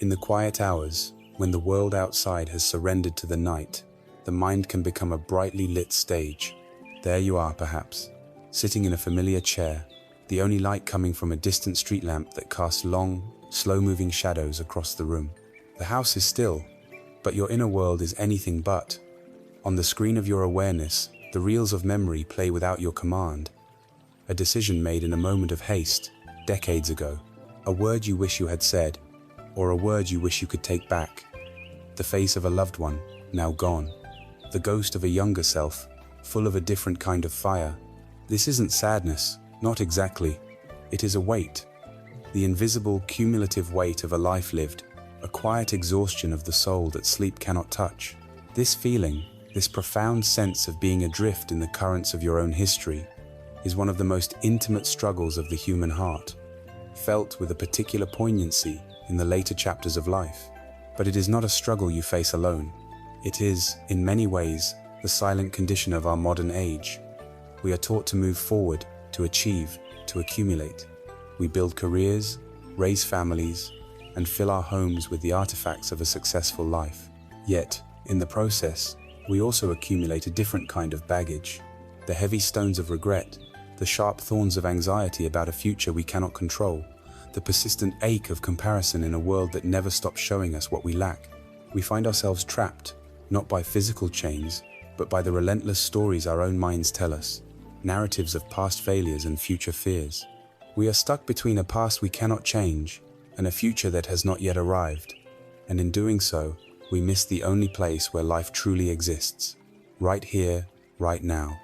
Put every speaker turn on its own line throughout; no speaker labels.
In the quiet hours, when the world outside has surrendered to the night, the mind can become a brightly lit stage. There you are, perhaps, sitting in a familiar chair, the only light coming from a distant street lamp that casts long, slow-moving shadows across the room. The house is still, but your inner world is anything but. On the screen of your awareness, the reels of memory play without your command. A decision made in a moment of haste, decades ago. A word you wish you had said, or a word you wish you could take back. The face of a loved one, now gone. The ghost of a younger self, full of a different kind of fire. This isn't sadness, not exactly. It is a weight. The invisible, cumulative weight of a life lived, a quiet exhaustion of the soul that sleep cannot touch. This feeling, this profound sense of being adrift in the currents of your own history, is one of the most intimate struggles of the human heart, felt with a particular poignancy in the later chapters of life. But it is not a struggle you face alone. It is, in many ways, the silent condition of our modern age. We are taught to move forward, to achieve, to accumulate. We build careers, raise families, and fill our homes with the artifacts of a successful life. Yet, in the process, we also accumulate a different kind of baggage. The heavy stones of regret, the sharp thorns of anxiety about a future we cannot control, the persistent ache of comparison in a world that never stops showing us what we lack. We find ourselves trapped, not by physical chains, but by the relentless stories our own minds tell us, narratives of past failures and future fears. We are stuck between a past we cannot change and a future that has not yet arrived, and in doing so, we miss the only place where life truly exists, right here, right now.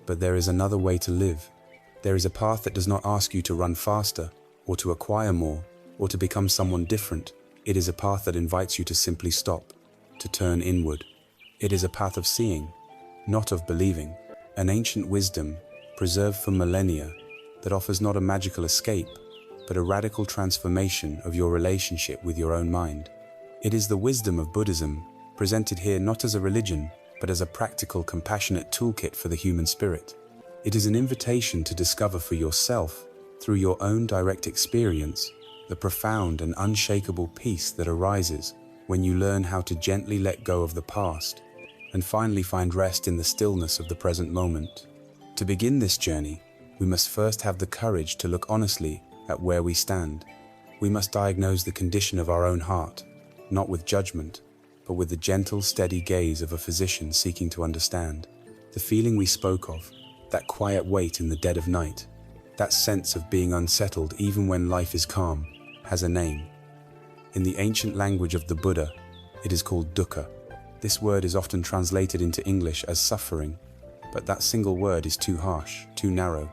But there is another way to live. There is a path that does not ask you to run faster, or to acquire more, or to become someone different. It is a path that invites you to simply stop, to turn inward. It is a path of seeing, not of believing, an ancient wisdom, preserved for millennia, that offers not a magical escape, but a radical transformation of your relationship with your own mind. It is the wisdom of Buddhism, presented here not as a religion, but as a practical, compassionate toolkit for the human spirit. It is an invitation to discover for yourself, through your own direct experience, the profound and unshakable peace that arises when you learn how to gently let go of the past and finally find rest in the stillness of the present moment. To begin this journey, we must first have the courage to look honestly at where we stand. We must diagnose the condition of our own heart, not with judgment, but with the gentle, steady gaze of a physician seeking to understand. The feeling we spoke of, that quiet weight in the dead of night, that sense of being unsettled even when life is calm, has a name. In the ancient language of the Buddha, it is called dukkha. This word is often translated into English as suffering, but that single word is too harsh, too narrow.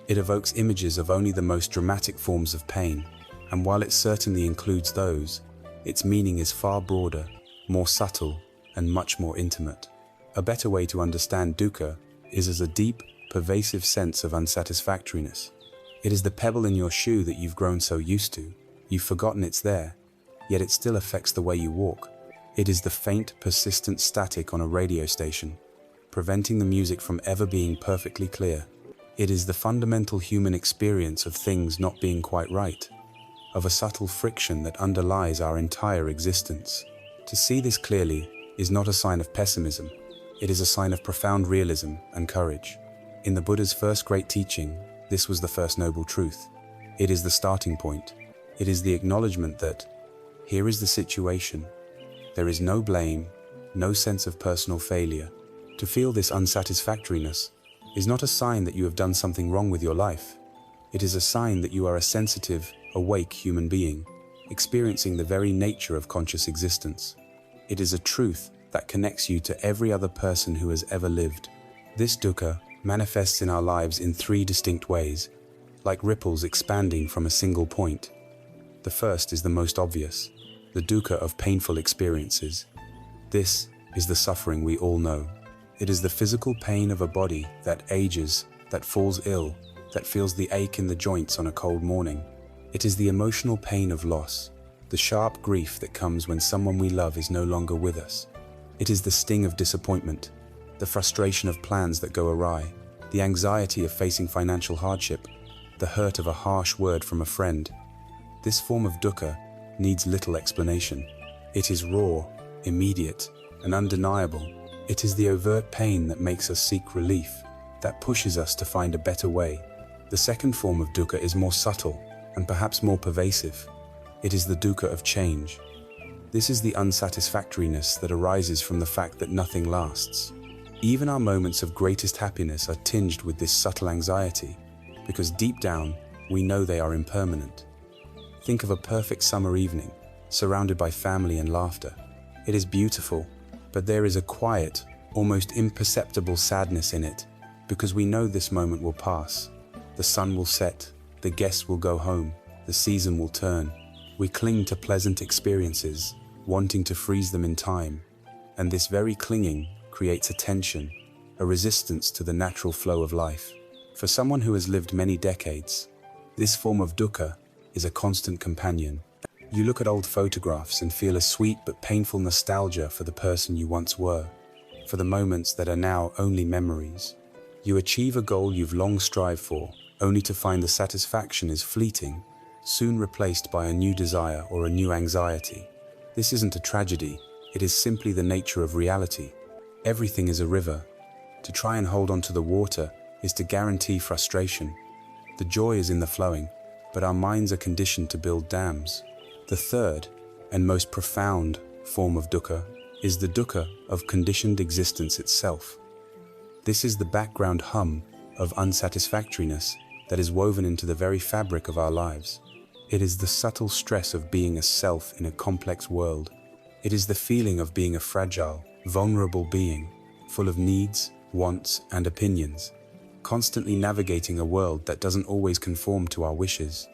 It evokes images of only the most dramatic forms of pain, and while it certainly includes those, its meaning is far broader, more subtle, and much more intimate. A better way to understand dukkha is as a deep, pervasive sense of unsatisfactoriness. It is the pebble in your shoe that you've grown so used to. You've forgotten it's there, yet it still affects the way you walk. It is the faint, persistent static on a radio station, preventing the music from ever being perfectly clear. It is the fundamental human experience of things not being quite right, of a subtle friction that underlies our entire existence. To see this clearly is not a sign of pessimism. It is a sign of profound realism and courage. In the Buddha's first great teaching, this was the first noble truth. It is the starting point. It is the acknowledgement that, here is the situation. There is no blame, no sense of personal failure. To feel this unsatisfactoriness is not a sign that you have done something wrong with your life. It is a sign that you are a sensitive, awake human being, experiencing the very nature of conscious existence. It is a truth that connects you to every other person who has ever lived. This dukkha manifests in our lives in three distinct ways, like ripples expanding from a single point. The first is the most obvious, the dukkha of painful experiences. This is the suffering we all know. It is the physical pain of a body that ages, that falls ill, that feels the ache in the joints on a cold morning. It is the emotional pain of loss, the sharp grief that comes when someone we love is no longer with us. It is the sting of disappointment, the frustration of plans that go awry, the anxiety of facing financial hardship, the hurt of a harsh word from a friend. This form of dukkha needs little explanation. It is raw, immediate, and undeniable. It is the overt pain that makes us seek relief, that pushes us to find a better way. The second form of dukkha is more subtle and perhaps more pervasive. It is the dukkha of change. This is the unsatisfactoriness that arises from the fact that nothing lasts. Even our moments of greatest happiness are tinged with this subtle anxiety, because deep down, we know they are impermanent. Think of a perfect summer evening, surrounded by family and laughter. It is beautiful, but there is a quiet, almost imperceptible sadness in it, because we know this moment will pass. The sun will set, the guests will go home, the season will turn. We cling to pleasant experiences, wanting to freeze them in time, and this very clinging creates a tension, a resistance to the natural flow of life. For someone who has lived many decades, this form of dukkha is a constant companion. You look at old photographs and feel a sweet but painful nostalgia for the person you once were, for the moments that are now only memories. You achieve a goal you've long strived for, only to find the satisfaction is fleeting, soon replaced by a new desire or a new anxiety. This isn't a tragedy, it is simply the nature of reality. Everything is a river. To try and hold on to the water is to guarantee frustration. The joy is in the flowing, but our minds are conditioned to build dams. The third, and most profound, form of dukkha is the dukkha of conditioned existence itself. This is the background hum of unsatisfactoriness that is woven into the very fabric of our lives. It is the subtle stress of being a self in a complex world. It is the feeling of being a fragile, vulnerable being, full of needs, wants, and opinions, constantly navigating a world that doesn't always conform to our wishes.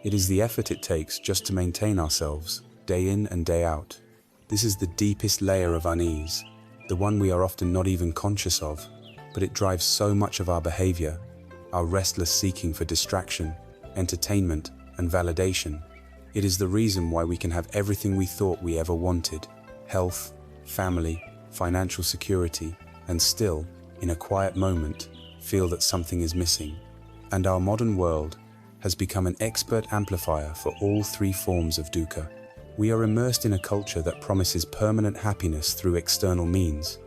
It is the effort it takes just to maintain ourselves, day in and day out. This is the deepest layer of unease, the one we are often not even conscious of, but it drives so much of our behavior, our restless seeking for distraction, entertainment, and validation. It is the reason why we can have everything we thought we ever wanted: health, family, financial security, and still, in a quiet moment, feel that something is missing. And our modern world has become an expert amplifier for all three forms of dukkha. We are immersed in a culture that promises permanent happiness through external means.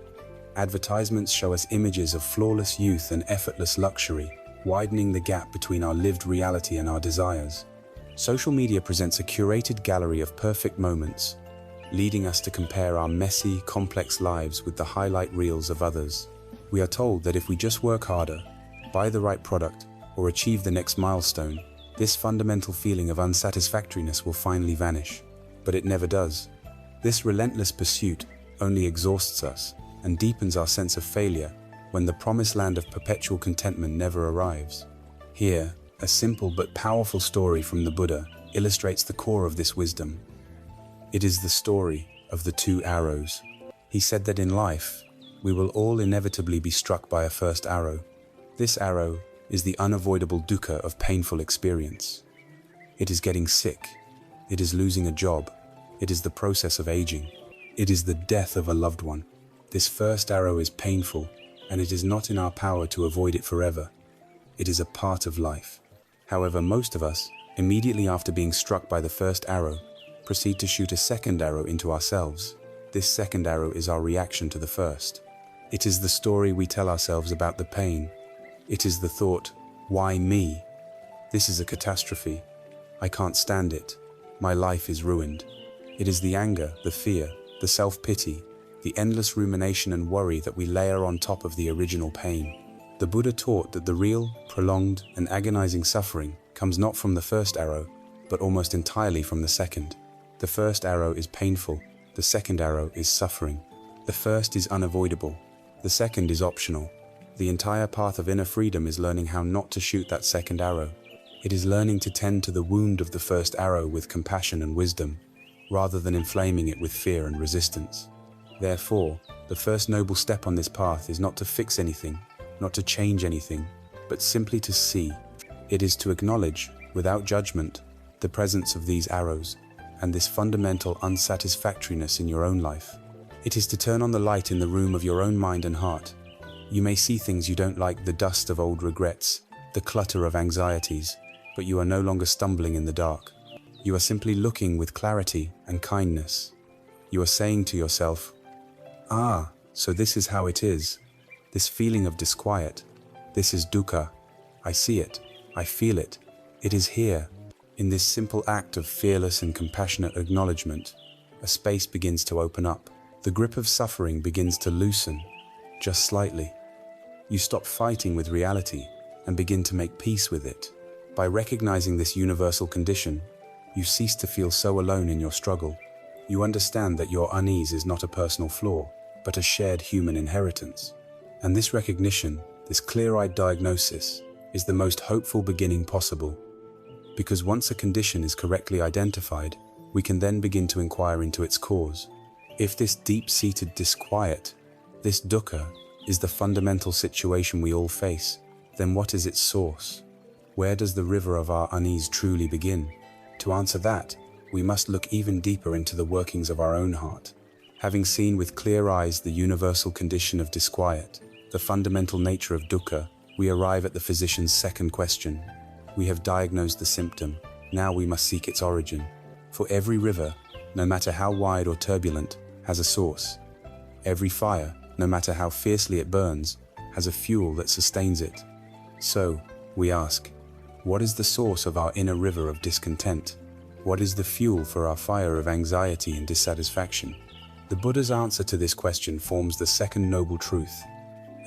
Advertisements show us images of flawless youth and effortless luxury, widening the gap between our lived reality and our desires. Social media presents a curated gallery of perfect moments, leading us to compare our messy, complex lives with the highlight reels of others. We are told that if we just work harder, buy the right product, or achieve the next milestone, this fundamental feeling of unsatisfactoriness will finally vanish. But it never does. This relentless pursuit only exhausts us and deepens our sense of failure when the promised land of perpetual contentment never arrives. Here, a simple but powerful story from the Buddha illustrates the core of this wisdom. It is the story of the two arrows. He said that in life, we will all inevitably be struck by a first arrow. This arrow is the unavoidable dukkha of painful experience. It is getting sick. It is losing a job. It is the process of aging. It is the death of a loved one. This first arrow is painful, and it is not in our power to avoid it forever. It is a part of life. However, most of us, immediately after being struck by the first arrow, proceed to shoot a second arrow into ourselves. This second arrow is our reaction to the first. It is the story we tell ourselves about the pain. It is the thought, "Why me? This is a catastrophe. I can't stand it. My life is ruined." It is the anger, the fear, the self-pity, the endless rumination and worry that we layer on top of the original pain. The Buddha taught that the real, prolonged, and agonizing suffering comes not from the first arrow, but almost entirely from the second. The first arrow is painful, the second arrow is suffering. The first is unavoidable, the second is optional. The entire path of inner freedom is learning how not to shoot that second arrow. It is learning to tend to the wound of the first arrow with compassion and wisdom, rather than inflaming it with fear and resistance. Therefore, the first noble step on this path is not to fix anything, not to change anything, but simply to see. It is to acknowledge, without judgment, the presence of these arrows, and this fundamental unsatisfactoriness in your own life. It is to turn on the light in the room of your own mind and heart. You may see things you don't like, the dust of old regrets, the clutter of anxieties, but you are no longer stumbling in the dark. You are simply looking with clarity and kindness. You are saying to yourself, "Ah, so this is how it is. This feeling of disquiet. This is dukkha. I see it. I feel it. It is here." In this simple act of fearless and compassionate acknowledgement, a space begins to open up. The grip of suffering begins to loosen, just slightly. You stop fighting with reality and begin to make peace with it. By recognizing this universal condition, you cease to feel so alone in your struggle. You understand that your unease is not a personal flaw, but a shared human inheritance. And this recognition, this clear-eyed diagnosis, is the most hopeful beginning possible. Because once a condition is correctly identified, we can then begin to inquire into its cause. If this deep-seated disquiet, this dukkha, is the fundamental situation we all face, then what is its source? Where does the river of our unease truly begin? To answer that, we must look even deeper into the workings of our own heart. Having seen with clear eyes the universal condition of disquiet, the fundamental nature of dukkha, we arrive at the physician's second question. We have diagnosed the symptom, now we must seek its origin. For every river, no matter how wide or turbulent, has a source. Every fire, no matter how fiercely it burns, has a fuel that sustains it. So, we ask, what is the source of our inner river of discontent? What is the fuel for our fire of anxiety and dissatisfaction? The Buddha's answer to this question forms the second noble truth,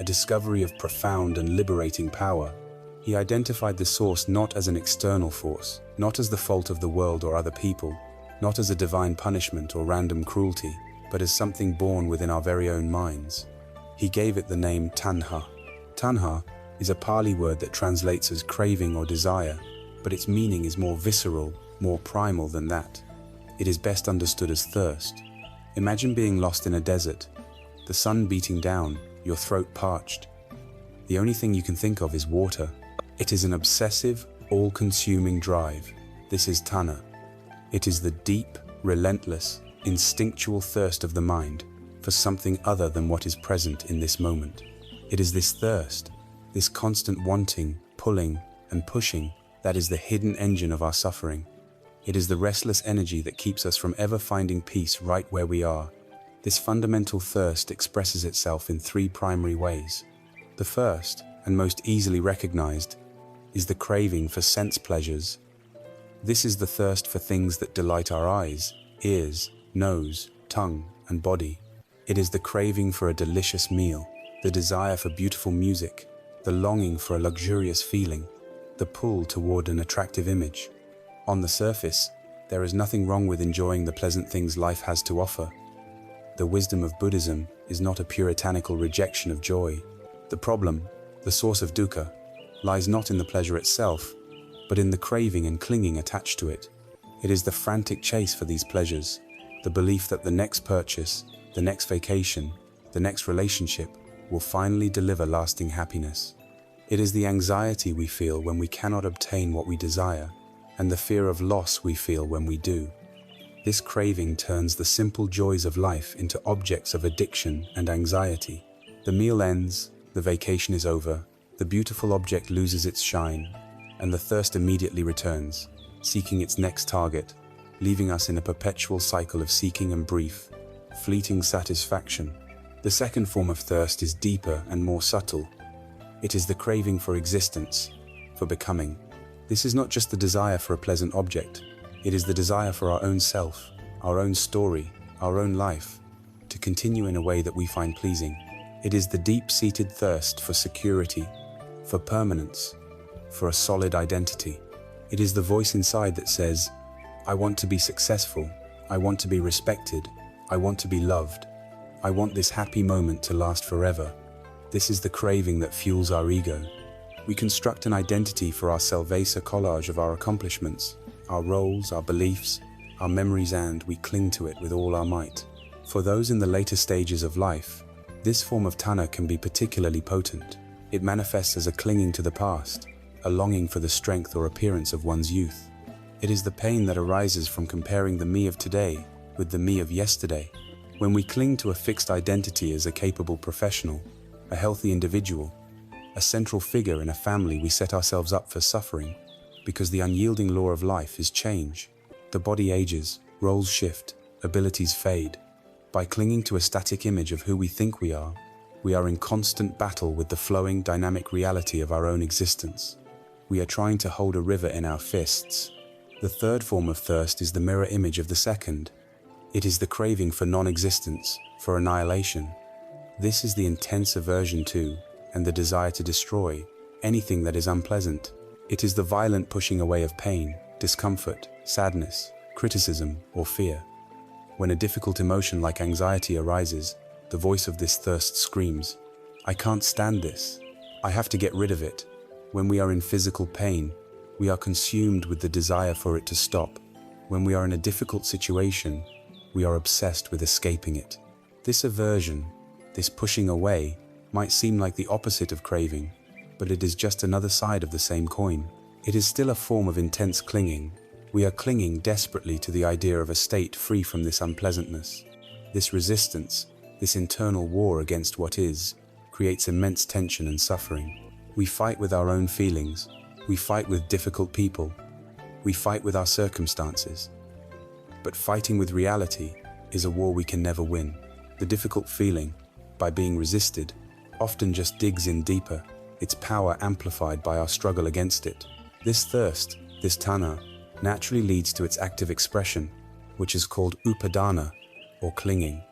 a discovery of profound and liberating power. He identified the source not as an external force, not as the fault of the world or other people, not as a divine punishment or random cruelty, but as something born within our very own minds. He gave it the name tanha. Tanha is a Pali word that translates as craving or desire, but its meaning is more visceral, more primal than that. It is best understood as thirst. Imagine being lost in a desert, the sun beating down, your throat parched. The only thing you can think of is water. It is an obsessive, all-consuming drive. This is tanha. It is the deep, relentless, instinctual thirst of the mind for something other than what is present in this moment. It is this thirst, this constant wanting, pulling, and pushing that is the hidden engine of our suffering. It is the restless energy that keeps us from ever finding peace right where we are. This fundamental thirst expresses itself in three primary ways. The first, and most easily recognized, is the craving for sense pleasures. This is the thirst for things that delight our eyes, ears, nose, tongue, and body. It is the craving for a delicious meal, the desire for beautiful music, the longing for a luxurious feeling, the pull toward an attractive image. On the surface, there is nothing wrong with enjoying the pleasant things life has to offer. The wisdom of Buddhism is not a puritanical rejection of joy. The problem, the source of dukkha, lies not in the pleasure itself, but in the craving and clinging attached to it. It is the frantic chase for these pleasures, the belief that the next purchase, the next vacation, the next relationship will finally deliver lasting happiness. It is the anxiety we feel when we cannot obtain what we desire, and the fear of loss we feel when we do. This craving turns the simple joys of life into objects of addiction and anxiety. The meal ends, the vacation is over, the beautiful object loses its shine, and the thirst immediately returns, seeking its next target, leaving us in a perpetual cycle of seeking and brief, fleeting satisfaction. The second form of thirst is deeper and more subtle. It is the craving for existence, for becoming. This is not just the desire for a pleasant object, it is the desire for our own self, our own story, our own life, to continue in a way that we find pleasing. It is the deep-seated thirst for security, for permanence, for a solid identity. It is the voice inside that says, I want to be successful, I want to be respected, I want to be loved, I want this happy moment to last forever. This is the craving that fuels our ego. We construct an identity for ourselves, a collage of our accomplishments, our roles, our beliefs, our memories, and we cling to it with all our might. For those in the later stages of life, this form of tanha can be particularly potent. It manifests as a clinging to the past, a longing for the strength or appearance of one's youth. It is the pain that arises from comparing the me of today with the me of yesterday. When we cling to a fixed identity as a capable professional, a healthy individual, a central figure in a family, we set ourselves up for suffering, because the unyielding law of life is change. The body ages, roles shift, abilities fade. By clinging to a static image of who we think we are in constant battle with the flowing, dynamic reality of our own existence. We are trying to hold a river in our fists. The third form of thirst is the mirror image of the second. It is the craving for non-existence, for annihilation. This is the intense aversion to, and the desire to destroy, anything that is unpleasant. It is the violent pushing away of pain, discomfort, sadness, criticism, or fear. When a difficult emotion like anxiety arises, the voice of this thirst screams, "I can't stand this. I have to get rid of it." When we are in physical pain, we are consumed with the desire for it to stop. When we are in a difficult situation, we are obsessed with escaping it. This aversion, this pushing away, might seem like the opposite of craving, but it is just another side of the same coin. It is still a form of intense clinging. We are clinging desperately to the idea of a state free from this unpleasantness. This resistance, this internal war against what is, creates immense tension and suffering. We fight with our own feelings. We fight with difficult people. We fight with our circumstances. But fighting with reality is a war we can never win. The difficult feeling, by being resisted, often just digs in deeper, its power amplified by our struggle against it. This thirst, this tanha, naturally leads to its active expression, which is called upadana, or clinging.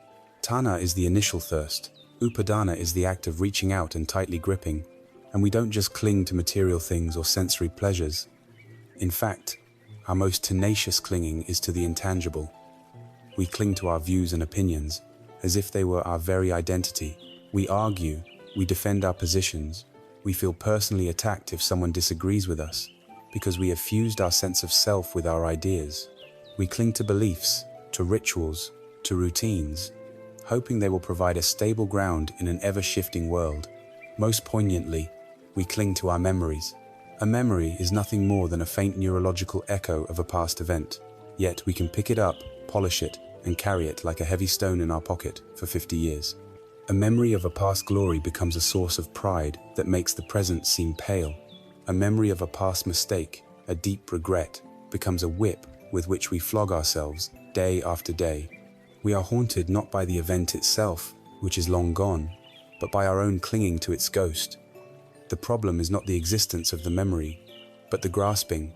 Tanha is the initial thirst. Upadana is the act of reaching out and tightly gripping, and we don't just cling to material things or sensory pleasures. In fact, our most tenacious clinging is to the intangible. We cling to our views and opinions, as if they were our very identity. We argue, we defend our positions, we feel personally attacked if someone disagrees with us, because we have fused our sense of self with our ideas. We cling to beliefs, to rituals, to routines, hoping they will provide a stable ground in an ever-shifting world. Most poignantly, we cling to our memories. A memory is nothing more than a faint neurological echo of a past event, yet we can pick it up, polish it, and carry it like a heavy stone in our pocket for 50 years. A memory of a past glory becomes a source of pride that makes the present seem pale. A memory of a past mistake, a deep regret, becomes a whip with which we flog ourselves day after day. We are haunted not by the event itself, which is long gone, but by our own clinging to its ghost. The problem is not the existence of the memory, but the grasping.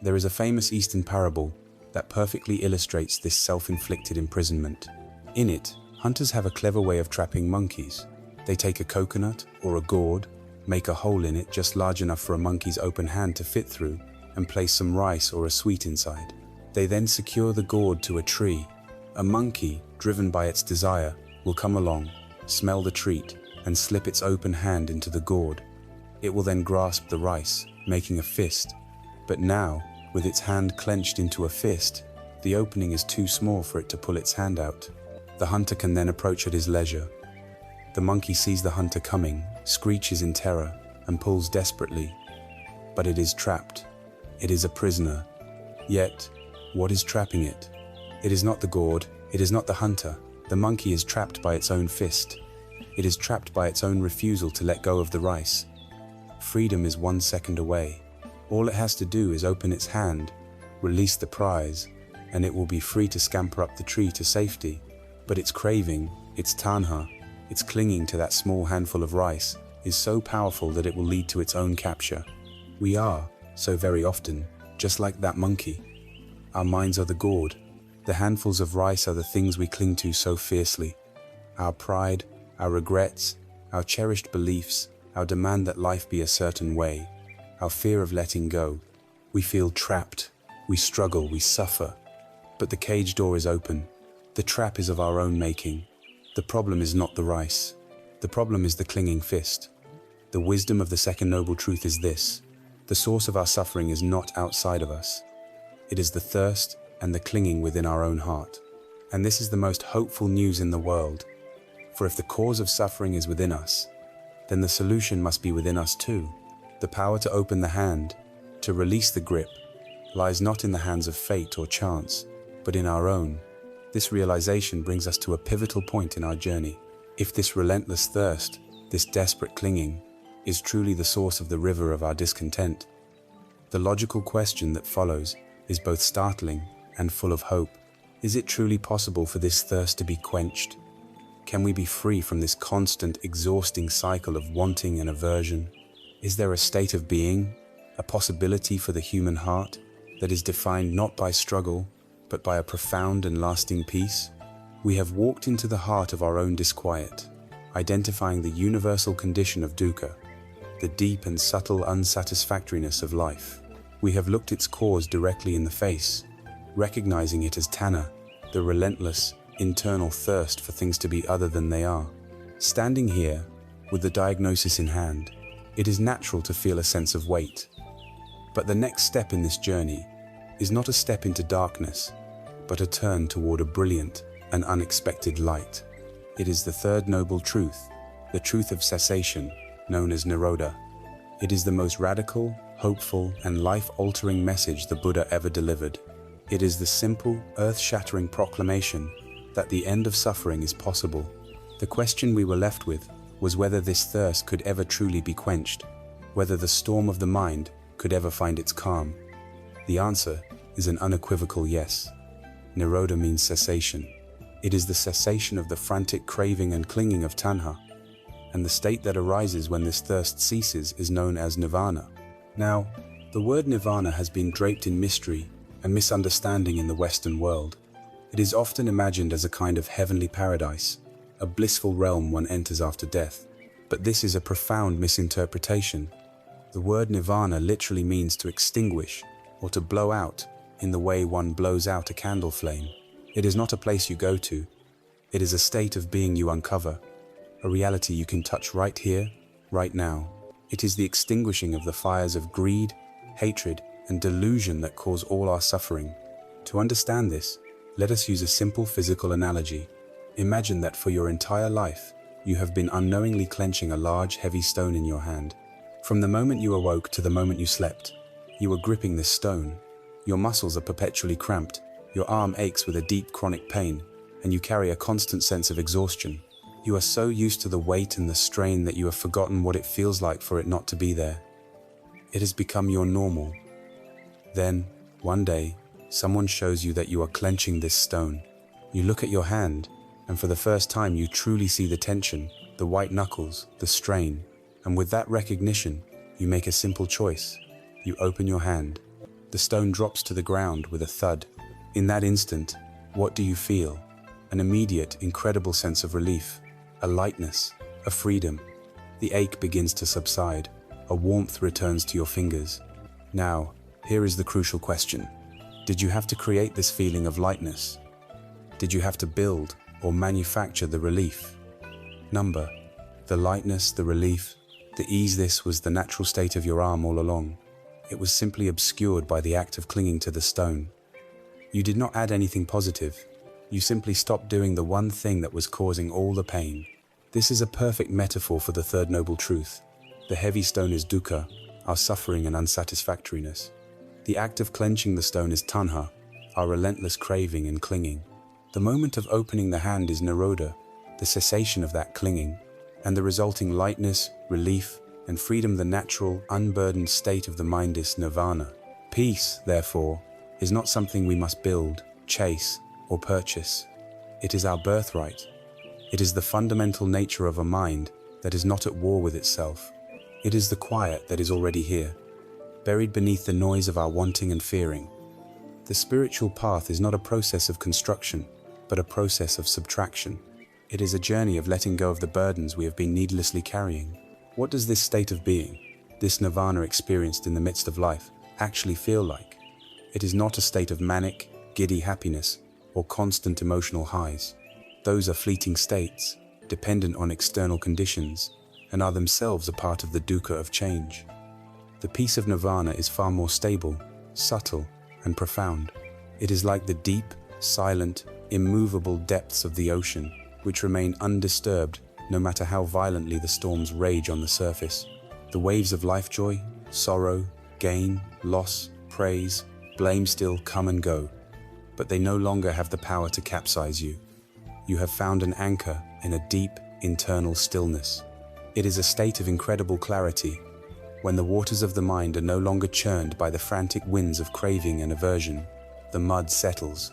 There is a famous Eastern parable that perfectly illustrates this self-inflicted imprisonment. In it, hunters have a clever way of trapping monkeys. They take a coconut or a gourd, make a hole in it just large enough for a monkey's open hand to fit through, and place some rice or a sweet inside. They then secure the gourd to a tree. A monkey, driven by its desire, will come along, smell the treat, and slip its open hand into the gourd. It will then grasp the rice, making a fist. But now, with its hand clenched into a fist, the opening is too small for it to pull its hand out. The hunter can then approach at his leisure. The monkey sees the hunter coming, screeches in terror, and pulls desperately. But it is trapped. It is a prisoner. Yet, what is trapping it? It is not the gourd, it is not the hunter. The monkey is trapped by its own fist. It is trapped by its own refusal to let go of the rice. Freedom is 1 second away. All it has to do is open its hand, release the prize, and it will be free to scamper up the tree to safety. But its craving, its tanha, its clinging to that small handful of rice, is so powerful that it will lead to its own capture. We are, so very often, just like that monkey. Our minds are the gourd. The handfuls of rice are the things we cling to so fiercely. Our pride, our regrets, our cherished beliefs, our demand that life be a certain way, our fear of letting go. We feel trapped, we struggle, we suffer. But the cage door is open. The trap is of our own making. The problem is not the rice. The problem is the clinging fist. The wisdom of the second noble truth is this: the source of our suffering is not outside of us. It is the thirst and the clinging within our own heart. And this is the most hopeful news in the world. For if the cause of suffering is within us, then the solution must be within us too. The power to open the hand, to release the grip, lies not in the hands of fate or chance, but in our own. This realization brings us to a pivotal point in our journey. If this relentless thirst, this desperate clinging, is truly the source of the river of our discontent, the logical question that follows is both startling and full of hope. Is it truly possible for this thirst to be quenched? Can we be free from this constant, exhausting cycle of wanting and aversion? Is there a state of being, a possibility for the human heart, that is defined not by struggle, but by a profound and lasting peace? We have walked into the heart of our own disquiet, identifying the universal condition of dukkha, the deep and subtle unsatisfactoriness of life. We have looked its cause directly in the face, recognizing it as tanha, the relentless, internal thirst for things to be other than they are. Standing here, with the diagnosis in hand, it is natural to feel a sense of weight. But the next step in this journey is not a step into darkness, but a turn toward a brilliant and unexpected light. It is the third noble truth, the truth of cessation, known as nirodha. It is the most radical, hopeful, and life-altering message the Buddha ever delivered. It is the simple, earth-shattering proclamation that the end of suffering is possible. The question we were left with was whether this thirst could ever truly be quenched, whether the storm of the mind could ever find its calm. The answer is an unequivocal yes. Nirodha means cessation. It is the cessation of the frantic craving and clinging of tanha, and the state that arises when this thirst ceases is known as nirvana. Now, the word nirvana has been draped in mystery and misunderstanding in the Western world. It is often imagined as a kind of heavenly paradise, a blissful realm one enters after death. But this is a profound misinterpretation. The word nirvana literally means to extinguish or to blow out in the way one blows out a candle flame. It is not a place you go to. It is a state of being you uncover, a reality you can touch right here, right now. It is the extinguishing of the fires of greed, hatred, and delusion that cause all our suffering. To understand this, let us use a simple physical analogy. Imagine that for your entire life, you have been unknowingly clenching a large, heavy stone in your hand. From the moment you awoke to the moment you slept, you were gripping this stone. Your muscles are perpetually cramped, your arm aches with a deep chronic pain, and you carry a constant sense of exhaustion. You are so used to the weight and the strain that you have forgotten what it feels like for it not to be there. It has become your normal. Then, one day, someone shows you that you are clenching this stone. You look at your hand, and for the first time you truly see the tension, the white knuckles, the strain, and with that recognition, you make a simple choice. You open your hand. The stone drops to the ground with a thud. In that instant, what do you feel? An immediate, incredible sense of relief, a lightness, a freedom. The ache begins to subside. A warmth returns to your fingers. Now, here is the crucial question. Did you have to create this feeling of lightness? Did you have to build or manufacture the relief? Number, the lightness, the relief, the ease. This was the natural state of your arm all along. It was simply obscured by the act of clinging to the stone. You did not add anything positive. You simply stopped doing the one thing that was causing all the pain. This is a perfect metaphor for the third noble truth. The heavy stone is dukkha, our suffering and unsatisfactoriness. The act of clenching the stone is tanha, our relentless craving and clinging. The moment of opening the hand is nirodha, the cessation of that clinging, and the resulting lightness, relief, and freedom. The natural, unburdened state of the mind is nirvana. Peace, therefore, is not something we must build, chase, or purchase. It is our birthright. It is the fundamental nature of a mind that is not at war with itself. It is the quiet that is already here, buried beneath the noise of our wanting and fearing. The spiritual path is not a process of construction, but a process of subtraction. It is a journey of letting go of the burdens we have been needlessly carrying. What does this state of being, this nirvana experienced in the midst of life, actually feel like? It is not a state of manic, giddy happiness or constant emotional highs. Those are fleeting states, dependent on external conditions, and are themselves a part of the dukkha of change. The peace of nirvana is far more stable, subtle, and profound. It is like the deep, silent, immovable depths of the ocean, which remain undisturbed no matter how violently the storms rage on the surface. The waves of life joy, sorrow, gain, loss, praise, blame still come and go, but they no longer have the power to capsize you. You have found an anchor in a deep, internal stillness. It is a state of incredible clarity, when the waters of the mind are no longer churned by the frantic winds of craving and aversion. the mud settles.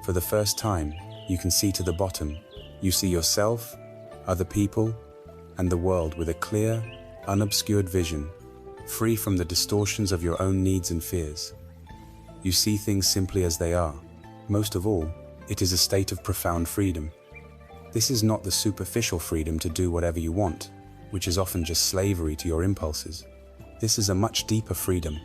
For the first time, you can see to the bottom. You see yourself, other people, and the world with a clear, unobscured vision, free from the distortions of your own needs and fears. You see things simply as they are. Most of all, it is a state of profound freedom. This is not the superficial freedom to do whatever you want, which is often just slavery to your impulses. This is a much deeper freedom,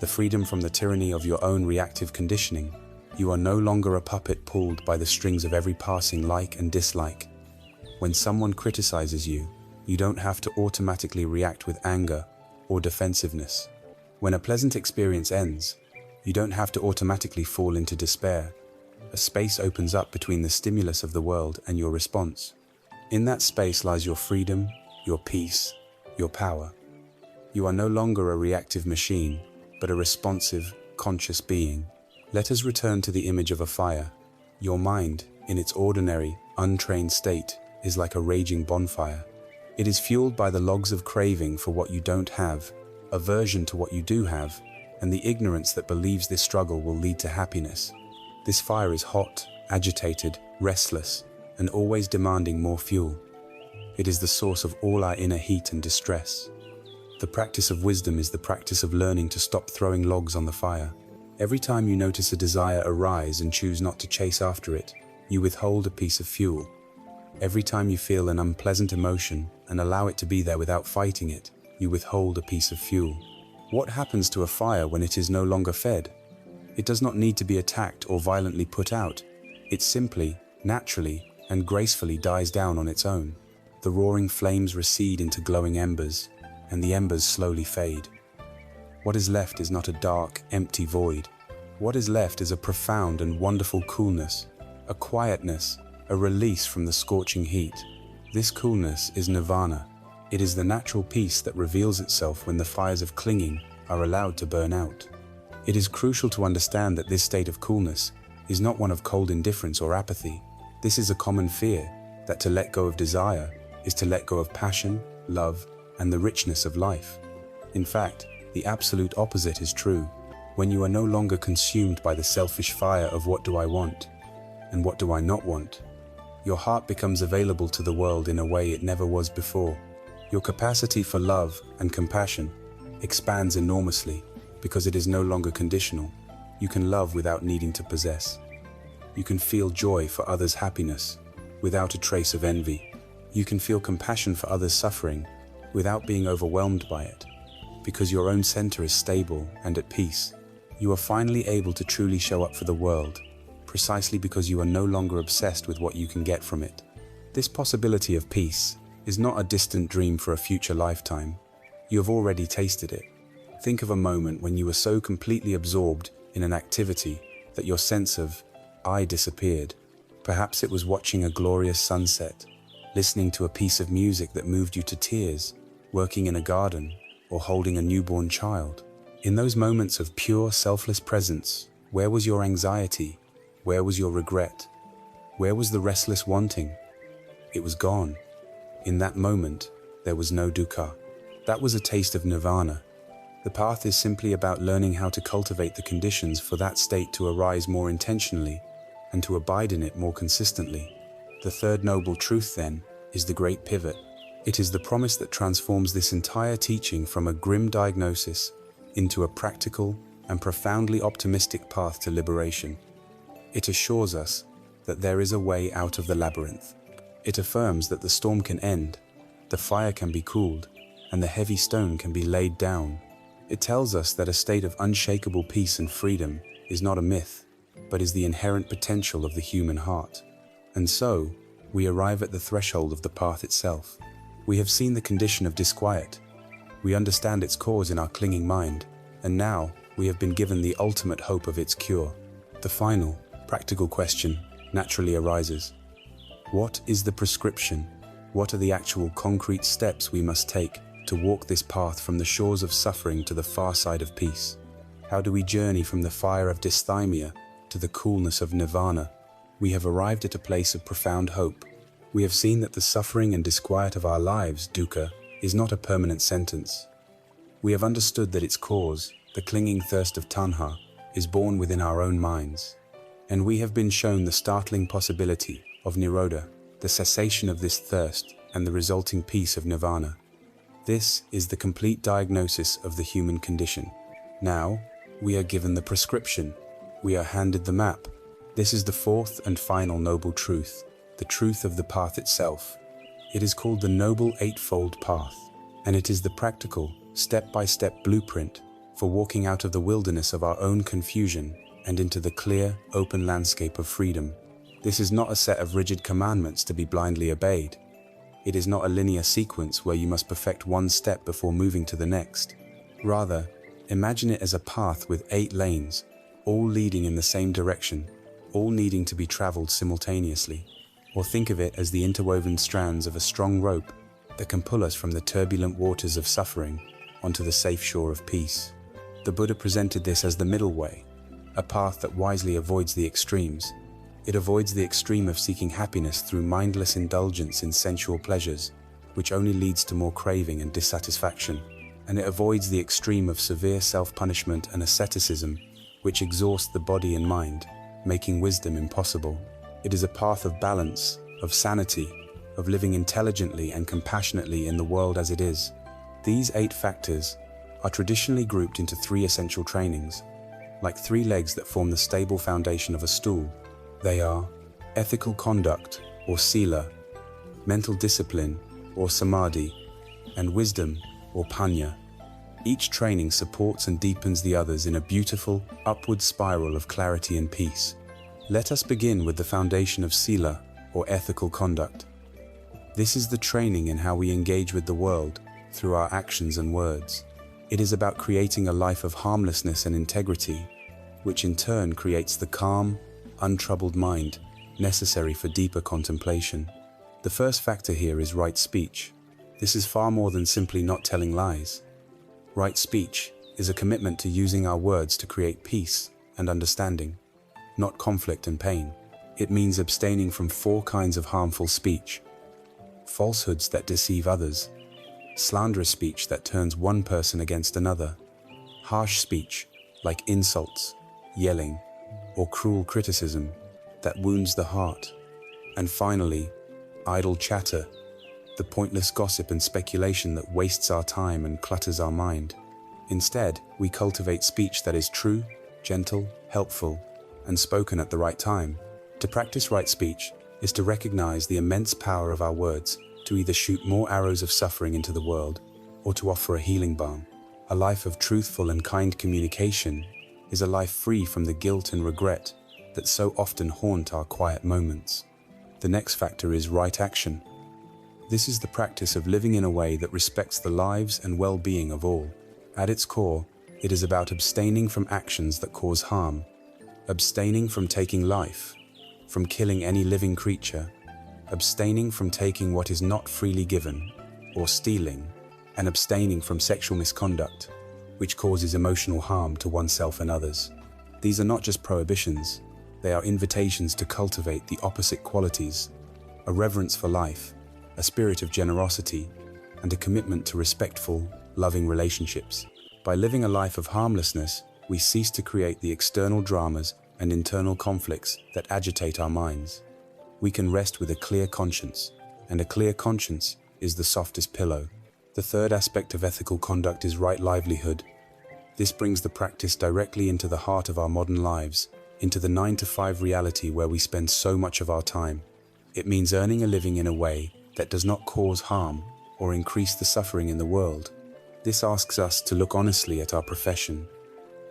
the freedom from the tyranny of your own reactive conditioning. You are no longer a puppet pulled by the strings of every passing like and dislike. When someone criticizes you, you don't have to automatically react with anger or defensiveness. When a pleasant experience ends, you don't have to automatically fall into despair. A space opens up between the stimulus of the world and your response. In that space lies your freedom, your peace, your power. You are no longer a reactive machine, but a responsive, conscious being. Let us return to the image of a fire. Your mind, in its ordinary, untrained state, is like a raging bonfire. It is fueled by the logs of craving for what you don't have, aversion to what you do have, and the ignorance that believes this struggle will lead to happiness. This fire is hot, agitated, restless, and always demanding more fuel. It is the source of all our inner heat and distress. The practice of wisdom is the practice of learning to stop throwing logs on the fire. Every time you notice a desire arise and choose not to chase after it, you withhold a piece of fuel. Every time you feel an unpleasant emotion and allow it to be there without fighting it, you withhold a piece of fuel. What happens to a fire when it is no longer fed? It does not need to be attacked or violently put out. It simply, naturally, and gracefully dies down on its own. The roaring flames recede into glowing embers, and the embers slowly fade. What is left is not a dark, empty void. What is left is a profound and wonderful coolness, a quietness, a release from the scorching heat. This coolness is nirvana. It is the natural peace that reveals itself when the fires of clinging are allowed to burn out. It is crucial to understand that this state of coolness is not one of cold indifference or apathy. This is a common fear, that to let go of desire is to let go of passion, love, and the richness of life. In fact, the absolute opposite is true. When you are no longer consumed by the selfish fire of what do I want and what do I not want, your heart becomes available to the world in a way it never was before. Your capacity for love and compassion expands enormously because it is no longer conditional. You can love without needing to possess. You can feel joy for others' happiness without a trace of envy. You can feel compassion for others' suffering without being overwhelmed by it. Because your own center is stable and at peace, you are finally able to truly show up for the world, precisely because you are no longer obsessed with what you can get from it. This possibility of peace is not a distant dream for a future lifetime. You have already tasted it. Think of a moment when you were so completely absorbed in an activity that your sense of I disappeared. Perhaps it was watching a glorious sunset, listening to a piece of music that moved you to tears, working in a garden, or holding a newborn child. In those moments of pure, selfless presence, where was your anxiety? Where was your regret? Where was the restless wanting? It was gone. In that moment, there was no dukkha. That was a taste of nirvana. The path is simply about learning how to cultivate the conditions for that state to arise more intentionally and to abide in it more consistently. The third noble truth, then, is the great pivot. It is the promise that transforms this entire teaching from a grim diagnosis into a practical and profoundly optimistic path to liberation. It assures us that there is a way out of the labyrinth. It affirms that the storm can end, the fire can be cooled, and the heavy stone can be laid down. It tells us that a state of unshakable peace and freedom is not a myth, but is the inherent potential of the human heart. And so, we arrive at the threshold of the path itself. We have seen the condition of disquiet. We understand its cause in our clinging mind, and now we have been given the ultimate hope of its cure. The final, practical question naturally arises. What is the prescription? What are the actual concrete steps we must take to walk this path from the shores of suffering to the far side of peace? How do we journey from the fire of dysthymia to the coolness of nirvana? We have arrived at a place of profound hope. We have seen that the suffering and disquiet of our lives, dukkha, is not a permanent sentence. We have understood that its cause, the clinging thirst of tanha, is born within our own minds. And we have been shown the startling possibility of nirodha, the cessation of this thirst and the resulting peace of nirvana. This is the complete diagnosis of the human condition. Now, we are given the prescription. We are handed the map. This is the fourth and final noble truth, the truth of the path itself. It is called the Noble Eightfold Path, and it is the practical, step-by-step blueprint for walking out of the wilderness of our own confusion and into the clear, open landscape of freedom. This is not a set of rigid commandments to be blindly obeyed. It is not a linear sequence where you must perfect one step before moving to the next. Rather, imagine it as a path with 8 lanes, all leading in the same direction, all needing to be traveled simultaneously. Or think of it as the interwoven strands of a strong rope that can pull us from the turbulent waters of suffering onto the safe shore of peace. The Buddha presented this as the middle way, a path that wisely avoids the extremes. It avoids the extreme of seeking happiness through mindless indulgence in sensual pleasures, which only leads to more craving and dissatisfaction. And it avoids the extreme of severe self-punishment and asceticism, which exhausts the body and mind, making wisdom impossible. It is a path of balance, of sanity, of living intelligently and compassionately in the world as it is. These 8 factors are traditionally grouped into 3 essential trainings, like 3 legs that form the stable foundation of a stool. They are ethical conduct, or sila, mental discipline, or samadhi, and wisdom, or panya. Each training supports and deepens the others in a beautiful, upward spiral of clarity and peace. Let us begin with the foundation of sila, or ethical conduct. This is the training in how we engage with the world through our actions and words. It is about creating a life of harmlessness and integrity, which in turn creates the calm, untroubled mind necessary for deeper contemplation. The first factor here is right speech. This is far more than simply not telling lies. Right speech is a commitment to using our words to create peace and understanding, not conflict and pain. It means abstaining from 4 kinds of harmful speech: falsehoods that deceive others, slanderous speech that turns one person against another, harsh speech like insults, yelling, or cruel criticism that wounds the heart, and finally, idle chatter, the pointless gossip and speculation that wastes our time and clutters our mind. Instead, we cultivate speech that is true, gentle, helpful, and spoken at the right time. To practice right speech is to recognize the immense power of our words to either shoot more arrows of suffering into the world or to offer a healing balm. A life of truthful and kind communication is a life free from the guilt and regret that so often haunt our quiet moments. The next factor is right action. This is the practice of living in a way that respects the lives and well-being of all. At its core, it is about abstaining from actions that cause harm, abstaining from taking life, from killing any living creature, abstaining from taking what is not freely given, or stealing, and abstaining from sexual misconduct, which causes emotional harm to oneself and others. These are not just prohibitions, they are invitations to cultivate the opposite qualities: a reverence for life, a spirit of generosity, and a commitment to respectful, loving relationships. By living a life of harmlessness, we cease to create the external dramas and internal conflicts that agitate our minds. We can rest with a clear conscience, and a clear conscience is the softest pillow. The third aspect of ethical conduct is right livelihood. This brings the practice directly into the heart of our modern lives, into the 9-to-5 reality where we spend so much of our time. It means earning a living in a way that does not cause harm or increase the suffering in the world. This asks us to look honestly at our profession.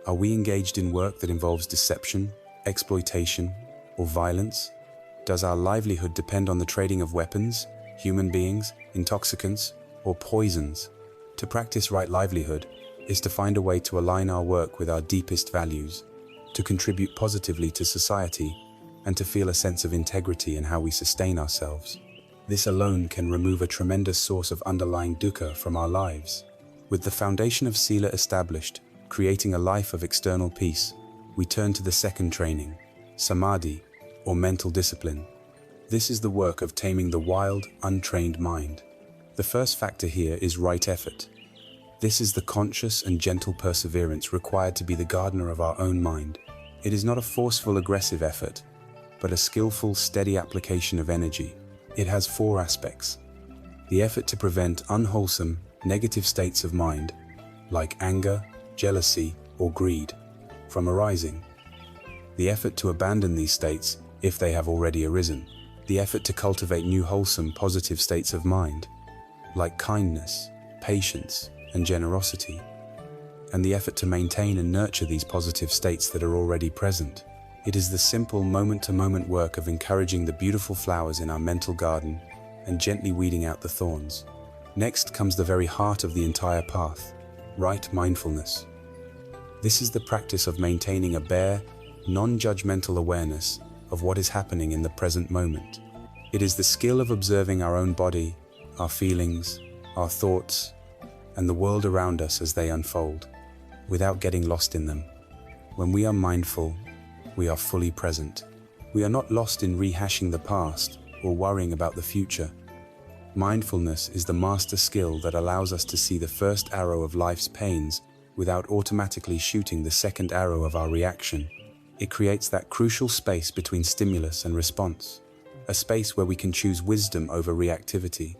Are we engaged in work that involves deception, exploitation, or violence? Does our livelihood depend on the trading of weapons, human beings, intoxicants, or poisons? To practice right livelihood is to find a way to align our work with our deepest values, to contribute positively to society, and to feel a sense of integrity in how we sustain ourselves. This alone can remove a tremendous source of underlying dukkha from our lives. With the foundation of sila established, creating a life of external peace, we turn to the second training, samadhi, or mental discipline. This is the work of taming the wild, untrained mind. The first factor here is right effort. This is the conscious and gentle perseverance required to be the gardener of our own mind. It is not a forceful, aggressive effort, but a skillful, steady application of energy. It has 4 aspects. The effort to prevent unwholesome, negative states of mind, like anger, jealousy, or greed, from arising. The effort to abandon these states if they have already arisen. The effort to cultivate new wholesome, positive states of mind, like kindness, patience, and generosity. And the effort to maintain and nurture these positive states that are already present. It is the simple moment-to-moment work of encouraging the beautiful flowers in our mental garden and gently weeding out the thorns. Next comes the very heart of the entire path, right mindfulness. This is the practice of maintaining a bare, non-judgmental awareness of what is happening in the present moment. It is the skill of observing our own body, our feelings, our thoughts, and the world around us as they unfold, without getting lost in them. When we are mindful, we are fully present. We are not lost in rehashing the past or worrying about the future. Mindfulness is the master skill that allows us to see the first arrow of life's pains without automatically shooting the second arrow of our reaction. It creates that crucial space between stimulus and response, a space where we can choose wisdom over reactivity.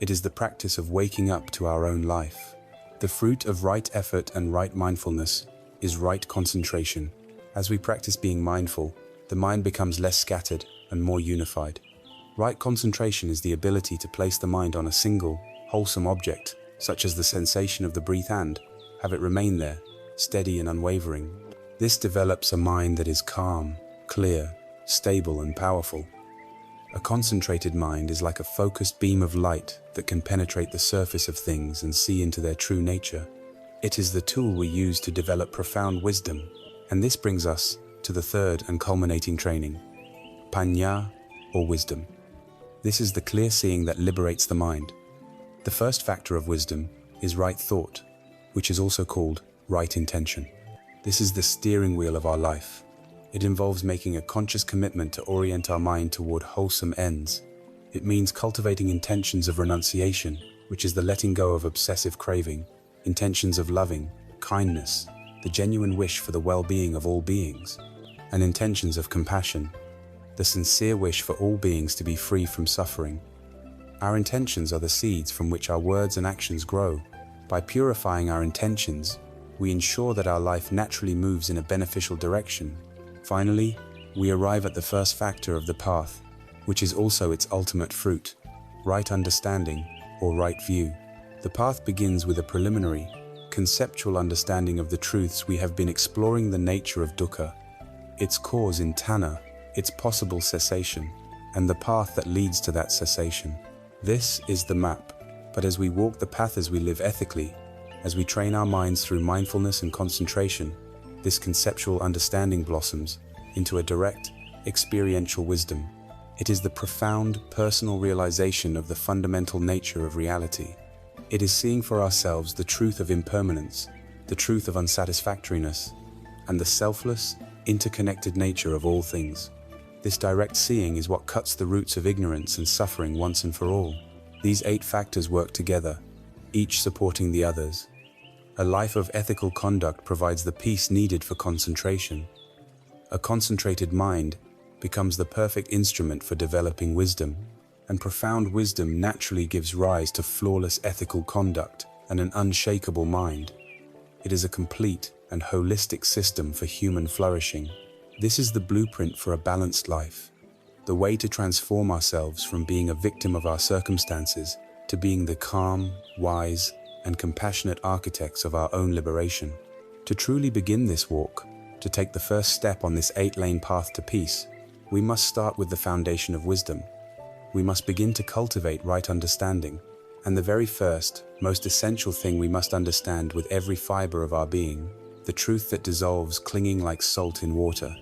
It is the practice of waking up to our own life. The fruit of right effort and right mindfulness is right concentration. As we practice being mindful, the mind becomes less scattered and more unified. Right concentration is the ability to place the mind on a single, wholesome object, such as the sensation of the breath, and have it remain there, steady and unwavering. This develops a mind that is calm, clear, stable, and powerful. A concentrated mind is like a focused beam of light that can penetrate the surface of things and see into their true nature. It is the tool we use to develop profound wisdom, and this brings us to the third and culminating training, panya, or wisdom. This is the clear seeing that liberates the mind. The first factor of wisdom is right thought, which is also called right intention. This is the steering wheel of our life. It involves making a conscious commitment to orient our mind toward wholesome ends. It means cultivating intentions of renunciation, which is the letting go of obsessive craving, intentions of loving, kindness, the genuine wish for the well-being of all beings, and intentions of compassion, the sincere wish for all beings to be free from suffering. Our intentions are the seeds from which our words and actions grow. By purifying our intentions, we ensure that our life naturally moves in a beneficial direction. Finally, we arrive at the first factor of the path, which is also its ultimate fruit, right understanding or right view. The path begins with a preliminary, conceptual understanding of the truths we have been exploring: the nature of dukkha, its cause in tanha, its possible cessation, and the path that leads to that cessation. This is the map, but as we walk the path, as we live ethically, as we train our minds through mindfulness and concentration, this conceptual understanding blossoms into a direct, experiential wisdom. It is the profound, personal realization of the fundamental nature of reality. It is seeing for ourselves the truth of impermanence, the truth of unsatisfactoriness, and the selfless, interconnected nature of all things. This direct seeing is what cuts the roots of ignorance and suffering once and for all. These 8 factors work together, each supporting the others. A life of ethical conduct provides the peace needed for concentration. A concentrated mind becomes the perfect instrument for developing wisdom, and profound wisdom naturally gives rise to flawless ethical conduct and an unshakable mind. It is a complete and holistic system for human flourishing. This is the blueprint for a balanced life, the way to transform ourselves from being a victim of our circumstances to being the calm, wise, and compassionate architects of our own liberation. To truly begin this walk, to take the first step on this 8-lane path to peace, we must start with the foundation of wisdom. We must begin to cultivate right understanding, and the very first, most essential thing we must understand with every fiber of our being, the truth that dissolves clinging like salt in water,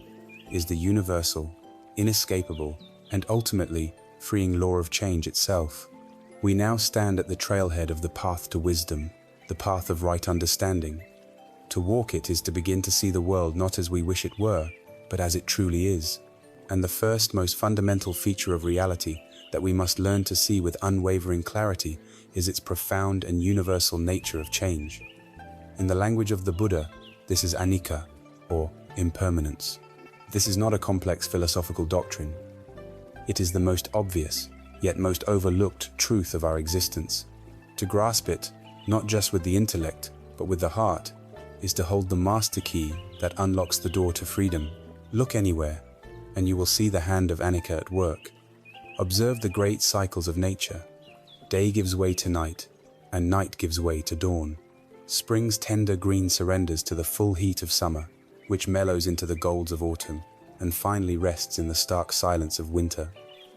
is the universal, inescapable, and ultimately freeing law of change itself. We now stand at the trailhead of the path to wisdom, the path of right understanding. To walk it is to begin to see the world not as we wish it were, but as it truly is. And the first, most fundamental feature of reality that we must learn to see with unwavering clarity is its profound and universal nature of change. In the language of the Buddha, this is anicca, or impermanence. This is not a complex philosophical doctrine. It is the most obvious, yet most overlooked truth of our existence. To grasp it, not just with the intellect, but with the heart, is to hold the master key that unlocks the door to freedom. Look anywhere, and you will see the hand of Anika at work. Observe the great cycles of nature. Day gives way to night, and night gives way to dawn. Spring's tender green surrenders to the full heat of summer, which mellows into the golds of autumn, and finally rests in the stark silence of winter.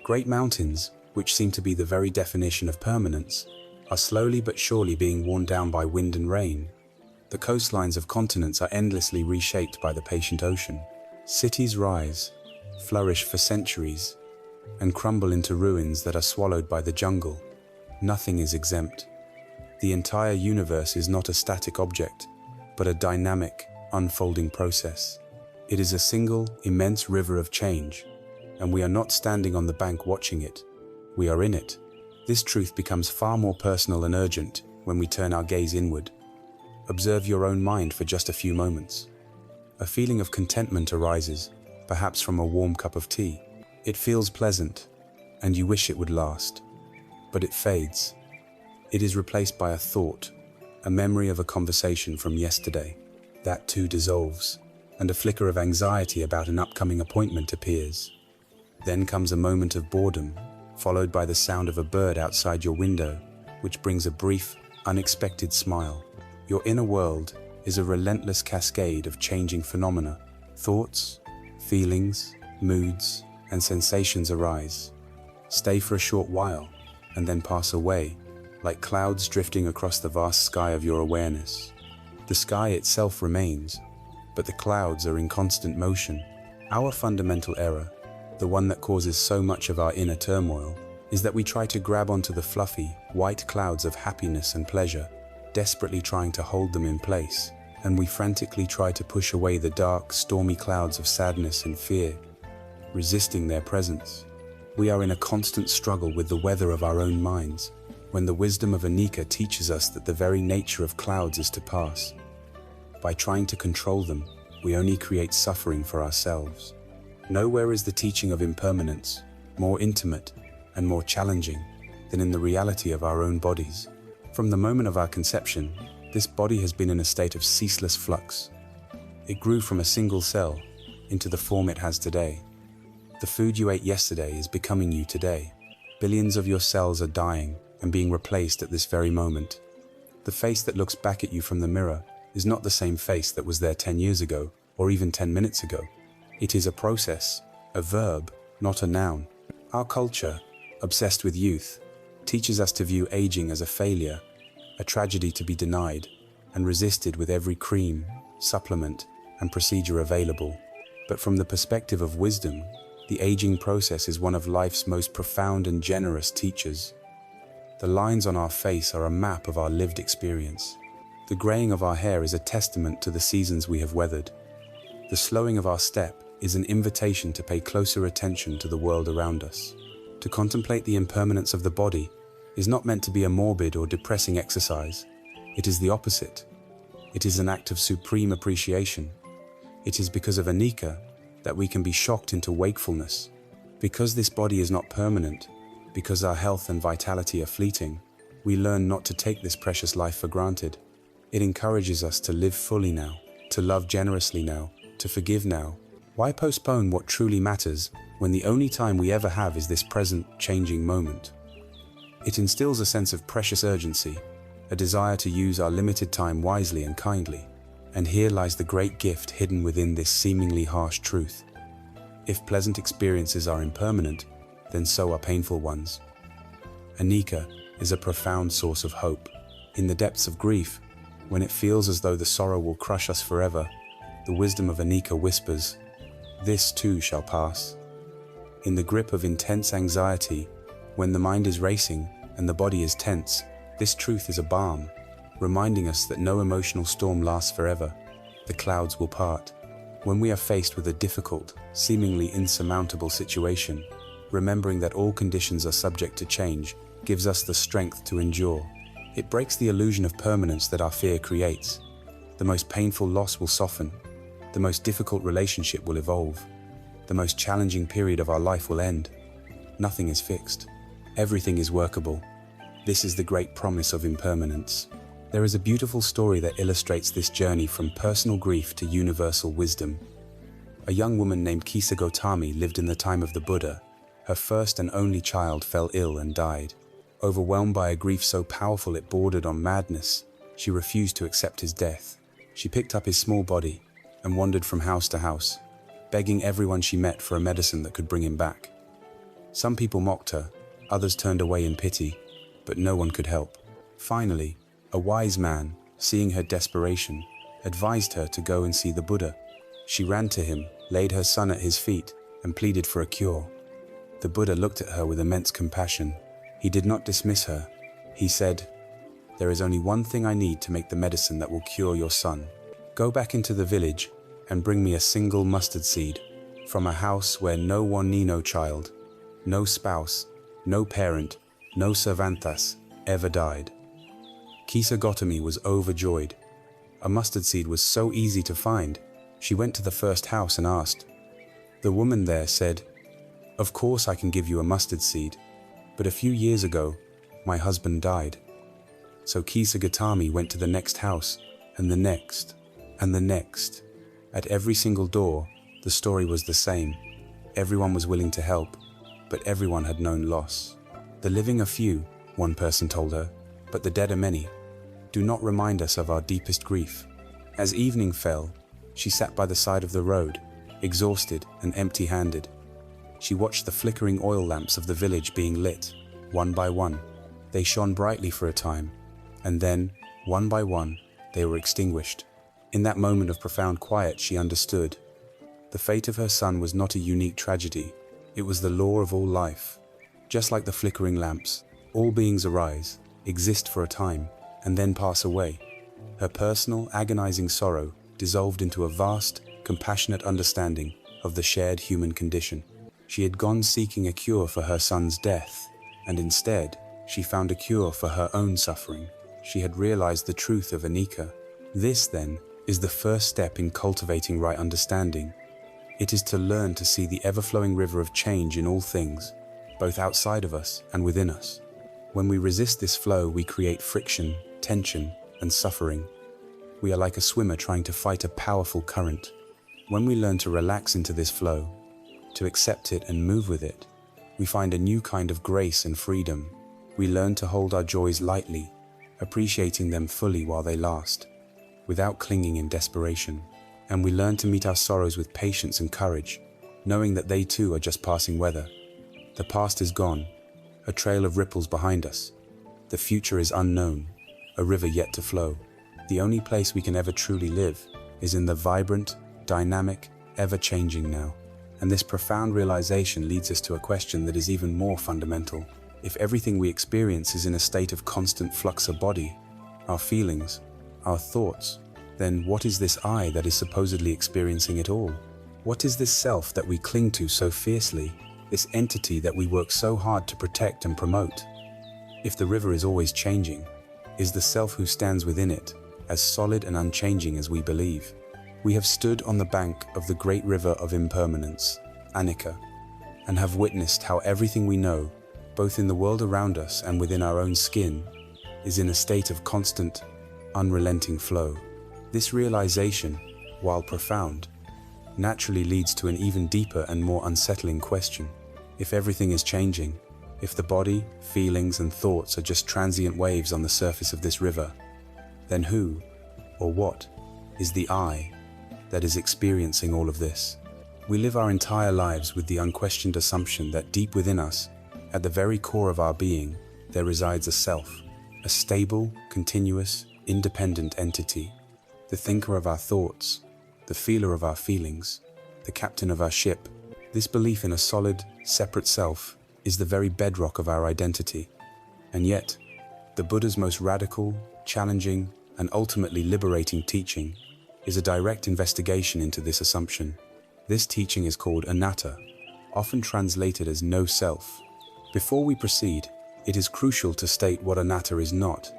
Great mountains, which seem to be the very definition of permanence, are slowly but surely being worn down by wind and rain. The coastlines of continents are endlessly reshaped by the patient ocean. Cities rise, flourish for centuries, and crumble into ruins that are swallowed by the jungle. Nothing is exempt. The entire universe is not a static object, but a dynamic, unfolding process. It is a single, immense river of change, and we are not standing on the bank watching it. We are in it. This truth becomes far more personal and urgent when we turn our gaze inward. Observe your own mind for just a few moments. A feeling of contentment arises, perhaps from a warm cup of tea. It feels pleasant, and you wish it would last. But it fades. It is replaced by a thought, a memory of a conversation from yesterday. That too dissolves, and a flicker of anxiety about an upcoming appointment appears. Then comes a moment of boredom, followed by the sound of a bird outside your window, which brings a brief, unexpected smile. Your inner world is a relentless cascade of changing phenomena. Thoughts, feelings, moods, and sensations arise, stay for a short while, and then pass away, like clouds drifting across the vast sky of your awareness. The sky itself remains, but the clouds are in constant motion. Our fundamental error, the one that causes so much of our inner turmoil, is that we try to grab onto the fluffy, white clouds of happiness and pleasure, desperately trying to hold them in place, and we frantically try to push away the dark, stormy clouds of sadness and fear, resisting their presence. We are in a constant struggle with the weather of our own minds, when the wisdom of Anika teaches us that the very nature of clouds is to pass. By trying to control them, we only create suffering for ourselves. Nowhere is the teaching of impermanence more intimate and more challenging than in the reality of our own bodies. From the moment of our conception, this body has been in a state of ceaseless flux. It grew from a single cell into the form it has today. The food you ate yesterday is becoming you today. Billions of your cells are dying and being replaced at this very moment. The face that looks back at you from the mirror is not the same face that was there 10 years ago or even 10 minutes ago. It is a process, a verb, not a noun. Our culture, obsessed with youth, teaches us to view aging as a failure, a tragedy to be denied and resisted with every cream, supplement, and procedure available. But from the perspective of wisdom, the aging process is one of life's most profound and generous teachers. The lines on our face are a map of our lived experience. The graying of our hair is a testament to the seasons we have weathered. The slowing of our step is an invitation to pay closer attention to the world around us. To contemplate the impermanence of the body is not meant to be a morbid or depressing exercise. It is the opposite. It is an act of supreme appreciation. It is because of Anika that we can be shocked into wakefulness. Because this body is not permanent, because our health and vitality are fleeting, we learn not to take this precious life for granted. It encourages us to live fully now, to love generously now, to forgive now. Why postpone what truly matters when the only time we ever have is this present, changing moment? It instills a sense of precious urgency, a desire to use our limited time wisely and kindly. And here lies the great gift hidden within this seemingly harsh truth. If pleasant experiences are impermanent, then so are painful ones. Anika is a profound source of hope. In the depths of grief, when it feels as though the sorrow will crush us forever, the wisdom of Anika whispers, "This too shall pass." In the grip of intense anxiety, when the mind is racing and the body is tense, this truth is a balm, reminding us that no emotional storm lasts forever. The clouds will part. When we are faced with a difficult, seemingly insurmountable situation, remembering that all conditions are subject to change gives us the strength to endure. It breaks the illusion of permanence that our fear creates. The most painful loss will soften. The most difficult relationship will evolve. The most challenging period of our life will end. Nothing is fixed. Everything is workable. This is the great promise of impermanence. There is a beautiful story that illustrates this journey from personal grief to universal wisdom. A young woman named Kisa Gotami lived in the time of the Buddha. Her first and only child fell ill and died. Overwhelmed by a grief so powerful it bordered on madness, she refused to accept his death. She picked up his small body and wandered from house to house, begging everyone she met for a medicine that could bring him back. Some people mocked her, others turned away in pity, but no one could help. Finally, a wise man, seeing her desperation, advised her to go and see the Buddha. She ran to him, laid her son at his feet, and pleaded for a cure. The Buddha looked at her with immense compassion. He did not dismiss her. He said, "There is only one thing I need to make the medicine that will cure your son. Go back into the village and bring me a single mustard seed from a house where no one no child, no spouse, no parent, no servantas ever died." Kisa Gotami was overjoyed. A mustard seed was so easy to find. She went to the first house and asked. The woman there said, "Of course I can give you a mustard seed, but a few years ago, my husband died." So Kisa Gotami went to the next house, and the next, and the next. At every single door, the story was the same. Everyone was willing to help, but everyone had known loss. "The living are few," one person told her, "but the dead are many. Do not remind us of our deepest grief." As evening fell, she sat by the side of the road, exhausted and empty-handed. She watched the flickering oil lamps of the village being lit, one by one. They shone brightly for a time, and then, one by one, they were extinguished. In that moment of profound quiet, she understood. The fate of her son was not a unique tragedy. It was the law of all life. Just like the flickering lamps, all beings arise, exist for a time, and then pass away. Her personal, agonizing sorrow dissolved into a vast, compassionate understanding of the shared human condition. She had gone seeking a cure for her son's death, and instead, she found a cure for her own suffering. She had realized the truth of anicca. This, then, is the first step in cultivating right understanding. It is to learn to see the ever-flowing river of change in all things, both outside of us and within us. When we resist this flow, we create friction, tension, and suffering. We are like a swimmer trying to fight a powerful current. When we learn to relax into this flow, to accept it and move with it, we find a new kind of grace and freedom. We learn to hold our joys lightly, appreciating them fully while they last, without clinging in desperation. And we learn to meet our sorrows with patience and courage, knowing that they too are just passing weather. The past is gone, a trail of ripples behind us. The future is unknown, a river yet to flow. The only place we can ever truly live is in the vibrant, dynamic, ever-changing now. And this profound realization leads us to a question that is even more fundamental. If everything we experience is in a state of constant flux of body, our feelings, our thoughts, then what is this I that is supposedly experiencing it all? What is this self that we cling to so fiercely, this entity that we work so hard to protect and promote? If the river is always changing, is the self who stands within it as solid and unchanging as we believe? We have stood on the bank of the great river of impermanence, anicca, and have witnessed how everything we know, both in the world around us and within our own skin, is in a state of constant, unrelenting flow. This realization, while profound, naturally leads to an even deeper and more unsettling question. If everything is changing, if the body, feelings, and thoughts are just transient waves on the surface of this river, then who, or what, is the I that is experiencing all of this? We live our entire lives with the unquestioned assumption that deep within us, at the very core of our being, there resides a self, a stable, continuous, independent entity, the thinker of our thoughts, the feeler of our feelings, the captain of our ship. This belief in a solid, separate self is the very bedrock of our identity. And yet, the Buddha's most radical, challenging, and ultimately liberating teaching is a direct investigation into this assumption. This teaching is called anatta, often translated as no self. Before we proceed, it is crucial to state what anatta is not.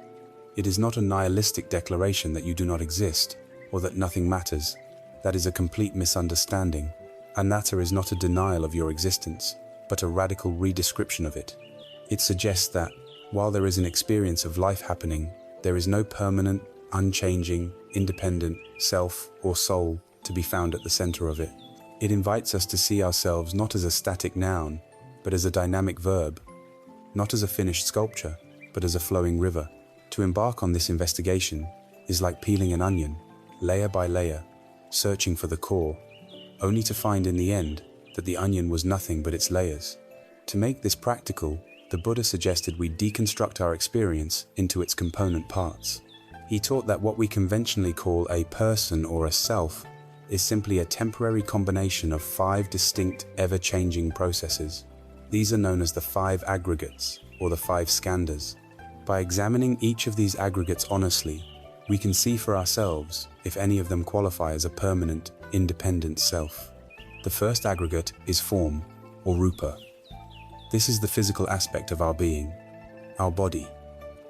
It is not a nihilistic declaration that you do not exist, or that nothing matters. That is a complete misunderstanding. Anatta is not a denial of your existence, but a radical redescription of it. It suggests that, while there is an experience of life happening, there is no permanent, unchanging, independent self or soul to be found at the center of it. It invites us to see ourselves not as a static noun, but as a dynamic verb, not as a finished sculpture, but as a flowing river. To embark on this investigation is like peeling an onion, layer by layer, searching for the core, only to find in the end that the onion was nothing but its layers. To make this practical, the Buddha suggested we deconstruct our experience into its component parts. He taught that what we conventionally call a person or a self is simply a temporary combination of 5 distinct, ever-changing processes. These are known as the 5 aggregates, or the 5 skandhas. By examining each of these aggregates honestly, we can see for ourselves if any of them qualify as a permanent, independent self. The first aggregate is form, or rupa. This is the physical aspect of our being, our body.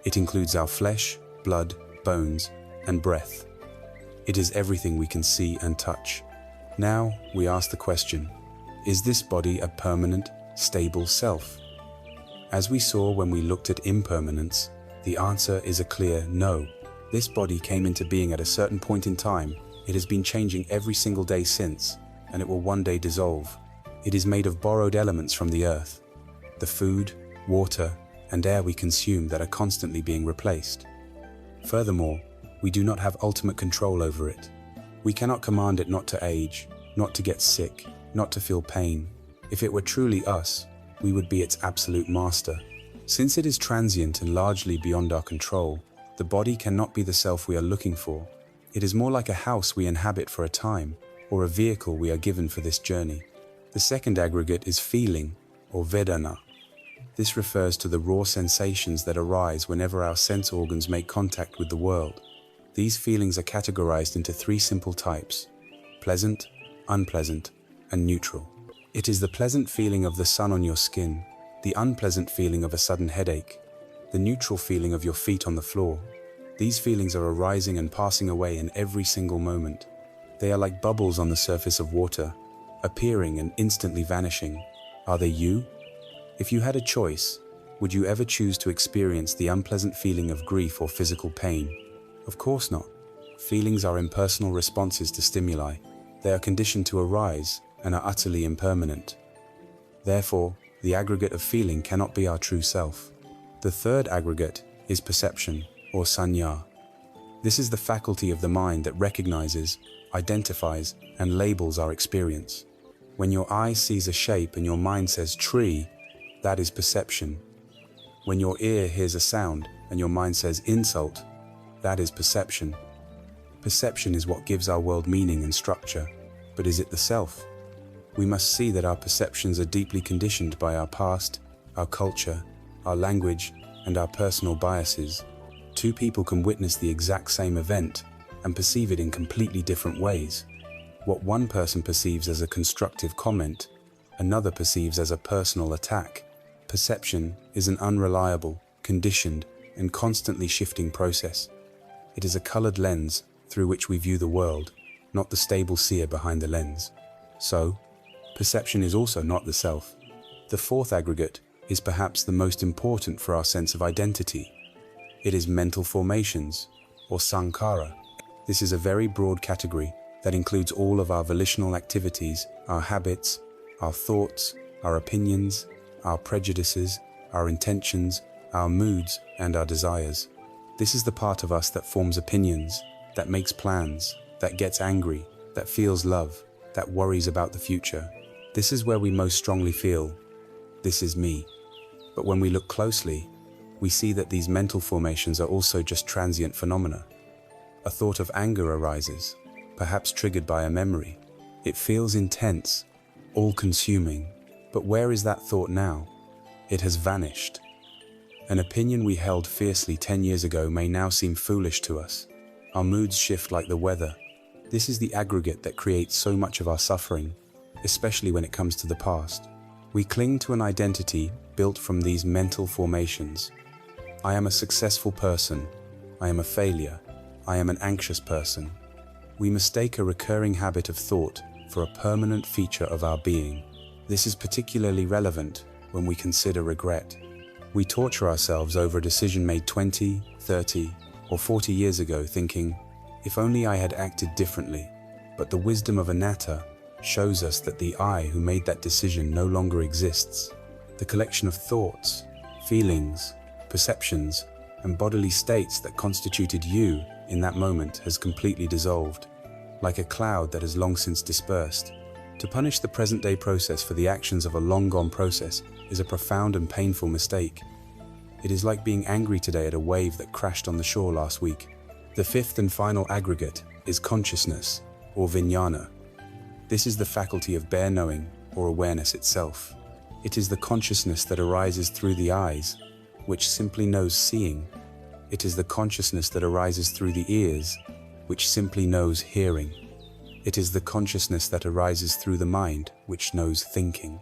It includes our flesh, blood, bones, and breath. It is everything we can see and touch. Now we ask the question, is this body a permanent, stable self? As we saw when we looked at impermanence, the answer is a clear no. This body came into being at a certain point in time. It has been changing every single day since, and it will one day dissolve. It is made of borrowed elements from the earth, the food, water, and air we consume that are constantly being replaced. Furthermore, we do not have ultimate control over it. We cannot command it not to age, not to get sick, not to feel pain. If it were truly us, we would be its absolute master. Since it is transient and largely beyond our control, the body cannot be the self we are looking for. It is more like a house we inhabit for a time, or a vehicle we are given for this journey. The second aggregate is feeling, or vedana. This refers to the raw sensations that arise whenever our sense organs make contact with the world. These feelings are categorized into 3 simple types: pleasant, unpleasant, and neutral. It is the pleasant feeling of the sun on your skin, the unpleasant feeling of a sudden headache, the neutral feeling of your feet on the floor. These feelings are arising and passing away in every single moment. They are like bubbles on the surface of water, appearing and instantly vanishing. Are they you? If you had a choice, would you ever choose to experience the unpleasant feeling of grief or physical pain? Of course not. Feelings are impersonal responses to stimuli. They are conditioned to arise and are utterly impermanent. Therefore, the aggregate of feeling cannot be our true self. The third aggregate is perception, or sanya. This is the faculty of the mind that recognizes, identifies, and labels our experience. When your eye sees a shape and your mind says tree, that is perception. When your ear hears a sound and your mind says insult, that is perception. Perception is what gives our world meaning and structure, but is it the self? We must see that our perceptions are deeply conditioned by our past, our culture, our language, and our personal biases. 2 people can witness the exact same event and perceive it in completely different ways. What one person perceives as a constructive comment, another perceives as a personal attack. Perception is an unreliable, conditioned, and constantly shifting process. It is a colored lens through which we view the world, not the stable seer behind the lens. So, perception is also not the self. The fourth aggregate is perhaps the most important for our sense of identity. It is mental formations, or sankhara. This is a very broad category that includes all of our volitional activities, our habits, our thoughts, our opinions, our prejudices, our intentions, our moods, and our desires. This is the part of us that forms opinions, that makes plans, that gets angry, that feels love, that worries about the future. This is where we most strongly feel, this is me. But when we look closely, we see that these mental formations are also just transient phenomena. A thought of anger arises, perhaps triggered by a memory. It feels intense, all-consuming, but where is that thought now? It has vanished. An opinion we held fiercely 10 years ago may now seem foolish to us. Our moods shift like the weather. This is the aggregate that creates so much of our suffering, especially when it comes to the past. We cling to an identity built from these mental formations. I am a successful person. I am a failure. I am an anxious person. We mistake a recurring habit of thought for a permanent feature of our being. This is particularly relevant when we consider regret. We torture ourselves over a decision made 20, 30, or 40 years ago, thinking, if only I had acted differently. But the wisdom of anatta shows us that the I who made that decision no longer exists. The collection of thoughts, feelings, perceptions, and bodily states that constituted you in that moment has completely dissolved, like a cloud that has long since dispersed. To punish the present-day process for the actions of a long-gone process is a profound and painful mistake. It is like being angry today at a wave that crashed on the shore last week. The fifth and final aggregate is consciousness, or vijnana. This is the faculty of bare knowing, or awareness itself. It is the consciousness that arises through the eyes, which simply knows seeing. It is the consciousness that arises through the ears, which simply knows hearing. It is the consciousness that arises through the mind, which knows thinking.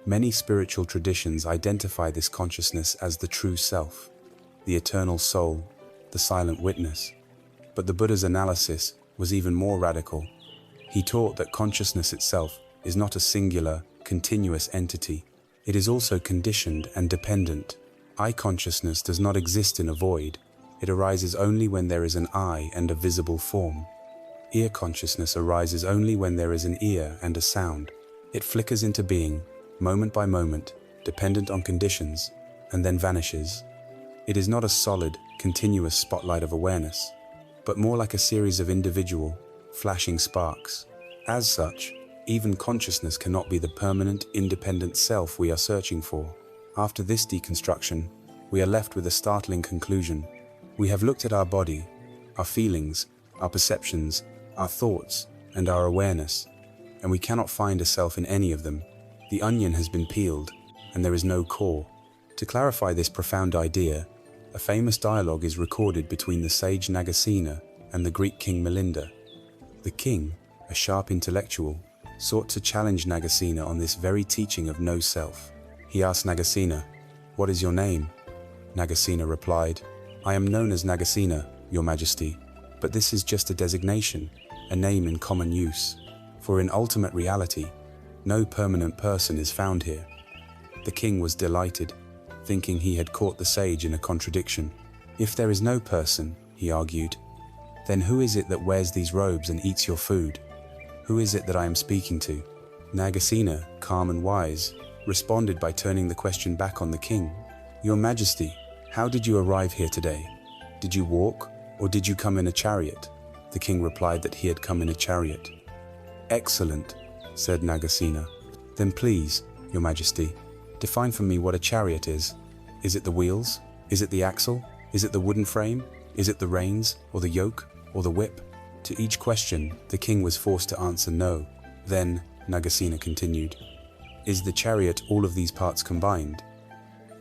Many spiritual traditions identify this consciousness as the true self, the eternal soul, the silent witness. But the Buddha's analysis was even more radical. He taught that consciousness itself is not a singular, continuous entity. It is also conditioned and dependent. Eye consciousness does not exist in a void. It arises only when there is an eye and a visible form. Ear consciousness arises only when there is an ear and a sound. It flickers into being, moment by moment, dependent on conditions, and then vanishes. It is not a solid, continuous spotlight of awareness, but more like a series of individual, flashing sparks. As such, even consciousness cannot be the permanent, independent self we are searching for. After this deconstruction, we are left with a startling conclusion. We have looked at our body, our feelings, our perceptions, our thoughts, and our awareness, and we cannot find a self in any of them. The onion has been peeled, and there is no core. To clarify this profound idea, a famous dialogue is recorded between the sage Nagasena and the Greek king Melinda. The king, a sharp intellectual, sought to challenge Nagasena on this very teaching of no self. He asked Nagasena, "What is your name?" Nagasena replied, "I am known as Nagasena, Your Majesty, but this is just a designation, a name in common use. For in ultimate reality, no permanent person is found here." The king was delighted, thinking he had caught the sage in a contradiction. "If there is no person," he argued, "then who is it that wears these robes and eats your food? Who is it that I am speaking to?" Nagasena, calm and wise, responded by turning the question back on the king. "Your Majesty, how did you arrive here today? Did you walk, or did you come in a chariot?" The king replied that he had come in a chariot. "Excellent," said Nagasena. "Then please, Your Majesty, define for me what a chariot is. Is it the wheels? Is it the axle? Is it the wooden frame? Is it the reins, or the yoke, or the whip?" To each question, the king was forced to answer no. Then, Nagasena continued, "Is the chariot all of these parts combined?"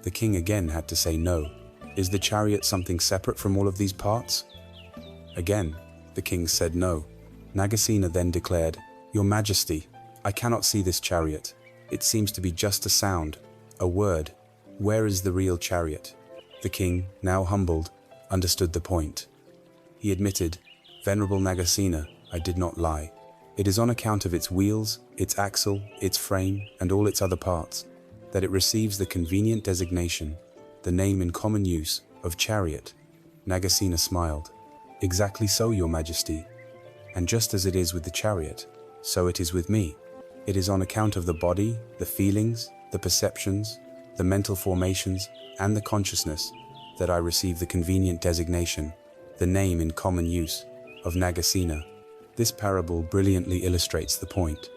The king again had to say no. "Is the chariot something separate from all of these parts?" Again, the king said no. Nagasena then declared, "Your Majesty, I cannot see this chariot. It seems to be just a sound, a word. Where is the real chariot?" The king, now humbled, understood the point. He admitted, "Venerable Nagasena, I did not lie. It is on account of its wheels, its axle, its frame, and all its other parts, that it receives the convenient designation, the name in common use, of chariot." Nagasena smiled. "Exactly so, Your Majesty. And just as it is with the chariot, so it is with me. It is on account of the body, the feelings, the perceptions, the mental formations, and the consciousness that I receive the convenient designation, the name in common use, of Nagasena." This parable brilliantly illustrates the point.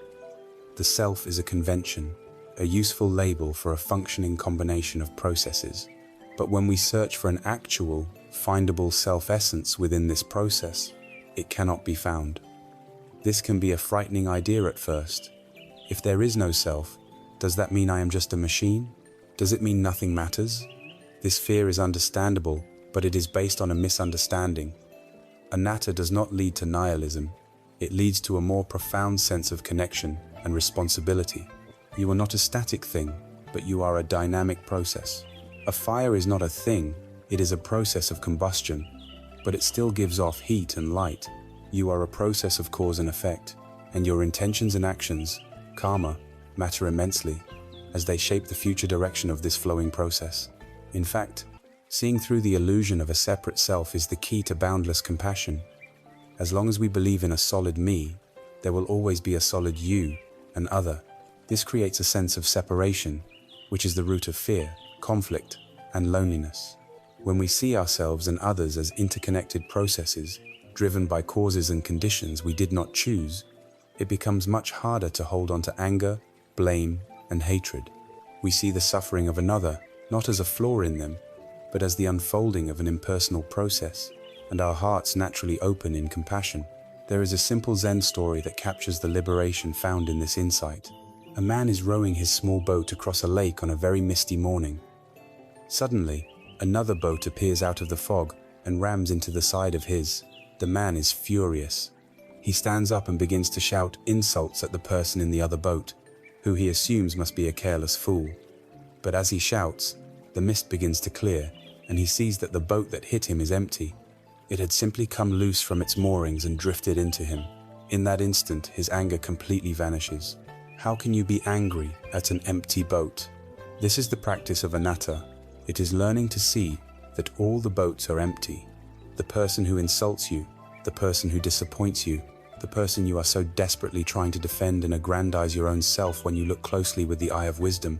The self is a convention, a useful label for a functioning combination of processes. But when we search for an actual, findable self-essence within this process, it cannot be found. This can be a frightening idea at first. If there is no self, does that mean I am just a machine? Does it mean nothing matters? This fear is understandable, but it is based on a misunderstanding. Anatta does not lead to nihilism. It leads to a more profound sense of connection and responsibility. You are not a static thing, but you are a dynamic process. A fire is not a thing, it is a process of combustion, but it still gives off heat and light. You are a process of cause and effect, and your intentions and actions, karma, matter immensely, as they shape the future direction of this flowing process. In fact, seeing through the illusion of a separate self is the key to boundless compassion. As long as we believe in a solid me, there will always be a solid you, an other. This creates a sense of separation, which is the root of fear, conflict, and loneliness. When we see ourselves and others as interconnected processes, driven by causes and conditions we did not choose, it becomes much harder to hold on to anger, blame, and hatred. We see the suffering of another, not as a flaw in them, but as the unfolding of an impersonal process, and our hearts naturally open in compassion. There is a simple Zen story that captures the liberation found in this insight. A man is rowing his small boat across a lake on a very misty morning. Suddenly, another boat appears out of the fog and rams into the side of his. The man is furious. He stands up and begins to shout insults at the person in the other boat, who he assumes must be a careless fool. But as he shouts, the mist begins to clear, and he sees that the boat that hit him is empty. It had simply come loose from its moorings and drifted into him. In that instant, his anger completely vanishes. How can you be angry at an empty boat? This is the practice of anatta. It is learning to see that all the boats are empty. The person who insults you, the person who disappoints you, the person you are so desperately trying to defend and aggrandize your own self. When you look closely with the eye of wisdom,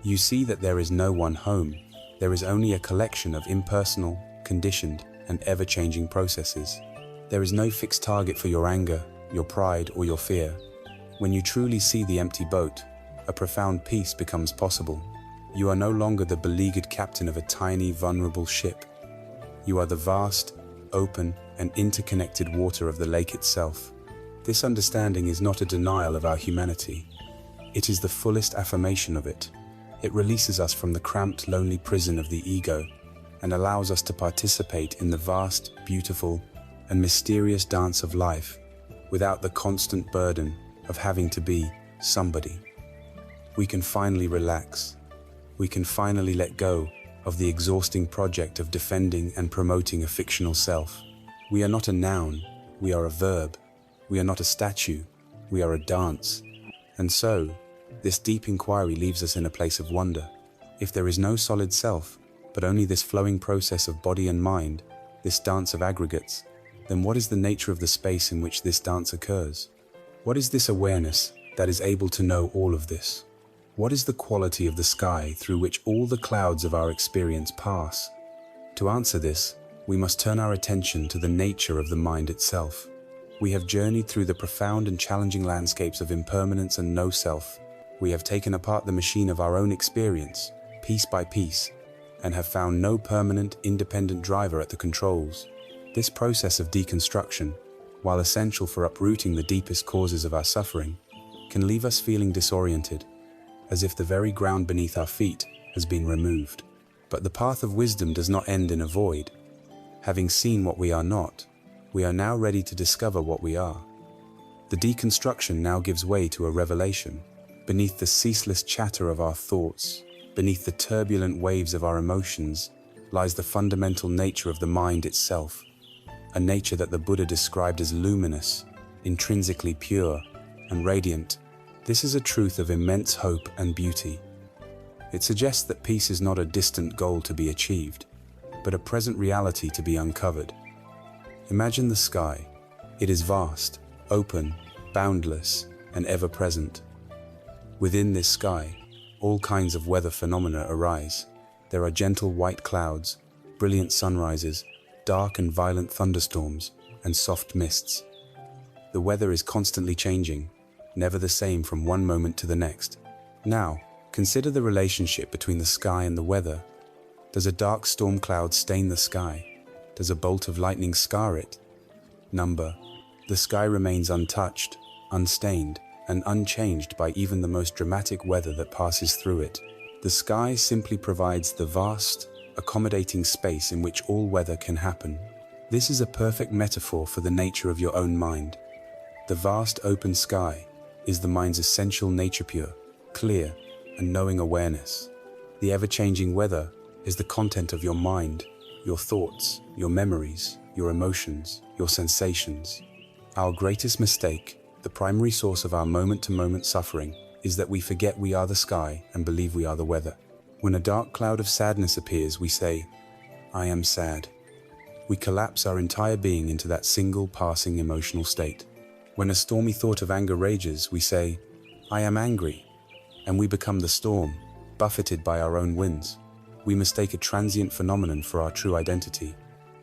you see that there is no one home. There is only a collection of impersonal, conditioned, and ever-changing processes. There is no fixed target for your anger, your pride, or your fear. When you truly see the empty boat, a profound peace becomes possible. You are no longer the beleaguered captain of a tiny, vulnerable ship. You are the vast, open, and interconnected water of the lake itself. This understanding is not a denial of our humanity. It is the fullest affirmation of it. It releases us from the cramped, lonely prison of the ego and allows us to participate in the vast, beautiful, and mysterious dance of life without the constant burden of having to be somebody. We can finally relax. We can finally let go of the exhausting project of defending and promoting a fictional self. We are not a noun, we are a verb. We are not a statue, we are a dance. And so, this deep inquiry leaves us in a place of wonder. If there is no solid self, but only this flowing process of body and mind, this dance of aggregates, then what is the nature of the space in which this dance occurs? What is this awareness that is able to know all of this? What is the quality of the sky through which all the clouds of our experience pass? To answer this, we must turn our attention to the nature of the mind itself. We have journeyed through the profound and challenging landscapes of impermanence and no-self. We have taken apart the machine of our own experience, piece by piece, and have found no permanent, independent driver at the controls. This process of deconstruction, while essential for uprooting the deepest causes of our suffering, can leave us feeling disoriented, as if the very ground beneath our feet has been removed. But the path of wisdom does not end in a void. Having seen what we are not, we are now ready to discover what we are. The deconstruction now gives way to a revelation. Beneath the ceaseless chatter of our thoughts, beneath the turbulent waves of our emotions, lies the fundamental nature of the mind itself, a nature that the Buddha described as luminous, intrinsically pure, and radiant. This is a truth of immense hope and beauty. It suggests that peace is not a distant goal to be achieved, but a present reality to be uncovered. Imagine the sky. It is vast, open, boundless, and ever-present. Within this sky, all kinds of weather phenomena arise. There are gentle white clouds, brilliant sunrises, dark and violent thunderstorms, and soft mists. The weather is constantly changing, never the same from one moment to the next. Now, consider the relationship between the sky and the weather. Does a dark storm cloud stain the sky? Does a bolt of lightning scar it? Number. The sky remains untouched, unstained, and unchanged by even the most dramatic weather that passes through it. The sky simply provides the vast, accommodating space in which all weather can happen. This is a perfect metaphor for the nature of your own mind. The vast open sky is the mind's essential nature, pure, clear, and knowing awareness. The ever-changing weather is the content of your mind, your thoughts, your memories, your emotions, your sensations. Our greatest mistake, the primary source of our moment-to-moment suffering, is that we forget we are the sky and believe we are the weather. When a dark cloud of sadness appears, we say, "I am sad." We collapse our entire being into that single passing emotional state. When a stormy thought of anger rages, we say, "I am angry," and we become the storm, buffeted by our own winds. We mistake a transient phenomenon for our true identity.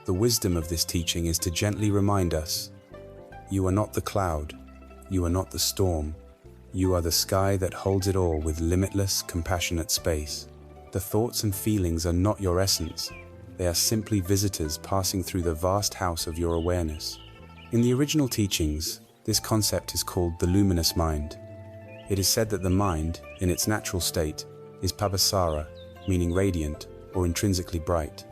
The wisdom of this teaching is to gently remind us, you are not the cloud, you are not the storm, you are the sky that holds it all with limitless, compassionate space. The thoughts and feelings are not your essence. They are simply visitors passing through the vast house of your awareness. In the original teachings, this concept is called the luminous mind. It is said that the mind, in its natural state, is pabasara, meaning radiant or intrinsically bright.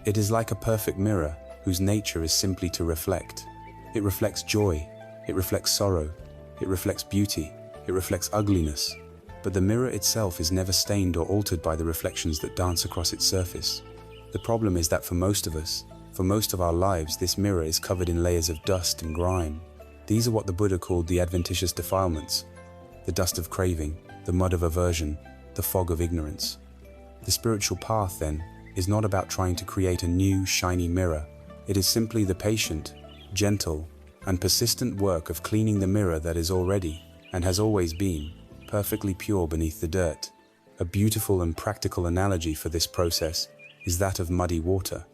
It is like a perfect mirror whose nature is simply to reflect. It reflects joy, it reflects sorrow, it reflects beauty, it reflects ugliness. But the mirror itself is never stained or altered by the reflections that dance across its surface. The problem is that for most of us, for most of our lives, this mirror is covered in layers of dust and grime. These are what the Buddha called the adventitious defilements, the dust of craving, the mud of aversion, the fog of ignorance. The spiritual path, then, is not about trying to create a new, shiny mirror. It is simply the patient, gentle, and persistent work of cleaning the mirror that is already, and has always been, perfectly pure beneath the dirt. A beautiful and practical analogy for this process is that of muddy water.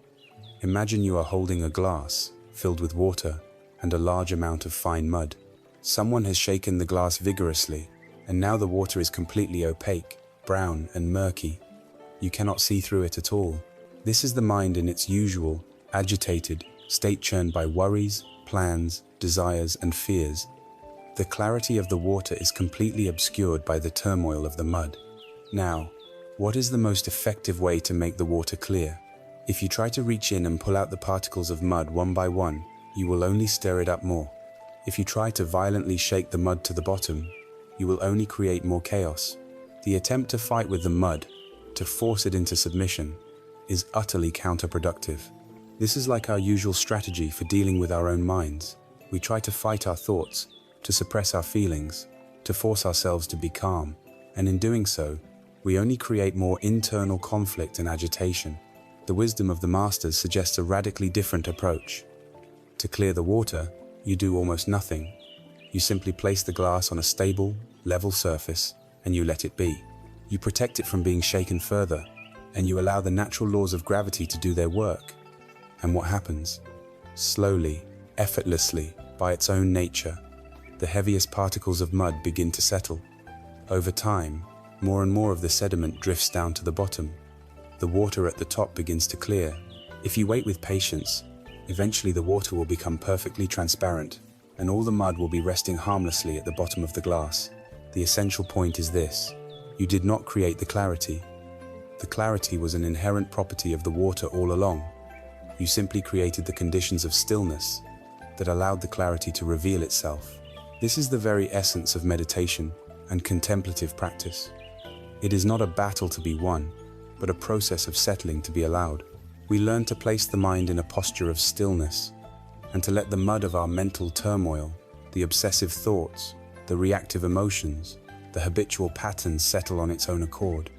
Imagine you are holding a glass filled with water and a large amount of fine mud. Someone has shaken the glass vigorously, and now the water is completely opaque, brown and murky. You cannot see through it at all. This is the mind in its usual, agitated state, churned by worries, plans, desires, and fears. The clarity of the water is completely obscured by the turmoil of the mud. Now, what is the most effective way to make the water clear? If you try to reach in and pull out the particles of mud one by one, you will only stir it up more. If you try to violently shake the mud to the bottom, you will only create more chaos. The attempt to fight with the mud, to force it into submission, is utterly counterproductive. This is like our usual strategy for dealing with our own minds. We try to fight our thoughts, to suppress our feelings, to force ourselves to be calm, and in doing so, we only create more internal conflict and agitation. The wisdom of the masters suggests a radically different approach. To clear the water, you do almost nothing. You simply place the glass on a stable, level surface, and you let it be. You protect it from being shaken further, and you allow the natural laws of gravity to do their work. And what happens? Slowly, effortlessly, by its own nature, the heaviest particles of mud begin to settle. Over time, more and more of the sediment drifts down to the bottom. The water at the top begins to clear. If you wait with patience, eventually the water will become perfectly transparent, and all the mud will be resting harmlessly at the bottom of the glass. The essential point is this: you did not create the clarity. The clarity was an inherent property of the water all along. You simply created the conditions of stillness that allowed the clarity to reveal itself. This is the very essence of meditation and contemplative practice. It is not a battle to be won, but a process of settling to be allowed. We learn to place the mind in a posture of stillness and to let the mud of our mental turmoil, the obsessive thoughts, the reactive emotions, the habitual patterns settle on its own accord.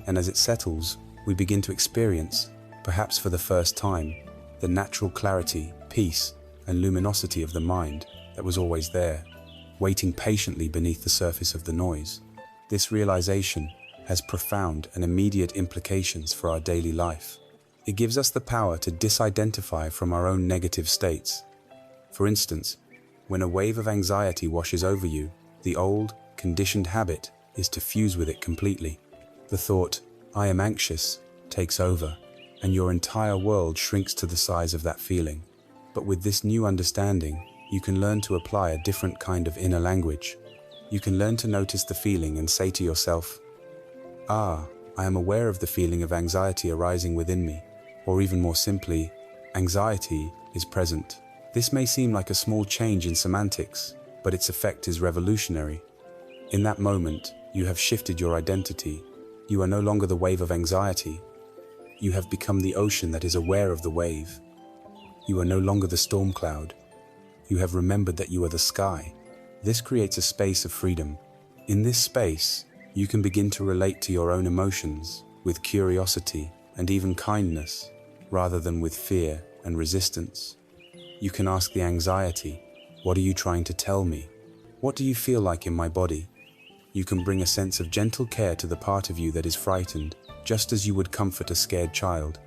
And as it settles, we begin to experience, perhaps for the first time, the natural clarity, peace, and luminosity of the mind that was always there, waiting patiently beneath the surface of the noise. This realization has profound and immediate implications for our daily life. It gives us the power to disidentify from our own negative states. For instance, when a wave of anxiety washes over you, the old, conditioned habit is to fuse with it completely. The thought, "I am anxious," takes over, and your entire world shrinks to the size of that feeling. But with this new understanding, you can learn to apply a different kind of inner language. You can learn to notice the feeling and say to yourself, "Ah, I am aware of the feeling of anxiety arising within me," or even more simply, "Anxiety is present." This may seem like a small change in semantics, but its effect is revolutionary. In that moment, you have shifted your identity. You are no longer the wave of anxiety. You have become the ocean that is aware of the wave. You are no longer the storm cloud. You have remembered that you are the sky. This creates a space of freedom. In this space, you can begin to relate to your own emotions with curiosity and even kindness, rather than with fear and resistance. You can ask the anxiety, "What are you trying to tell me? What do you feel like in my body?" You can bring a sense of gentle care to the part of you that is frightened, just as you would comfort a scared child.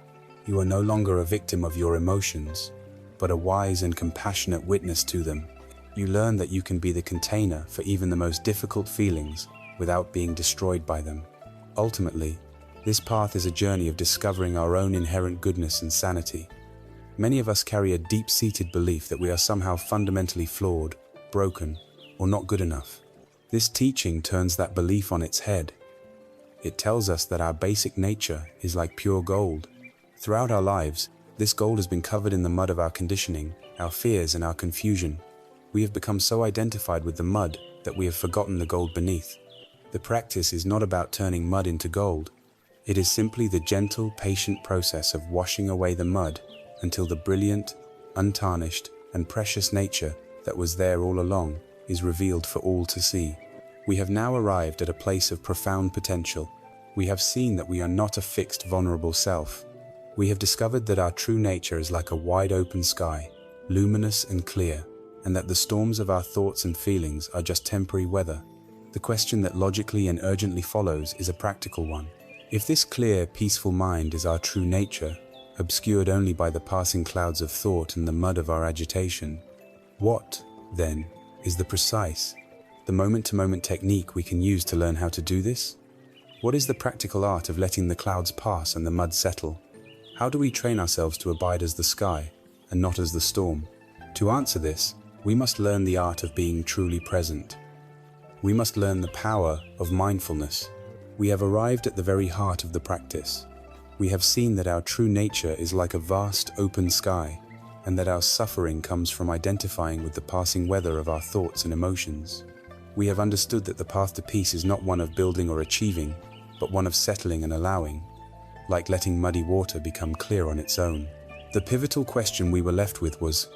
You are no longer a victim of your emotions, but a wise and compassionate witness to them. You learn that you can be the container for even the most difficult feelings without being destroyed by them. Ultimately, this path is a journey of discovering our own inherent goodness and sanity. Many of us carry a deep-seated belief that we are somehow fundamentally flawed, broken, or not good enough. This teaching turns that belief on its head. It tells us that our basic nature is like pure gold. Throughout our lives, this gold has been covered in the mud of our conditioning, our fears, and our confusion. We have become so identified with the mud that we have forgotten the gold beneath. The practice is not about turning mud into gold. It is simply the gentle, patient process of washing away the mud until the brilliant, untarnished, and precious nature that was there all along is revealed for all to see. We have now arrived at a place of profound potential. We have seen that we are not a fixed, vulnerable self. We have discovered that our true nature is like a wide open sky, luminous and clear, and that the storms of our thoughts and feelings are just temporary weather. The question that logically and urgently follows is a practical one. If this clear, peaceful mind is our true nature, obscured only by the passing clouds of thought and the mud of our agitation, what, then, is the precise, the moment-to-moment technique we can use to learn how to do this? What is the practical art of letting the clouds pass and the mud settle? How do we train ourselves to abide as the sky, and not as the storm? To answer this, we must learn the art of being truly present. We must learn the power of mindfulness. We have arrived at the very heart of the practice. We have seen that our true nature is like a vast open sky, and that our suffering comes from identifying with the passing weather of our thoughts and emotions. We have understood that the path to peace is not one of building or achieving, but one of settling and allowing, like letting muddy water become clear on its own. The pivotal question we were left with was,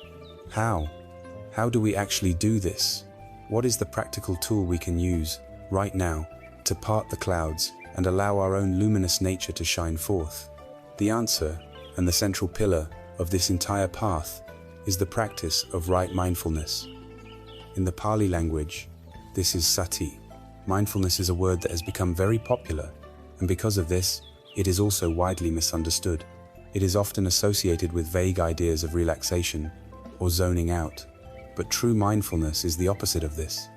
how? How do we actually do this? What is the practical tool we can use, right now, to part the clouds and allow our own luminous nature to shine forth? The answer, and the central pillar of this entire path, is the practice of right mindfulness. In the Pali language, this is sati. Mindfulness is a word that has become very popular, and because of this, it is also widely misunderstood. It is often associated with vague ideas of relaxation or zoning out, but true mindfulness is the opposite of this.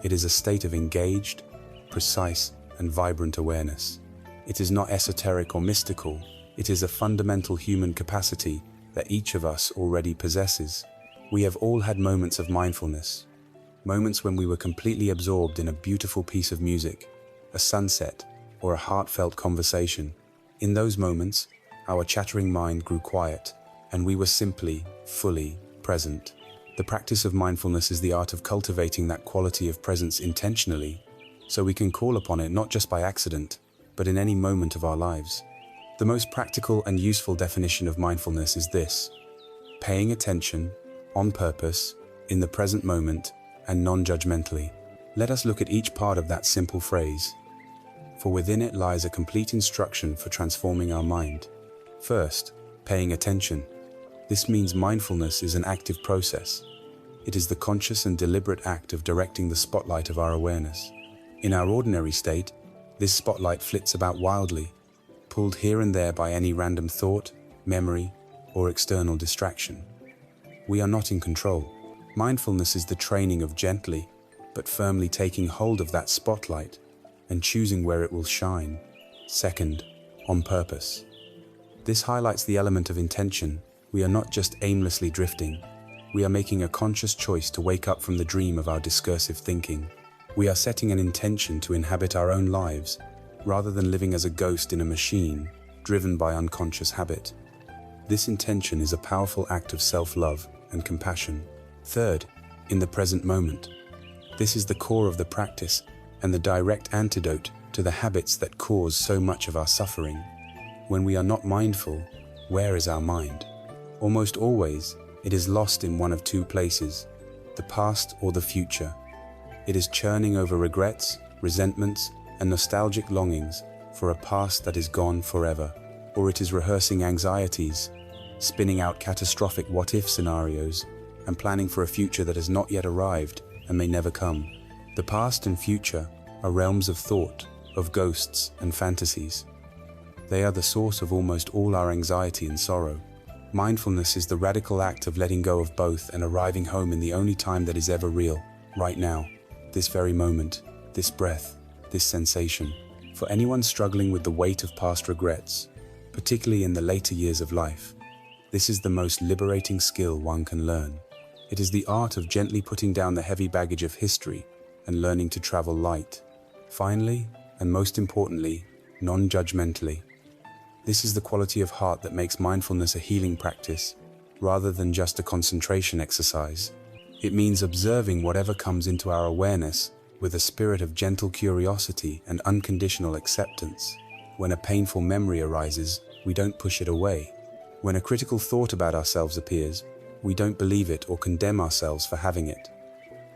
It is a state of engaged, precise, and vibrant awareness. It is not esoteric or mystical. It is a fundamental human capacity that each of us already possesses. We have all had moments of mindfulness, moments when we were completely absorbed in a beautiful piece of music, a sunset, or a heartfelt conversation. In those moments, our chattering mind grew quiet, and we were simply, fully present. The practice of mindfulness is the art of cultivating that quality of presence intentionally, so we can call upon it not just by accident, but in any moment of our lives. The most practical and useful definition of mindfulness is this: paying attention, on purpose, in the present moment, and non-judgmentally. Let us look at each part of that simple phrase, for within it lies a complete instruction for transforming our mind. First, paying attention. This means mindfulness is an active process. It is the conscious and deliberate act of directing the spotlight of our awareness. In our ordinary state, this spotlight flits about wildly, pulled here and there by any random thought, memory, or external distraction. We are not in control. Mindfulness is the training of gently, but firmly taking hold of that spotlight and choosing where it will shine. Second, on purpose. This highlights the element of intention. We are not just aimlessly drifting. We are making a conscious choice to wake up from the dream of our discursive thinking. We are setting an intention to inhabit our own lives, rather than living as a ghost in a machine, driven by unconscious habit. This intention is a powerful act of self-love and compassion. Third, in the present moment. This is the core of the practice and the direct antidote to the habits that cause so much of our suffering. When we are not mindful, where is our mind? Almost always, It is lost in one of two places, the past or the future. It is churning over regrets, resentments, and nostalgic longings for a past that is gone forever. Or it is rehearsing anxieties, spinning out catastrophic what-if scenarios, and planning for a future that has not yet arrived and may never come. The past and future are realms of thought, of ghosts and fantasies. They are the source of almost all our anxiety and sorrow. Mindfulness is the radical act of letting go of both and arriving home in the only time that is ever real, right now, this very moment, this breath, this sensation. For anyone struggling with the weight of past regrets, particularly in the later years of life, this is the most liberating skill one can learn. It is the art of gently putting down the heavy baggage of history and learning to travel light. Finally, and most importantly, non-judgmentally. This is the quality of heart that makes mindfulness a healing practice, rather than just a concentration exercise. It means observing whatever comes into our awareness with a spirit of gentle curiosity and unconditional acceptance. When a painful memory arises, we don't push it away. When a critical thought about ourselves appears, we don't believe it or condemn ourselves for having it.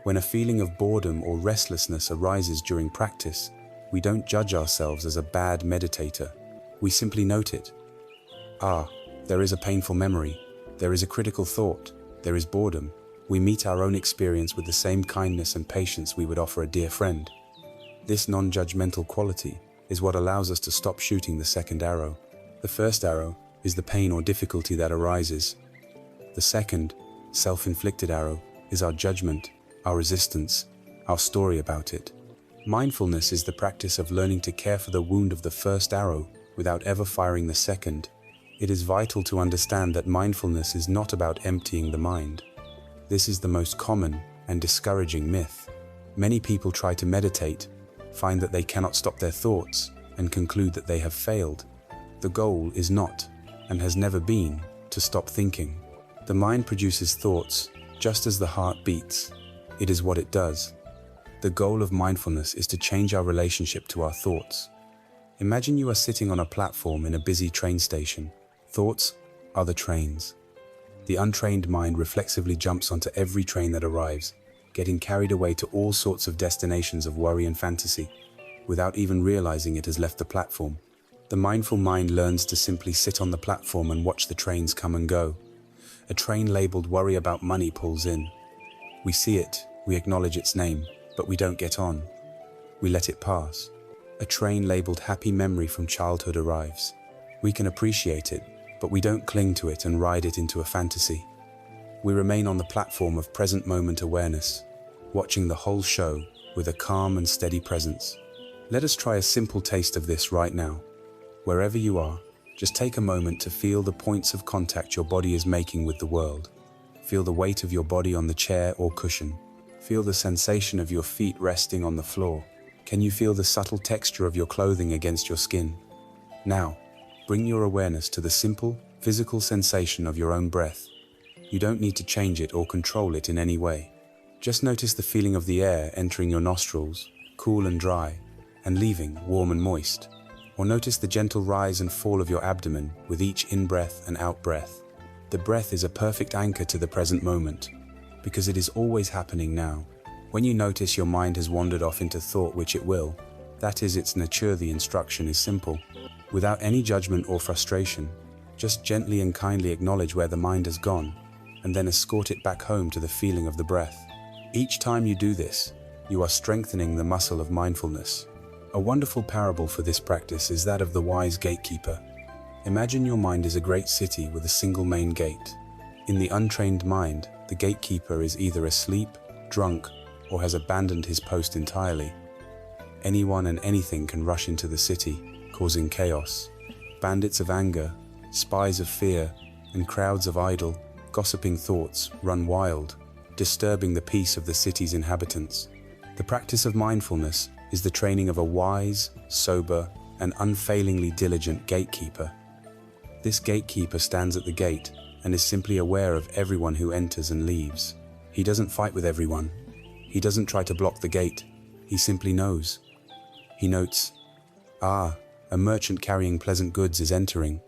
When a feeling of boredom or restlessness arises during practice, we don't judge ourselves as a bad meditator. We simply note it. Ah, there is a painful memory. There is a critical thought. There is boredom. We meet our own experience with the same kindness and patience we would offer a dear friend. This non-judgmental quality is what allows us to stop shooting the second arrow. The first arrow is the pain or difficulty that arises. The second, self-inflicted arrow is our judgment, our resistance, our story about it. Mindfulness is the practice of learning to care for the wound of the first arrow without ever firing the second. It is vital to understand that mindfulness is not about emptying the mind. This is the most common and discouraging myth. Many people try to meditate, find that they cannot stop their thoughts, and conclude that they have failed. The goal is not, and has never been, to stop thinking. The mind produces thoughts, just as the heart beats. It is what it does. The goal of mindfulness is to change our relationship to our thoughts. Imagine you are sitting on a platform in a busy train station. Thoughts are the trains. The untrained mind reflexively jumps onto every train that arrives, getting carried away to all sorts of destinations of worry and fantasy, without even realizing it has left the platform. The mindful mind learns to simply sit on the platform and watch the trains come and go. A train labeled "worry about money" pulls in. We see it, we acknowledge its name, but we don't get on. We let it pass. A train labeled "happy memory" from childhood arrives. We can appreciate it, but we don't cling to it and ride it into a fantasy. We remain on the platform of present moment awareness, watching the whole show with a calm and steady presence. Let us try a simple taste of this right now. Wherever you are, just take a moment to feel the points of contact your body is making with the world. Feel the weight of your body on the chair or cushion. Feel the sensation of your feet resting on the floor. Can you feel the subtle texture of your clothing against your skin? Now, bring your awareness to the simple, physical sensation of your own breath. You don't need to change it or control it in any way. Just notice the feeling of the air entering your nostrils, cool and dry, and leaving warm and moist. Or notice the gentle rise and fall of your abdomen with each in-breath and out-breath. The breath is a perfect anchor to the present moment, because it is always happening now. When you notice your mind has wandered off into thought, which it will, that is its nature. The instruction is simple. Without any judgment or frustration, just gently and kindly acknowledge where the mind has gone, and then escort it back home to the feeling of the breath. Each time you do this, you are strengthening the muscle of mindfulness. A wonderful parable for this practice is that of the wise gatekeeper. Imagine your mind is a great city with a single main gate. In the untrained mind, the gatekeeper is either asleep, drunk, or has abandoned his post entirely. Anyone and anything can rush into the city, causing chaos. Bandits of anger, spies of fear, and crowds of idle, gossiping thoughts run wild, disturbing the peace of the city's inhabitants. The practice of mindfulness is the training of a wise, sober, and unfailingly diligent gatekeeper. This gatekeeper stands at the gate and is simply aware of everyone who enters and leaves. He doesn't fight with everyone. He doesn't try to block the gate. He simply knows. He notes, "Ah, a merchant carrying pleasant goods is entering."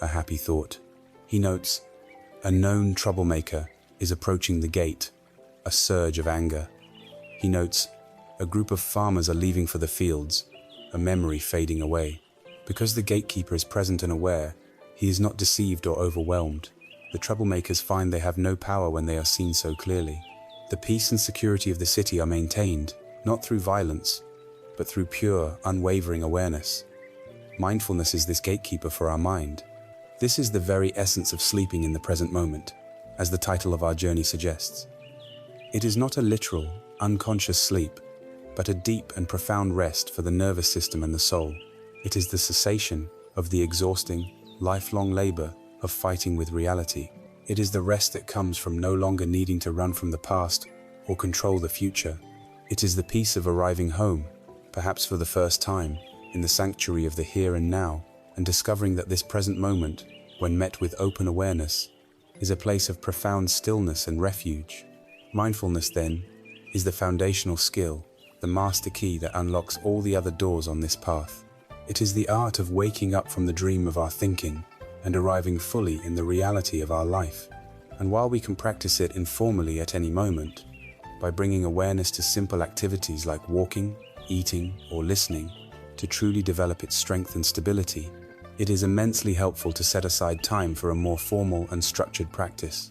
A happy thought. He notes, A known troublemaker is approaching the gate, a surge of anger. He notes, a group of farmers are leaving for the fields, a memory fading away. Because the gatekeeper is present and aware, he is not deceived or overwhelmed. The troublemakers find they have no power when they are seen so clearly. The peace and security of the city are maintained, not through violence, but through pure, unwavering awareness. Mindfulness is this gatekeeper for our mind. This is the very essence of sleeping in the present moment, as the title of our journey suggests. It is not a literal, unconscious sleep, but a deep and profound rest for the nervous system and the soul. It is the cessation of the exhausting, lifelong labor of fighting with reality. It is the rest that comes from no longer needing to run from the past or control the future. It is the peace of arriving home, perhaps for the first time, in the sanctuary of the here and now, and discovering that this present moment, when met with open awareness, is a place of profound stillness and refuge. Mindfulness, then, is the foundational skill, the master key that unlocks all the other doors on this path. It is the art of waking up from the dream of our thinking and arriving fully in the reality of our life. And while we can practice it informally at any moment, by bringing awareness to simple activities like walking, eating, or listening, to truly develop its strength and stability, it is immensely helpful to set aside time for a more formal and structured practice.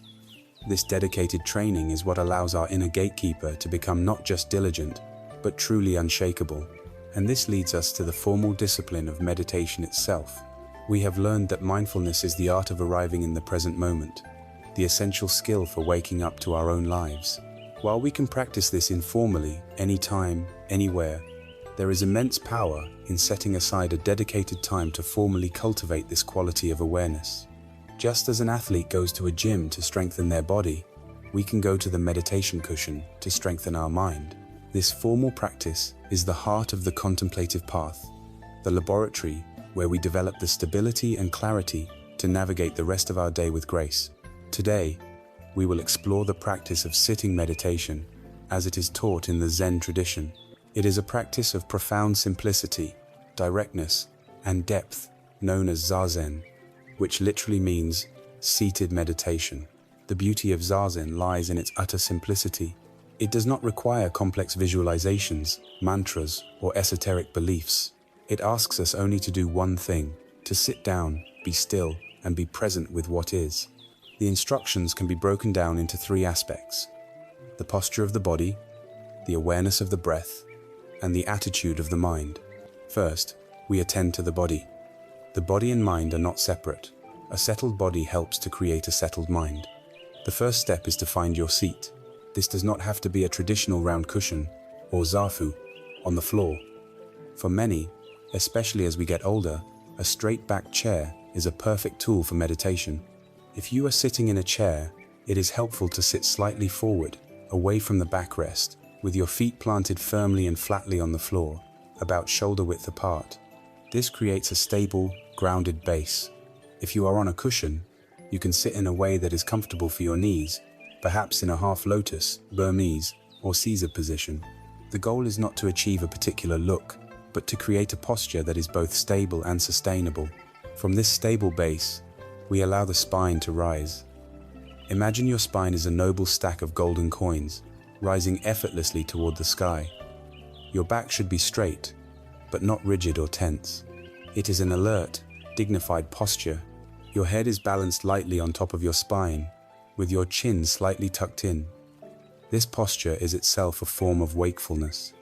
This dedicated training is what allows our inner gatekeeper to become not just diligent, but truly unshakable. And this leads us to the formal discipline of meditation itself. We have learned that mindfulness is the art of arriving in the present moment, the essential skill for waking up to our own lives. While we can practice this informally, anytime, anywhere, there is immense power in setting aside a dedicated time to formally cultivate this quality of awareness. Just as an athlete goes to a gym to strengthen their body, we can go to the meditation cushion to strengthen our mind. This formal practice is the heart of the contemplative path, the laboratory where we develop the stability and clarity to navigate the rest of our day with grace. Today, we will explore the practice of sitting meditation as it is taught in the Zen tradition. It is a practice of profound simplicity, directness, and depth, known as Zazen, which literally means seated meditation. The beauty of Zazen lies in its utter simplicity. It does not require complex visualizations, mantras, or esoteric beliefs. It asks us only to do one thing: to sit down, be still, and be present with what is. The instructions can be broken down into three aspects: the posture of the body, the awareness of the breath, and the attitude of the mind. First, we attend to the body. The body and mind are not separate. A settled body helps to create a settled mind. The first step is to find your seat. This does not have to be a traditional round cushion, or zafu, on the floor. For many, especially as we get older, a straight-backed chair is a perfect tool for meditation. If you are sitting in a chair, it is helpful to sit slightly forward, away from the backrest, with your feet planted firmly and flatly on the floor, about shoulder width apart. This creates a stable, grounded base. If you are on a cushion, you can sit in a way that is comfortable for your knees, perhaps in a half lotus, Burmese, or Caesar position. The goal is not to achieve a particular look, but to create a posture that is both stable and sustainable. From this stable base, we allow the spine to rise. Imagine your spine is a noble stack of golden coins, rising effortlessly toward the sky. Your back should be straight, but not rigid or tense. It is an alert, dignified posture. Your head is balanced lightly on top of your spine, with your chin slightly tucked in. This posture is itself a form of wakefulness.